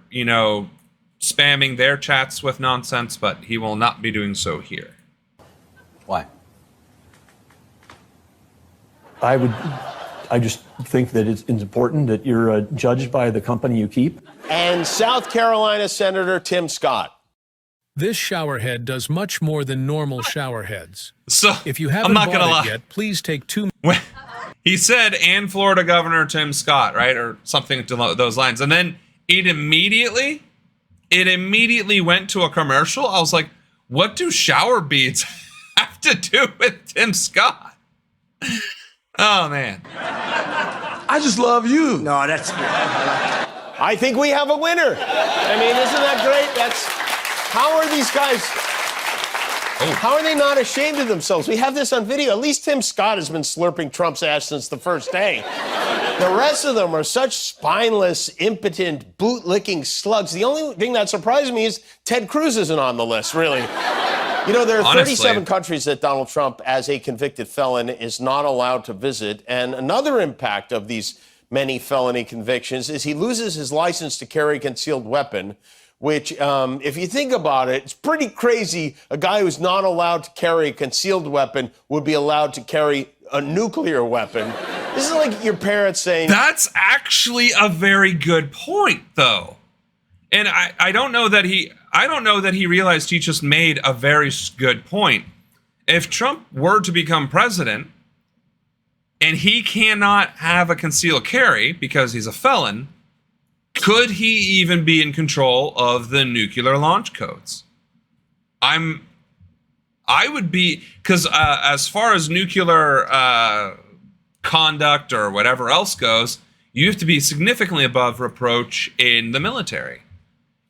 spamming their chats with nonsense, but he will not be doing so here. Why? I just think that it's important that you're judged by the company you keep. And South Carolina Senator Tim Scott. This showerhead does much more than normal showerheads. So, if you haven't I'm not gonna bought lie. it yet, please take 2 He said, and Florida Governor Tim Scott, right? Or something to those lines. And then it immediately went to a commercial. I was like, what do shower beads have to do with Tim Scott? Oh, man. I just love you. No, that's... I think we have a winner. I mean, isn't that great? How are these guys... How are they not ashamed of themselves? We have this on video. At least Tim Scott has been slurping Trump's ass since the first day. The rest of them are such spineless, impotent, boot-licking slugs. The only thing that surprised me is Ted Cruz isn't on the list, really. There are 37 countries that Donald Trump, as a convicted felon, is not allowed to visit. And another impact of these many felony convictions is he loses his license to carry a concealed weapon, which, if you think about it, it's pretty crazy. A guy who's not allowed to carry a concealed weapon would be allowed to carry a nuclear weapon. This is like your parents saying... That's actually a very good point, though. And I don't know that he realized he just made a very good point. If Trump were to become president and he cannot have a concealed carry because he's a felon, could he even be in control of the nuclear launch codes? I would be, because as far as nuclear conduct or whatever else goes, you have to be significantly above reproach in the military.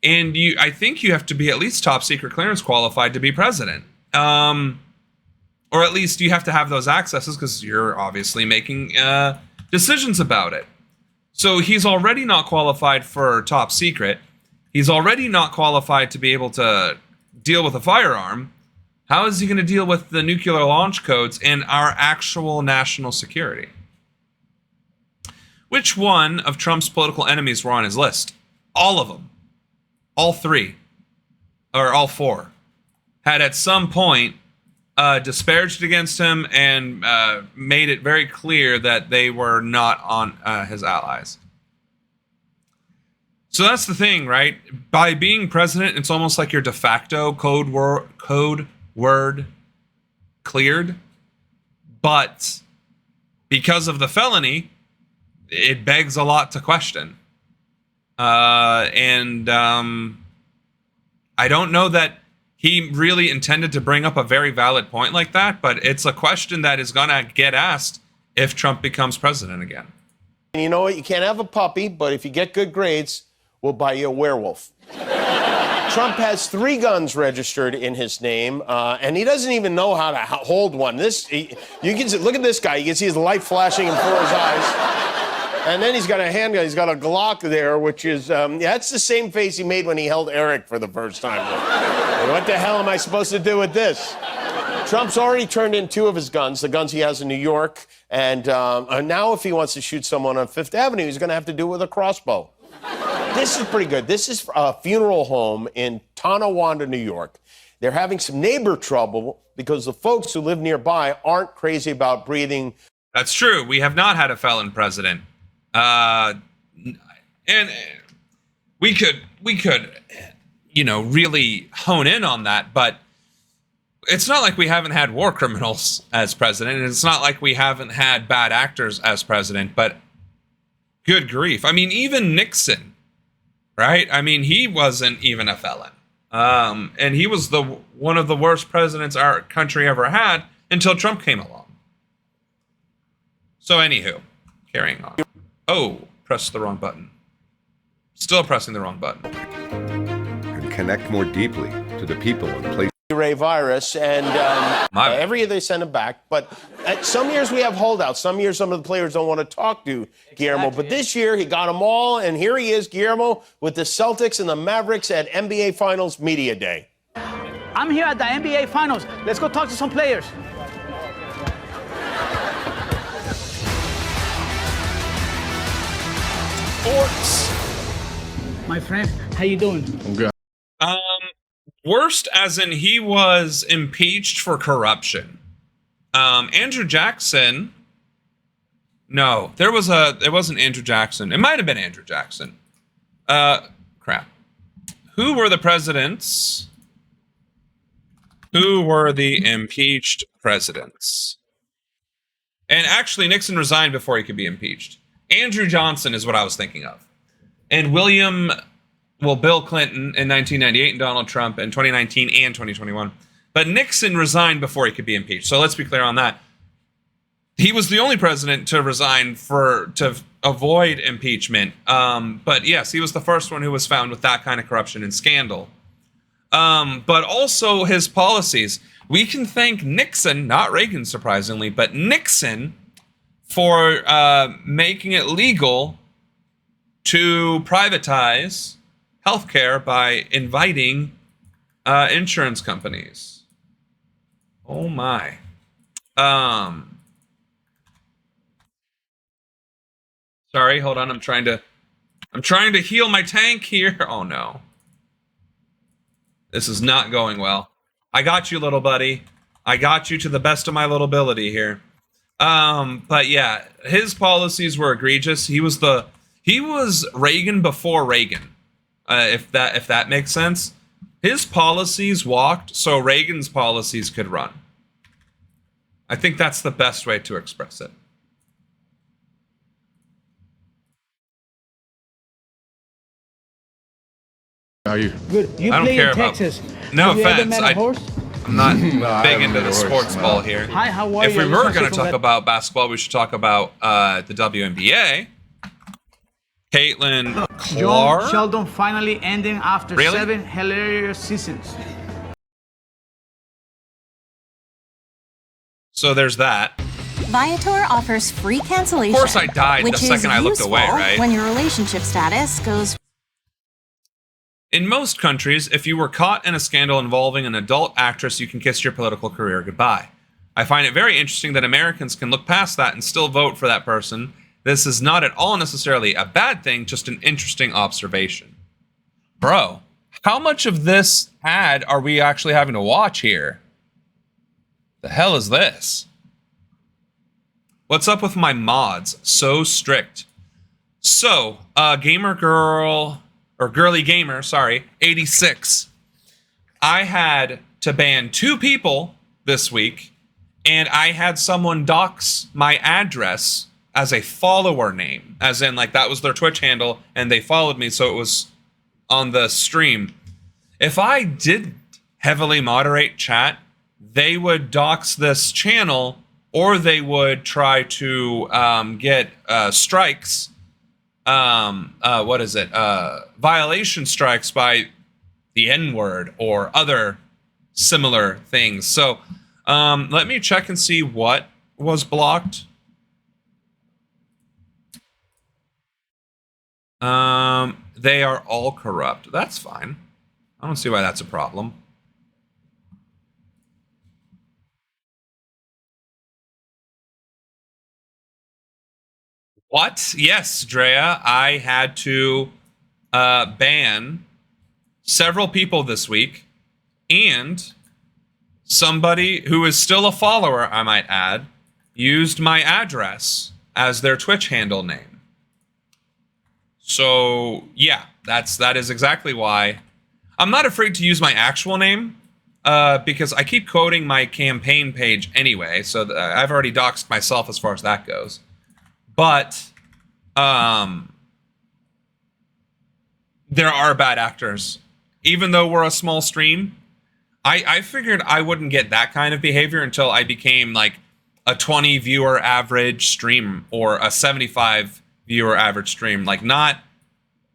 And I think you have to be at least top secret clearance qualified to be president. Or at least you have to have those accesses because you're obviously making decisions about it. So he's already not qualified for top secret. He's already not qualified to be able to deal with a firearm. How is he going to deal with the nuclear launch codes and our actual national security? Which one of Trump's political enemies were on his list? All of them. All three. Or all four. Had at some point disparaged against him and made it very clear that they were not on his allies. So that's the thing, right? By being president, it's almost like your de facto code word cleared. But because of the felony, it begs a lot to question. I don't know that he really intended to bring up a very valid point like that, but it's a question that is going to get asked if Trump becomes president again. And you know what? You can't have a puppy, but if you get good grades, we'll buy you a werewolf. Trump has 3 guns registered in his name, and he doesn't even know how to hold one. You can see, look at this guy. You can see his light flashing before his eyes. And then he's got a handgun. He's got a Glock there, which is, that's the same face he made when he held Eric for the first time. What the hell am I supposed to do with this? Trump's already turned in 2 of his guns, the guns he has in New York. And now if he wants to shoot someone on Fifth Avenue, he's going to have to do it with a crossbow. This is pretty good. This is a funeral home in Tonawanda, New York. They're having some neighbor trouble because the folks who live nearby aren't crazy about breathing. That's true. We have not had a felon president. And we could, really hone in on that, but it's not like we haven't had war criminals as president, and it's not like we haven't had bad actors as president, but good grief. I mean, even Nixon, right? I mean, he wasn't even a felon. And he was one of the worst presidents our country ever had until Trump came along. So anywho, carrying on. Oh, press the wrong button. Still pressing the wrong button. And connect more deeply to the people and places. Virus, and every year they send him back. But some years we have holdouts. Some years some of the players don't want to talk to Guillermo. But this year he got them all, and here he is, Guillermo, with the Celtics and the Mavericks at NBA Finals Media Day. I'm here at the NBA Finals. Let's go talk to some players. Sports. My friend, how you doing? I'm good. Worst as in he was impeached for corruption. Andrew Jackson. No, it wasn't Andrew Jackson. It might have been Andrew Jackson. Crap. Who were the presidents? Who were the impeached presidents? And actually, Nixon resigned before he could be impeached. Andrew Johnson is what I was thinking of. And Bill Clinton in 1998 and Donald Trump in 2019 and 2021. But Nixon resigned before he could be impeached. So let's be clear on that. He was the only president to resign to avoid impeachment. But yes, he was the first one who was found with that kind of corruption and scandal. But also his policies. We can thank Nixon, not Reagan surprisingly, but Nixon for making it legal to privatize healthcare by inviting insurance companies. Oh my. Sorry, hold on. I'm trying to heal my tank here. Oh no. This is not going well. I got you, little buddy. I got you to the best of my little ability here. But yeah, his policies were egregious. He was Reagan before Reagan. If that makes sense. His policies walked so Reagan's policies could run. I think that's the best way to express it. How are you? Good. You I don't play care in Texas. No Have you ever offense. met a horse? I'm not big into the sports ball here. Hi, how are If you? we were going to talk about basketball, we should talk about the WNBA. Caitlin Clark. John Sheldon finally ending after Really? 7 hilarious seasons. So there's that. Viator offers free cancellation. Of course I died the which second is I looked away, useful right? when your relationship status goes. In most countries, if you were caught in a scandal involving an adult actress, you can kiss your political career goodbye. I find it very interesting that Americans can look past that and still vote for that person. This is not at all necessarily a bad thing, just an interesting observation. Bro, how much of this ad are we actually having to watch here? The hell is this? What's up with my mods? So strict. So, gamer girl, or girly gamer, sorry, 86. I had to ban 2 people this week, and I had someone dox my address as a follower name, as in like that was their Twitch handle, and they followed me, so it was on the stream. If I did heavily moderate chat, they would dox this channel, or they would try to get strikes. Violation strikes by the N-word or other similar things. So let me check and see what was blocked. They are all corrupt. That's fine. I don't see why that's a problem. What? Yes, Drea. I had to ban several people this week, and somebody who is still a follower, I might add, used my address as their Twitch handle name. So yeah, that is exactly why. I'm not afraid to use my actual name because I keep quoting my campaign page anyway, so I've already doxed myself as far as that goes. But there are bad actors. Even though we're a small stream, I figured I wouldn't get that kind of behavior until I became like a 20 viewer average stream or a 75 viewer average stream. Like not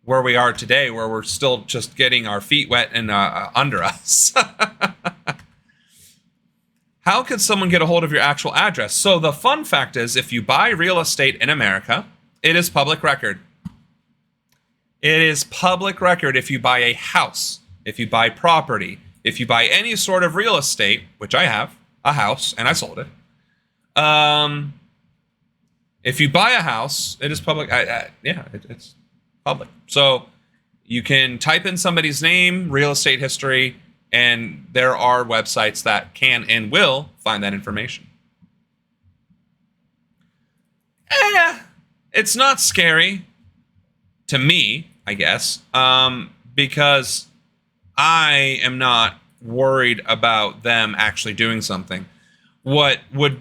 where we are today, where we're still just getting our feet wet and under us. How could someone get a hold of your actual address? So the fun fact is, if you buy real estate in America, it is public record. It is public record if you buy a house, if you buy property, if you buy any sort of real estate, which I have, a house, and I sold it. If you buy a house, it is public. It's public. So you can type in somebody's name, real estate history, and there are websites that can and will find that information. It's not scary to me, I guess, because I am not worried about them actually doing something. What would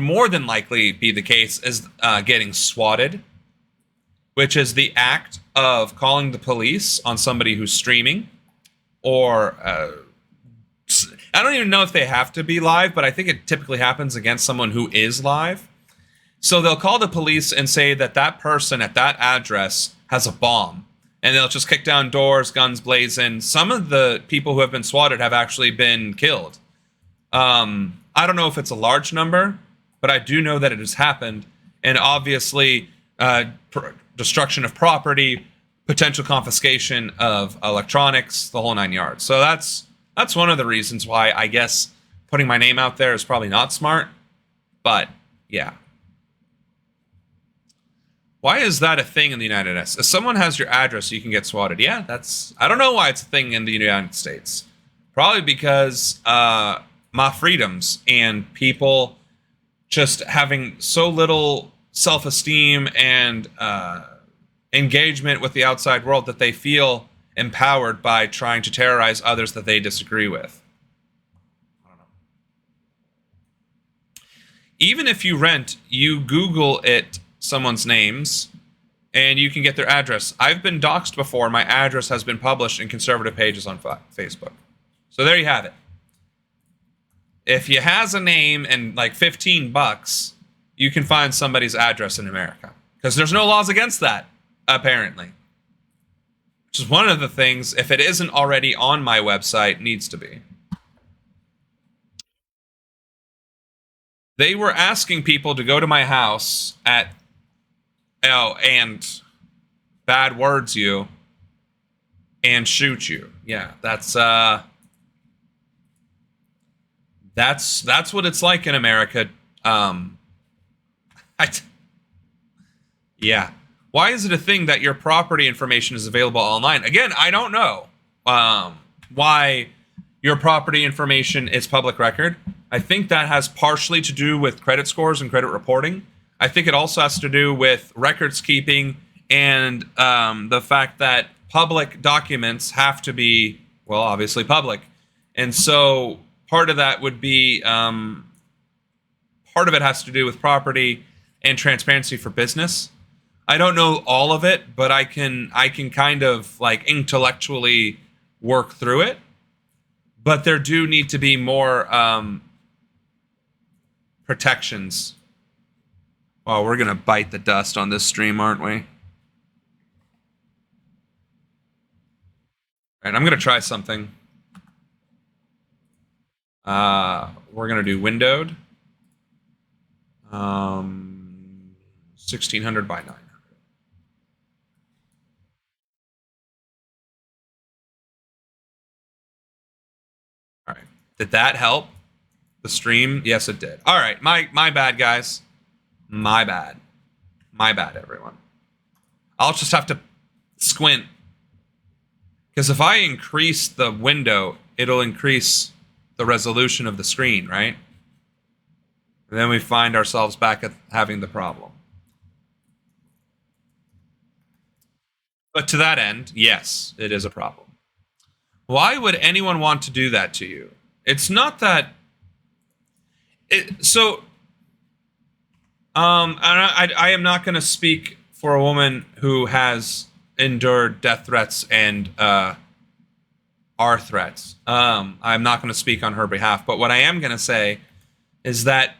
more than likely be the case is getting swatted, which is the act of calling the police on somebody who's streaming, or I don't even know if they have to be live, but I think it typically happens against someone who is live. So they'll call the police and say that that person at that address has a bomb, and they'll just kick down doors, guns blazing. Some of the people who have been swatted have actually been killed. I don't know if it's a large number, but I do know that it has happened, and obviously destruction of property, potential confiscation of electronics, the whole 9 yards. So that's one of the reasons why I guess putting my name out there is probably not smart. But yeah. Why is that a thing in the United States? If someone has your address, you can get swatted. Yeah, I don't know why it's a thing in the United States. Probably because my freedoms and people just having so little self-esteem and engagement with the outside world that they feel empowered by trying to terrorize others that they disagree with. I don't know. Even if you rent, you Google it, someone's names, and you can get their address. I've been doxxed before. My address has been published in conservative pages on Facebook. So there you have it. If you has a name and like $15, you can find somebody's address in America. Because there's no laws against that, apparently. Which is one of the things, if it isn't already on my website, needs to be. They were asking people to go to my house and bad words you and shoot you. Yeah, that's what it's like in America. Yeah. Why is it a thing that your property information is available online? Again, I don't know why your property information is public record. I think that has partially to do with credit scores and credit reporting. I think it also has to do with records keeping and the fact that public documents have to be, well, obviously public. And so part of that would be, part of it has to do with property and transparency for business. I don't know all of it, but I can kind of like intellectually work through it. But there do need to be more protections. Oh, we're gonna bite the dust on this stream, aren't we? All right, I'm gonna try something. We're gonna do windowed. 1600 by 900. All right. Did that help the stream? Yes, it did. All right. My bad, guys. My bad. My bad, everyone. I'll just have to squint. Because if I increase the window, it'll increase the resolution of the screen, right? And then we find ourselves back at having the problem. But to that end, yes, it is a problem. Why would anyone want to do that to you? It's not that... I am not going to speak for a woman who has endured death threats and our threats. I'm not going to speak on her behalf. But what I am going to say is that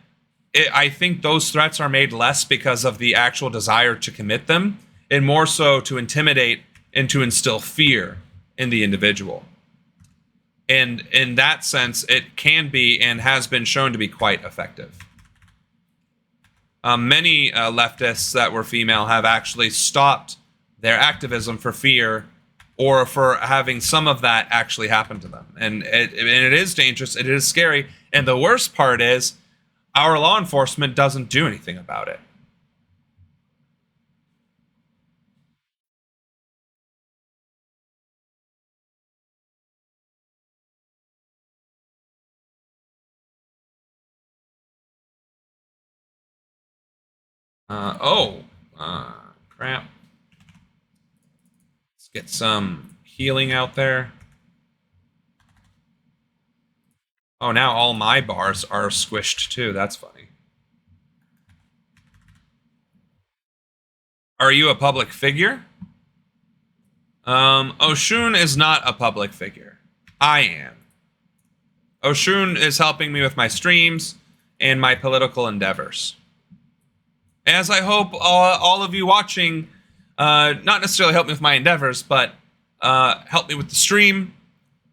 I think those threats are made less because of the actual desire to commit them, and more so to intimidate and to instill fear in the individual. And in that sense, it can be and has been shown to be quite effective. Many leftists that were female have actually stopped their activism for fear or for having some of that actually happen to them. And it is dangerous, it is scary, and the worst part is our law enforcement doesn't do anything about it. Crap. Let's get some healing out there. Oh, now all my bars are squished too. That's funny. Are you a public figure? Oshun is not a public figure. I am. Oshun is helping me with my streams and my political endeavors. As I hope all of you watching, not necessarily help me with my endeavors, but help me with the stream,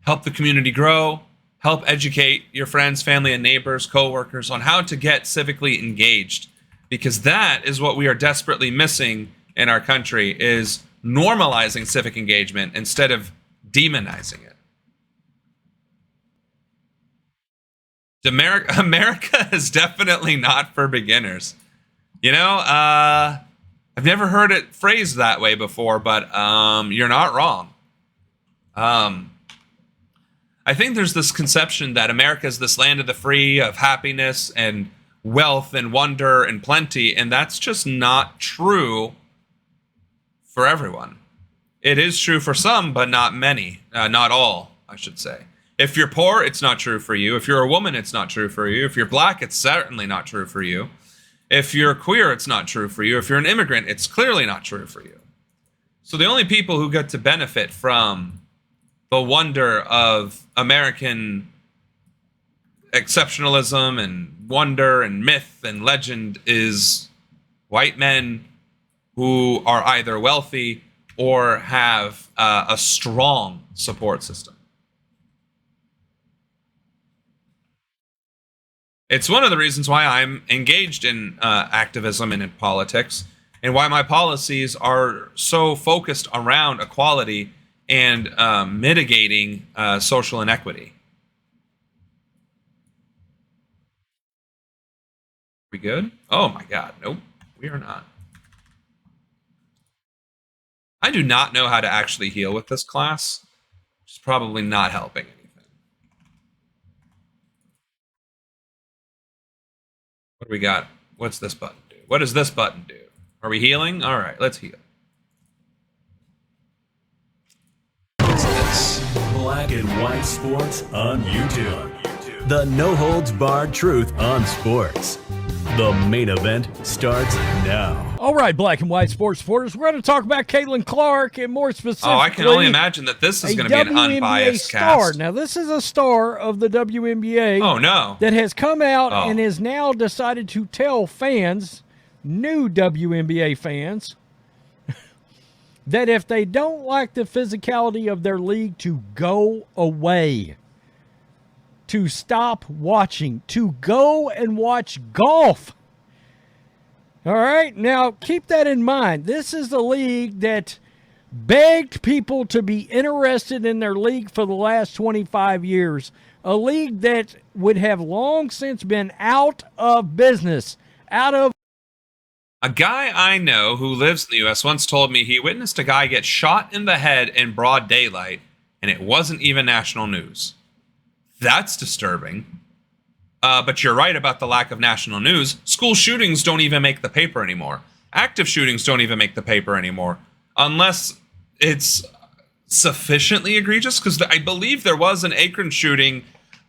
help the community grow, help educate your friends, family, and neighbors, co-workers on how to get civically engaged. Because that is what we are desperately missing in our country, is normalizing civic engagement instead of demonizing it. America is definitely not for beginners. You know, I've never heard it phrased that way before, but you're not wrong. I think there's this conception that America is this land of the free, of happiness and wealth and wonder and plenty, and that's just not true for everyone. It is true for some, but not many. Not all, I should say. If you're poor, it's not true for you. If you're a woman, it's not true for you. If you're black, it's certainly not true for you. If you're queer, it's not true for you. If you're an immigrant, it's clearly not true for you. So the only people who get to benefit from the wonder of American exceptionalism and wonder and myth and legend is white men who are either wealthy or have a strong support system. It's one of the reasons why I'm engaged in activism and in politics, and why my policies are so focused around equality and mitigating social inequity. We good? Oh my God, nope, we are not. I do not know how to actually heal with this class, which is probably not helping anything. What do we got? What's this button do? What does this button do? Are we healing? All right, let's heal. What's this? Black and White Sports on YouTube. The no-holds-barred truth on sports. The main event starts now. All right, Black and White Sports supporters, we're going to talk about Caitlin Clark, and more specifically, I can only imagine that this is going to be an unbiased star. cast. Now, this is a star of the WNBA. Oh, no. That has come out and has now decided to tell fans, new WNBA fans, that if they don't like the physicality of their league, to go away. To stop watching, to go and watch golf. All right, now keep that in mind. This is the league that begged people to be interested in their league for the last 25 years. A league that would have long since been out of business, out of... A guy I know who lives in the U.S. once told me he witnessed a guy get shot in the head in broad daylight, and it wasn't even national news. That's disturbing. But you're right about the lack of national news. School shootings don't even make the paper anymore. Active shootings don't even make the paper anymore. Unless it's sufficiently egregious. Because I believe there was an Akron shooting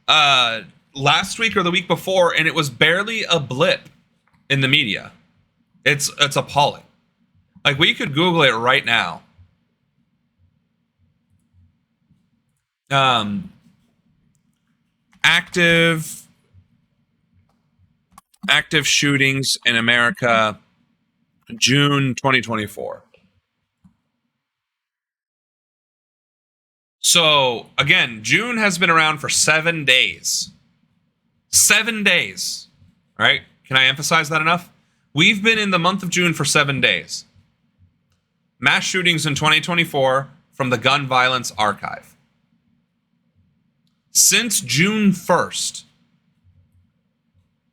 last week or the week before, and it was barely a blip in the media. It's appalling. Like, we could Google it right now. Active shootings in America, June 2024. So, again, June has been around for 7 days. 7 days. Right? Can I emphasize that enough? We've been in the month of June for 7 days. Mass shootings in 2024 from the Gun Violence Archive. Since June 1st,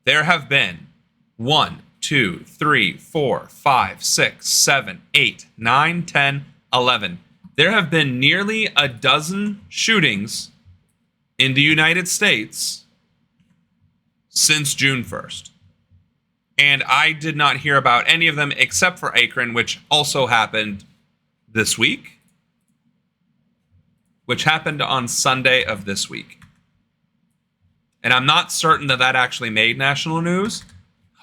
there have been 1, 2, 3, 4, 5, 6, 7, 8, 9, 10, 11. There have been nearly a dozen shootings in the United States since June 1st. And I did not hear about any of them except for Akron, which also happened this week. Which happened on Sunday of this week. And I'm not certain that that actually made national news.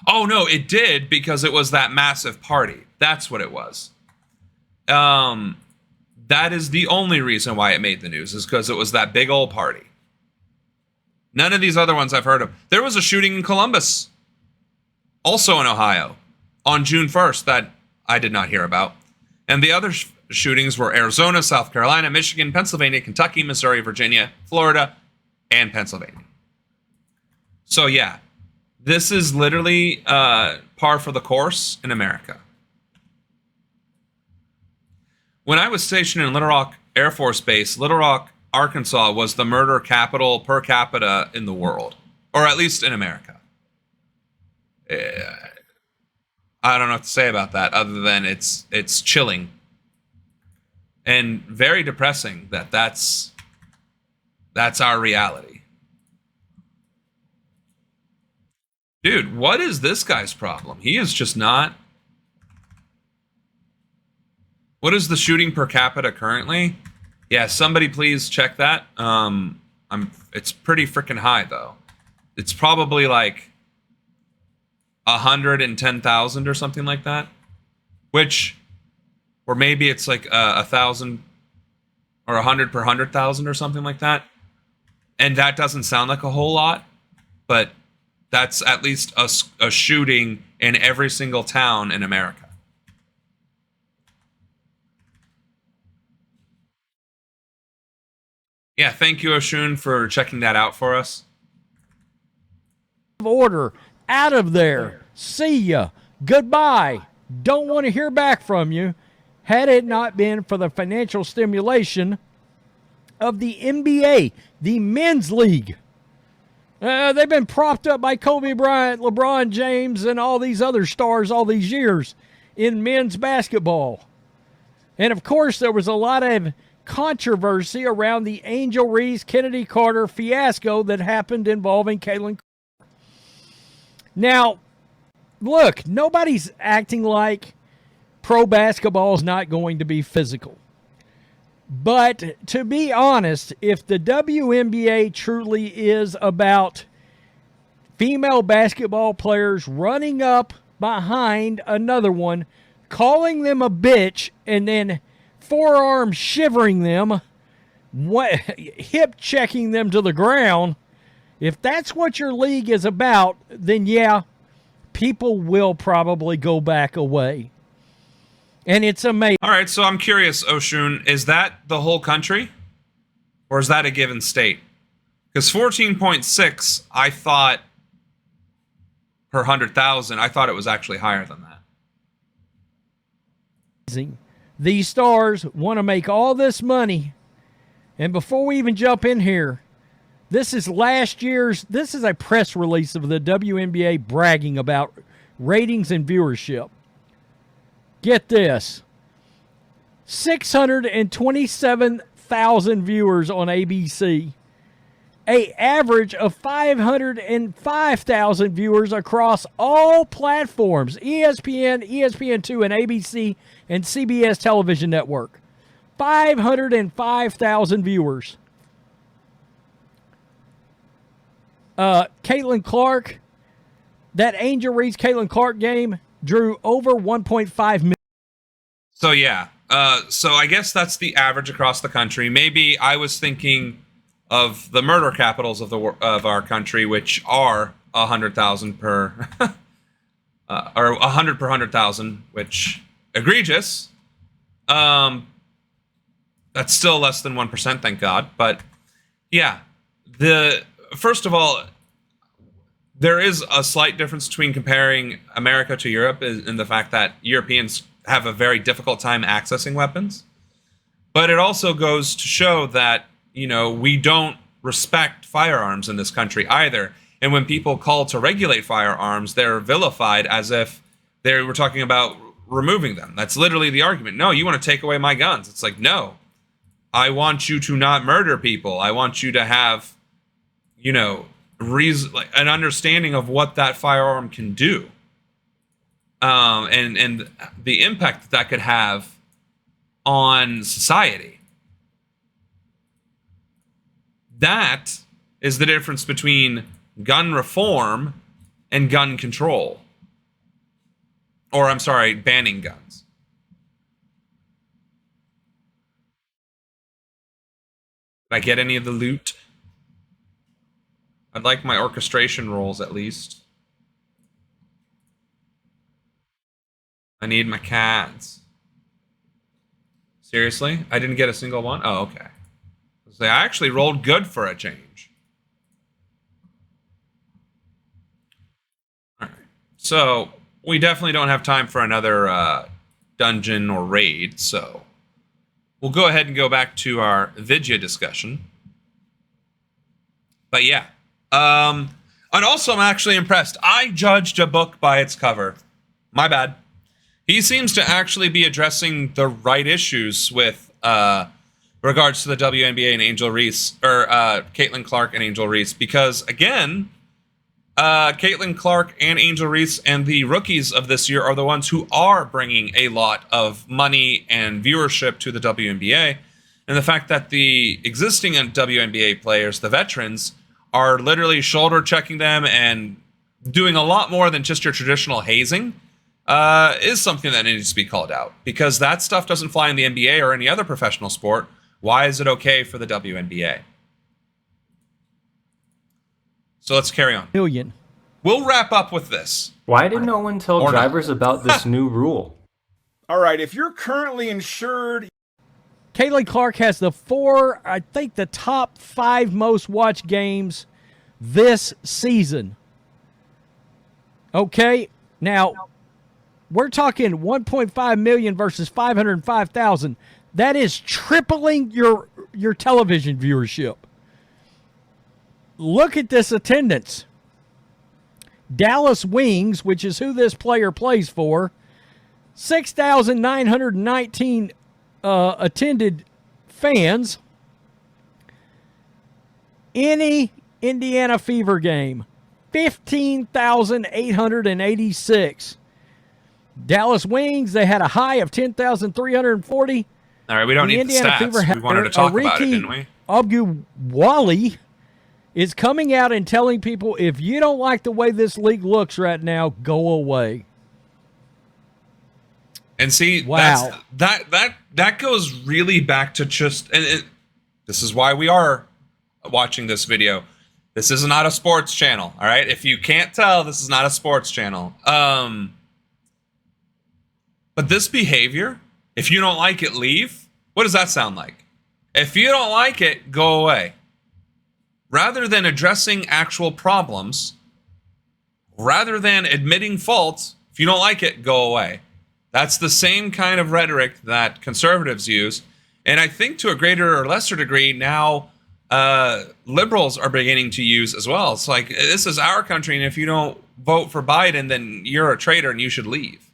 Oh, no, it did, because it was that massive party. That's what it was. That is the only reason why it made the news, is because it was that big old party. None of these other ones I've heard of. There was a shooting in Columbus, also in Ohio, on June 1st that I did not hear about. And the other shootings were Arizona, South Carolina, Michigan, Pennsylvania, Kentucky, Missouri, Virginia, Florida, and Pennsylvania. So yeah, this is literally par for the course in America. When I was stationed in Little Rock Air Force Base, Little Rock, Arkansas was the murder capital per capita in the world, or at least in America. I don't know what to say about that other than it's chilling and very depressing that that's our reality. Dude, what is this guy's problem? He is just not. What is the shooting per capita currently? Yeah, somebody please check that. It's pretty freaking high though. It's probably like 110,000 or something like that. Or maybe it's like 1,000 or 100 per 100,000 or something like that. And that doesn't sound like a whole lot, but that's at least a shooting in every single town in America. Yeah, thank you, Oshun, for checking that out for us. Order, out of there. See ya. Goodbye. Don't want to hear back from you. Had it not been for the financial stimulation of the NBA, the men's league. They've been propped up by Kobe Bryant, LeBron James, and all these other stars all these years in men's basketball. And, of course, there was a lot of controversy around the Angel Reese, Kennedy Carter fiasco that happened involving Caitlin. Now, look, nobody's acting like pro basketball is not going to be physical. But to be honest, if the WNBA truly is about female basketball players running up behind another one, calling them a bitch, and then forearm shivering them, hip checking them to the ground, if that's what your league is about, then yeah, people will probably go back away. And it's amazing. All right, so I'm curious, Oshun, is that the whole country? Or is that a given state? Because 14.6, I thought, per 100,000, I thought it was actually higher than that. These stars want to make all this money. And before we even jump in here, this is a press release of the WNBA bragging about ratings and viewership. Get this, 627,000 viewers on ABC, an average of 505,000 viewers across all platforms, ESPN, ESPN2, and ABC, and CBS television network. 505,000 viewers. Caitlin Clark, that Angel Reese Caitlin Clark game drew over 1.5 million. So yeah, so I guess that's the average across the country. Maybe I was thinking of the murder capitals of our country, which are 100,000 per, or 100 per 100,000, which egregious. That's still less than 1%, thank God. But yeah, first of all, there is a slight difference between comparing America to Europe in the fact that Europeans have a very difficult time accessing weapons. But it also goes to show that, we don't respect firearms in this country either. And when people call to regulate firearms, they're vilified as if they were talking about removing them. That's literally the argument. No, you want to take away my guns. It's like, no, I want you to not murder people. I want you to have, an understanding of what that firearm can do, and the impact that could have on society. That is the difference between gun reform and gun control. Or, I'm sorry, banning guns. Did I get any of the loot? I'd like my orchestration rolls, at least. I need my cats. Seriously? I didn't get a single one? Oh, okay. I actually rolled good for a change. Alright. So, we definitely don't have time for another dungeon or raid, so we'll go ahead and go back to our Vidya discussion. But yeah. And also, I'm actually impressed. I judged a book by its cover. My bad. He seems to actually be addressing the right issues with regards to the WNBA and Angel Reese, or Caitlin Clark and Angel Reese, because again, Caitlin Clark and Angel Reese and the rookies of this year are the ones who are bringing a lot of money and viewership to the WNBA, and the fact that the existing WNBA players, the veterans, are literally shoulder checking them and doing a lot more than just your traditional hazing, is something that needs to be called out, because that stuff doesn't fly in the NBA or any other professional sport, Why is it okay for the WNBA? So let's carry on. Million. We'll wrap up with this. Why did no one tell drivers about this new rule? All right, if you're currently insured... Kaylee Clark has the top 5 most watched games this season. Okay, now we're talking 1.5 million versus 505,000. That is tripling your television viewership. Look at this attendance. Dallas Wings, which is who this player plays for, 6,919 attended fans. Any Indiana Fever game, 15,886. Dallas Wings, they had a high of 10,340. All right, we don't need the stats. We wanted to talk about it, didn't we? Abguwali is coming out and telling people, if you don't like the way this league looks right now, go away. And see, wow. that goes really back to just, this is why we are watching this video. This is not a sports channel, all right? If you can't tell, this is not a sports channel. But this behavior, if you don't like it, leave. What does that sound like? If you don't like it, go away. Rather than addressing actual problems, rather than admitting faults, if you don't like it, go away. That's the same kind of rhetoric that conservatives use. And I think to a greater or lesser degree now, liberals are beginning to use as well. It's like, this is our country, and if you don't vote for Biden, then you're a traitor and you should leave.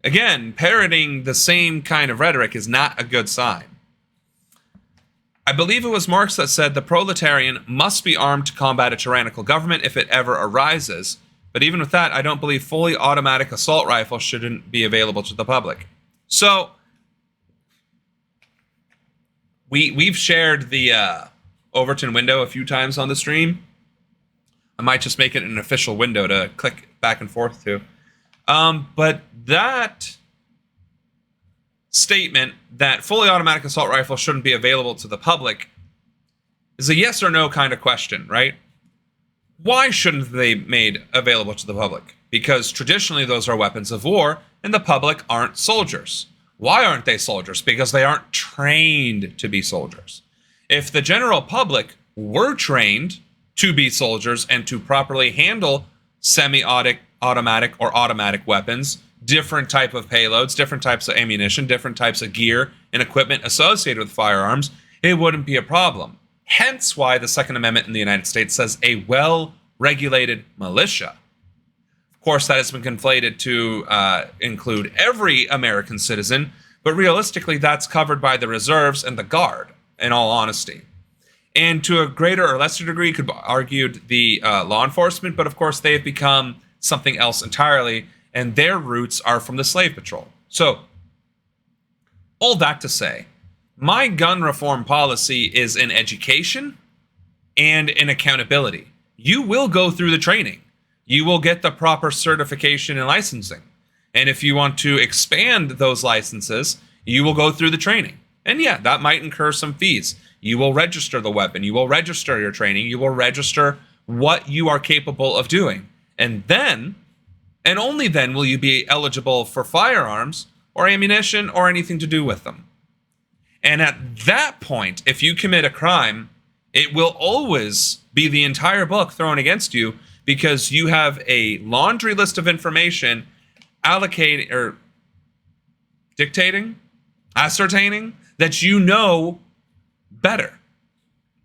Again, parroting the same kind of rhetoric is not a good sign. I believe it was Marx that said the proletarian must be armed to combat a tyrannical government if it ever arises. But even with that, I don't believe fully automatic assault rifles shouldn't be available to the public. So, we've shared the Overton window a few times on the stream. I might just make it an official window to click back and forth to. But that statement that fully automatic assault rifles shouldn't be available to the public is a yes or no kind of question, right? Why shouldn't they be made available to the public? Because traditionally those are weapons of war, and the public aren't soldiers. Why aren't they soldiers? Because they aren't trained to be soldiers. If the general public were trained to be soldiers and to properly handle semi-automatic or automatic weapons, different type of payloads, different types of ammunition, different types of gear and equipment associated with firearms, it wouldn't be a problem. Hence why the Second Amendment in the United States says a well-regulated militia. Of course, that has been conflated to include every American citizen, but realistically, that's covered by the reserves and the Guard, in all honesty. And to a greater or lesser degree, you could argue the law enforcement, but of course, they've become something else entirely, and their roots are from the slave patrol. So, all that to say, my gun reform policy is in education and in accountability. You will go through the training. You will get the proper certification and licensing. And if you want to expand those licenses, you will go through the training. And yeah, that might incur some fees. You will register the weapon. You will register your training. You will register what you are capable of doing. And then, and only then, will you be eligible for firearms or ammunition or anything to do with them. And at that point, if you commit a crime, it will always be the entire book thrown against you because you have a laundry list of information allocating or ascertaining that you know better.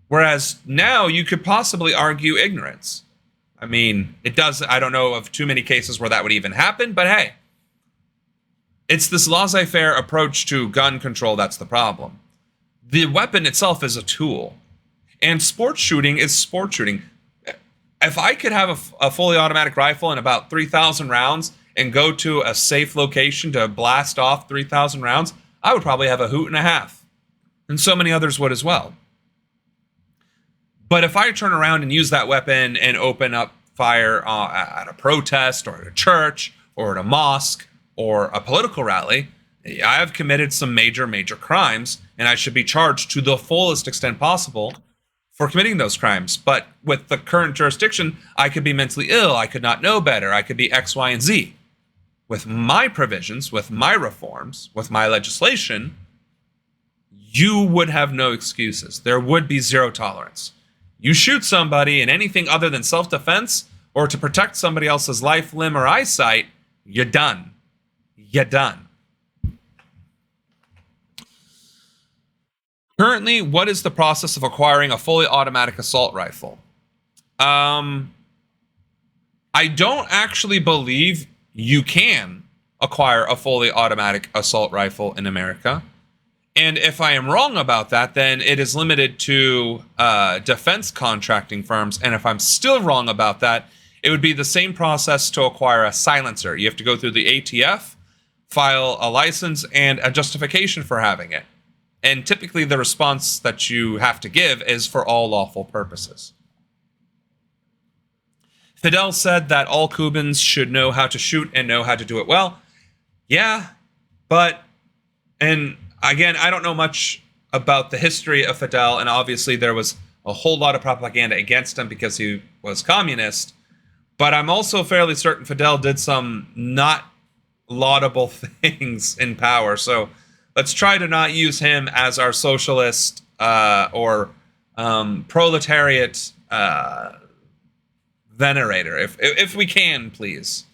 Whereas now you could possibly argue ignorance. I mean, I don't know of too many cases where that would even happen, but hey, it's this laissez-faire approach to gun control that's the problem. The weapon itself is a tool, and sports shooting is sport shooting. If I could have a fully automatic rifle and about 3,000 rounds and go to a safe location to blast off 3,000 rounds, I would probably have a hoot and a half. And so many others would as well. But if I turn around and use that weapon and open up fire at a protest or at a church or at a mosque or a political rally, I have committed some major crimes, and I should be charged to the fullest extent possible for committing those crimes. But with the current jurisdiction, I could be mentally ill. I could not know better. I could be X, Y, and Z. With my provisions, with my reforms, with my legislation, you would have no excuses. There would be zero tolerance. You shoot somebody in anything other than self-defense or to protect somebody else's life, limb, or eyesight, you're done. You're done. Currently, what is the process of acquiring a fully automatic assault rifle? I don't actually believe you can acquire a fully automatic assault rifle in America. And if I am wrong about that, then it is limited to defense contracting firms. And if I'm still wrong about that, it would be the same process to acquire a silencer. You have to go through the ATF, file a license, and a justification for having it. And typically the response that you have to give is for all lawful purposes. Fidel said that all Cubans should know how to shoot and know how to do it well. Yeah, but, and again, I don't know much about the history of Fidel, and obviously there was a whole lot of propaganda against him because he was communist, but I'm also fairly certain Fidel did some not laudable things in power, so let's try to not use him as our socialist or proletariat venerator, if we can, please.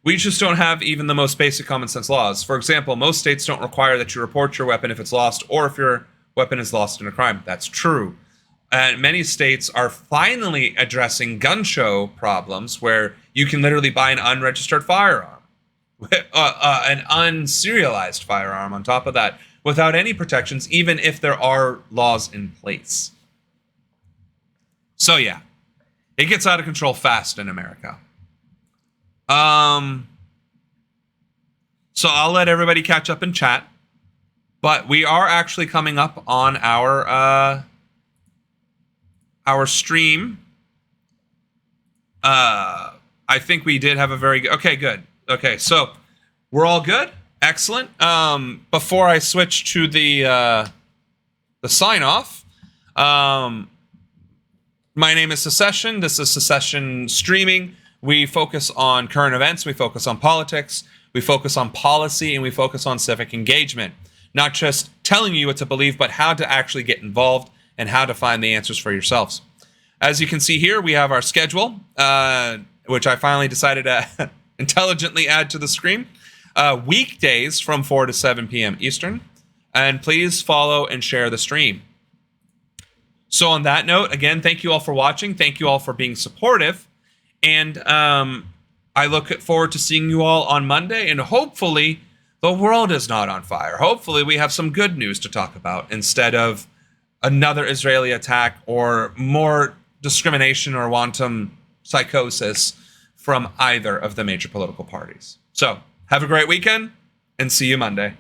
We just don't have even the most basic common sense laws. For example, most states don't require that you report your weapon if it's lost or if your weapon is lost in a crime. That's true. And many states are finally addressing gun show problems where you can literally buy an unregistered firearm, an unserialized firearm on top of that, without any protections, even if there are laws in place. So yeah, it gets out of control fast in America. So I'll let everybody catch up in chat, but we are actually coming up on our stream. I think we did have a very good, okay, good. Okay, so we're all good. Excellent. Before I switch to the sign off, my name is SaSeshen. This is SaSeshen Streaming. We focus on current events, we focus on politics, we focus on policy, and we focus on civic engagement. Not just telling you what to believe, but how to actually get involved and how to find the answers for yourselves. As you can see here, we have our schedule, which I finally decided to intelligently add to the screen. Weekdays from 4 to 7 p.m. Eastern. And please follow and share the stream. So on that note, again, thank you all for watching. Thank you all for being supportive. And I look forward to seeing you all on Monday. And hopefully the world is not on fire. Hopefully we have some good news to talk about instead of another Israeli attack or more discrimination or wanton psychosis from either of the major political parties. So have a great weekend and see you Monday.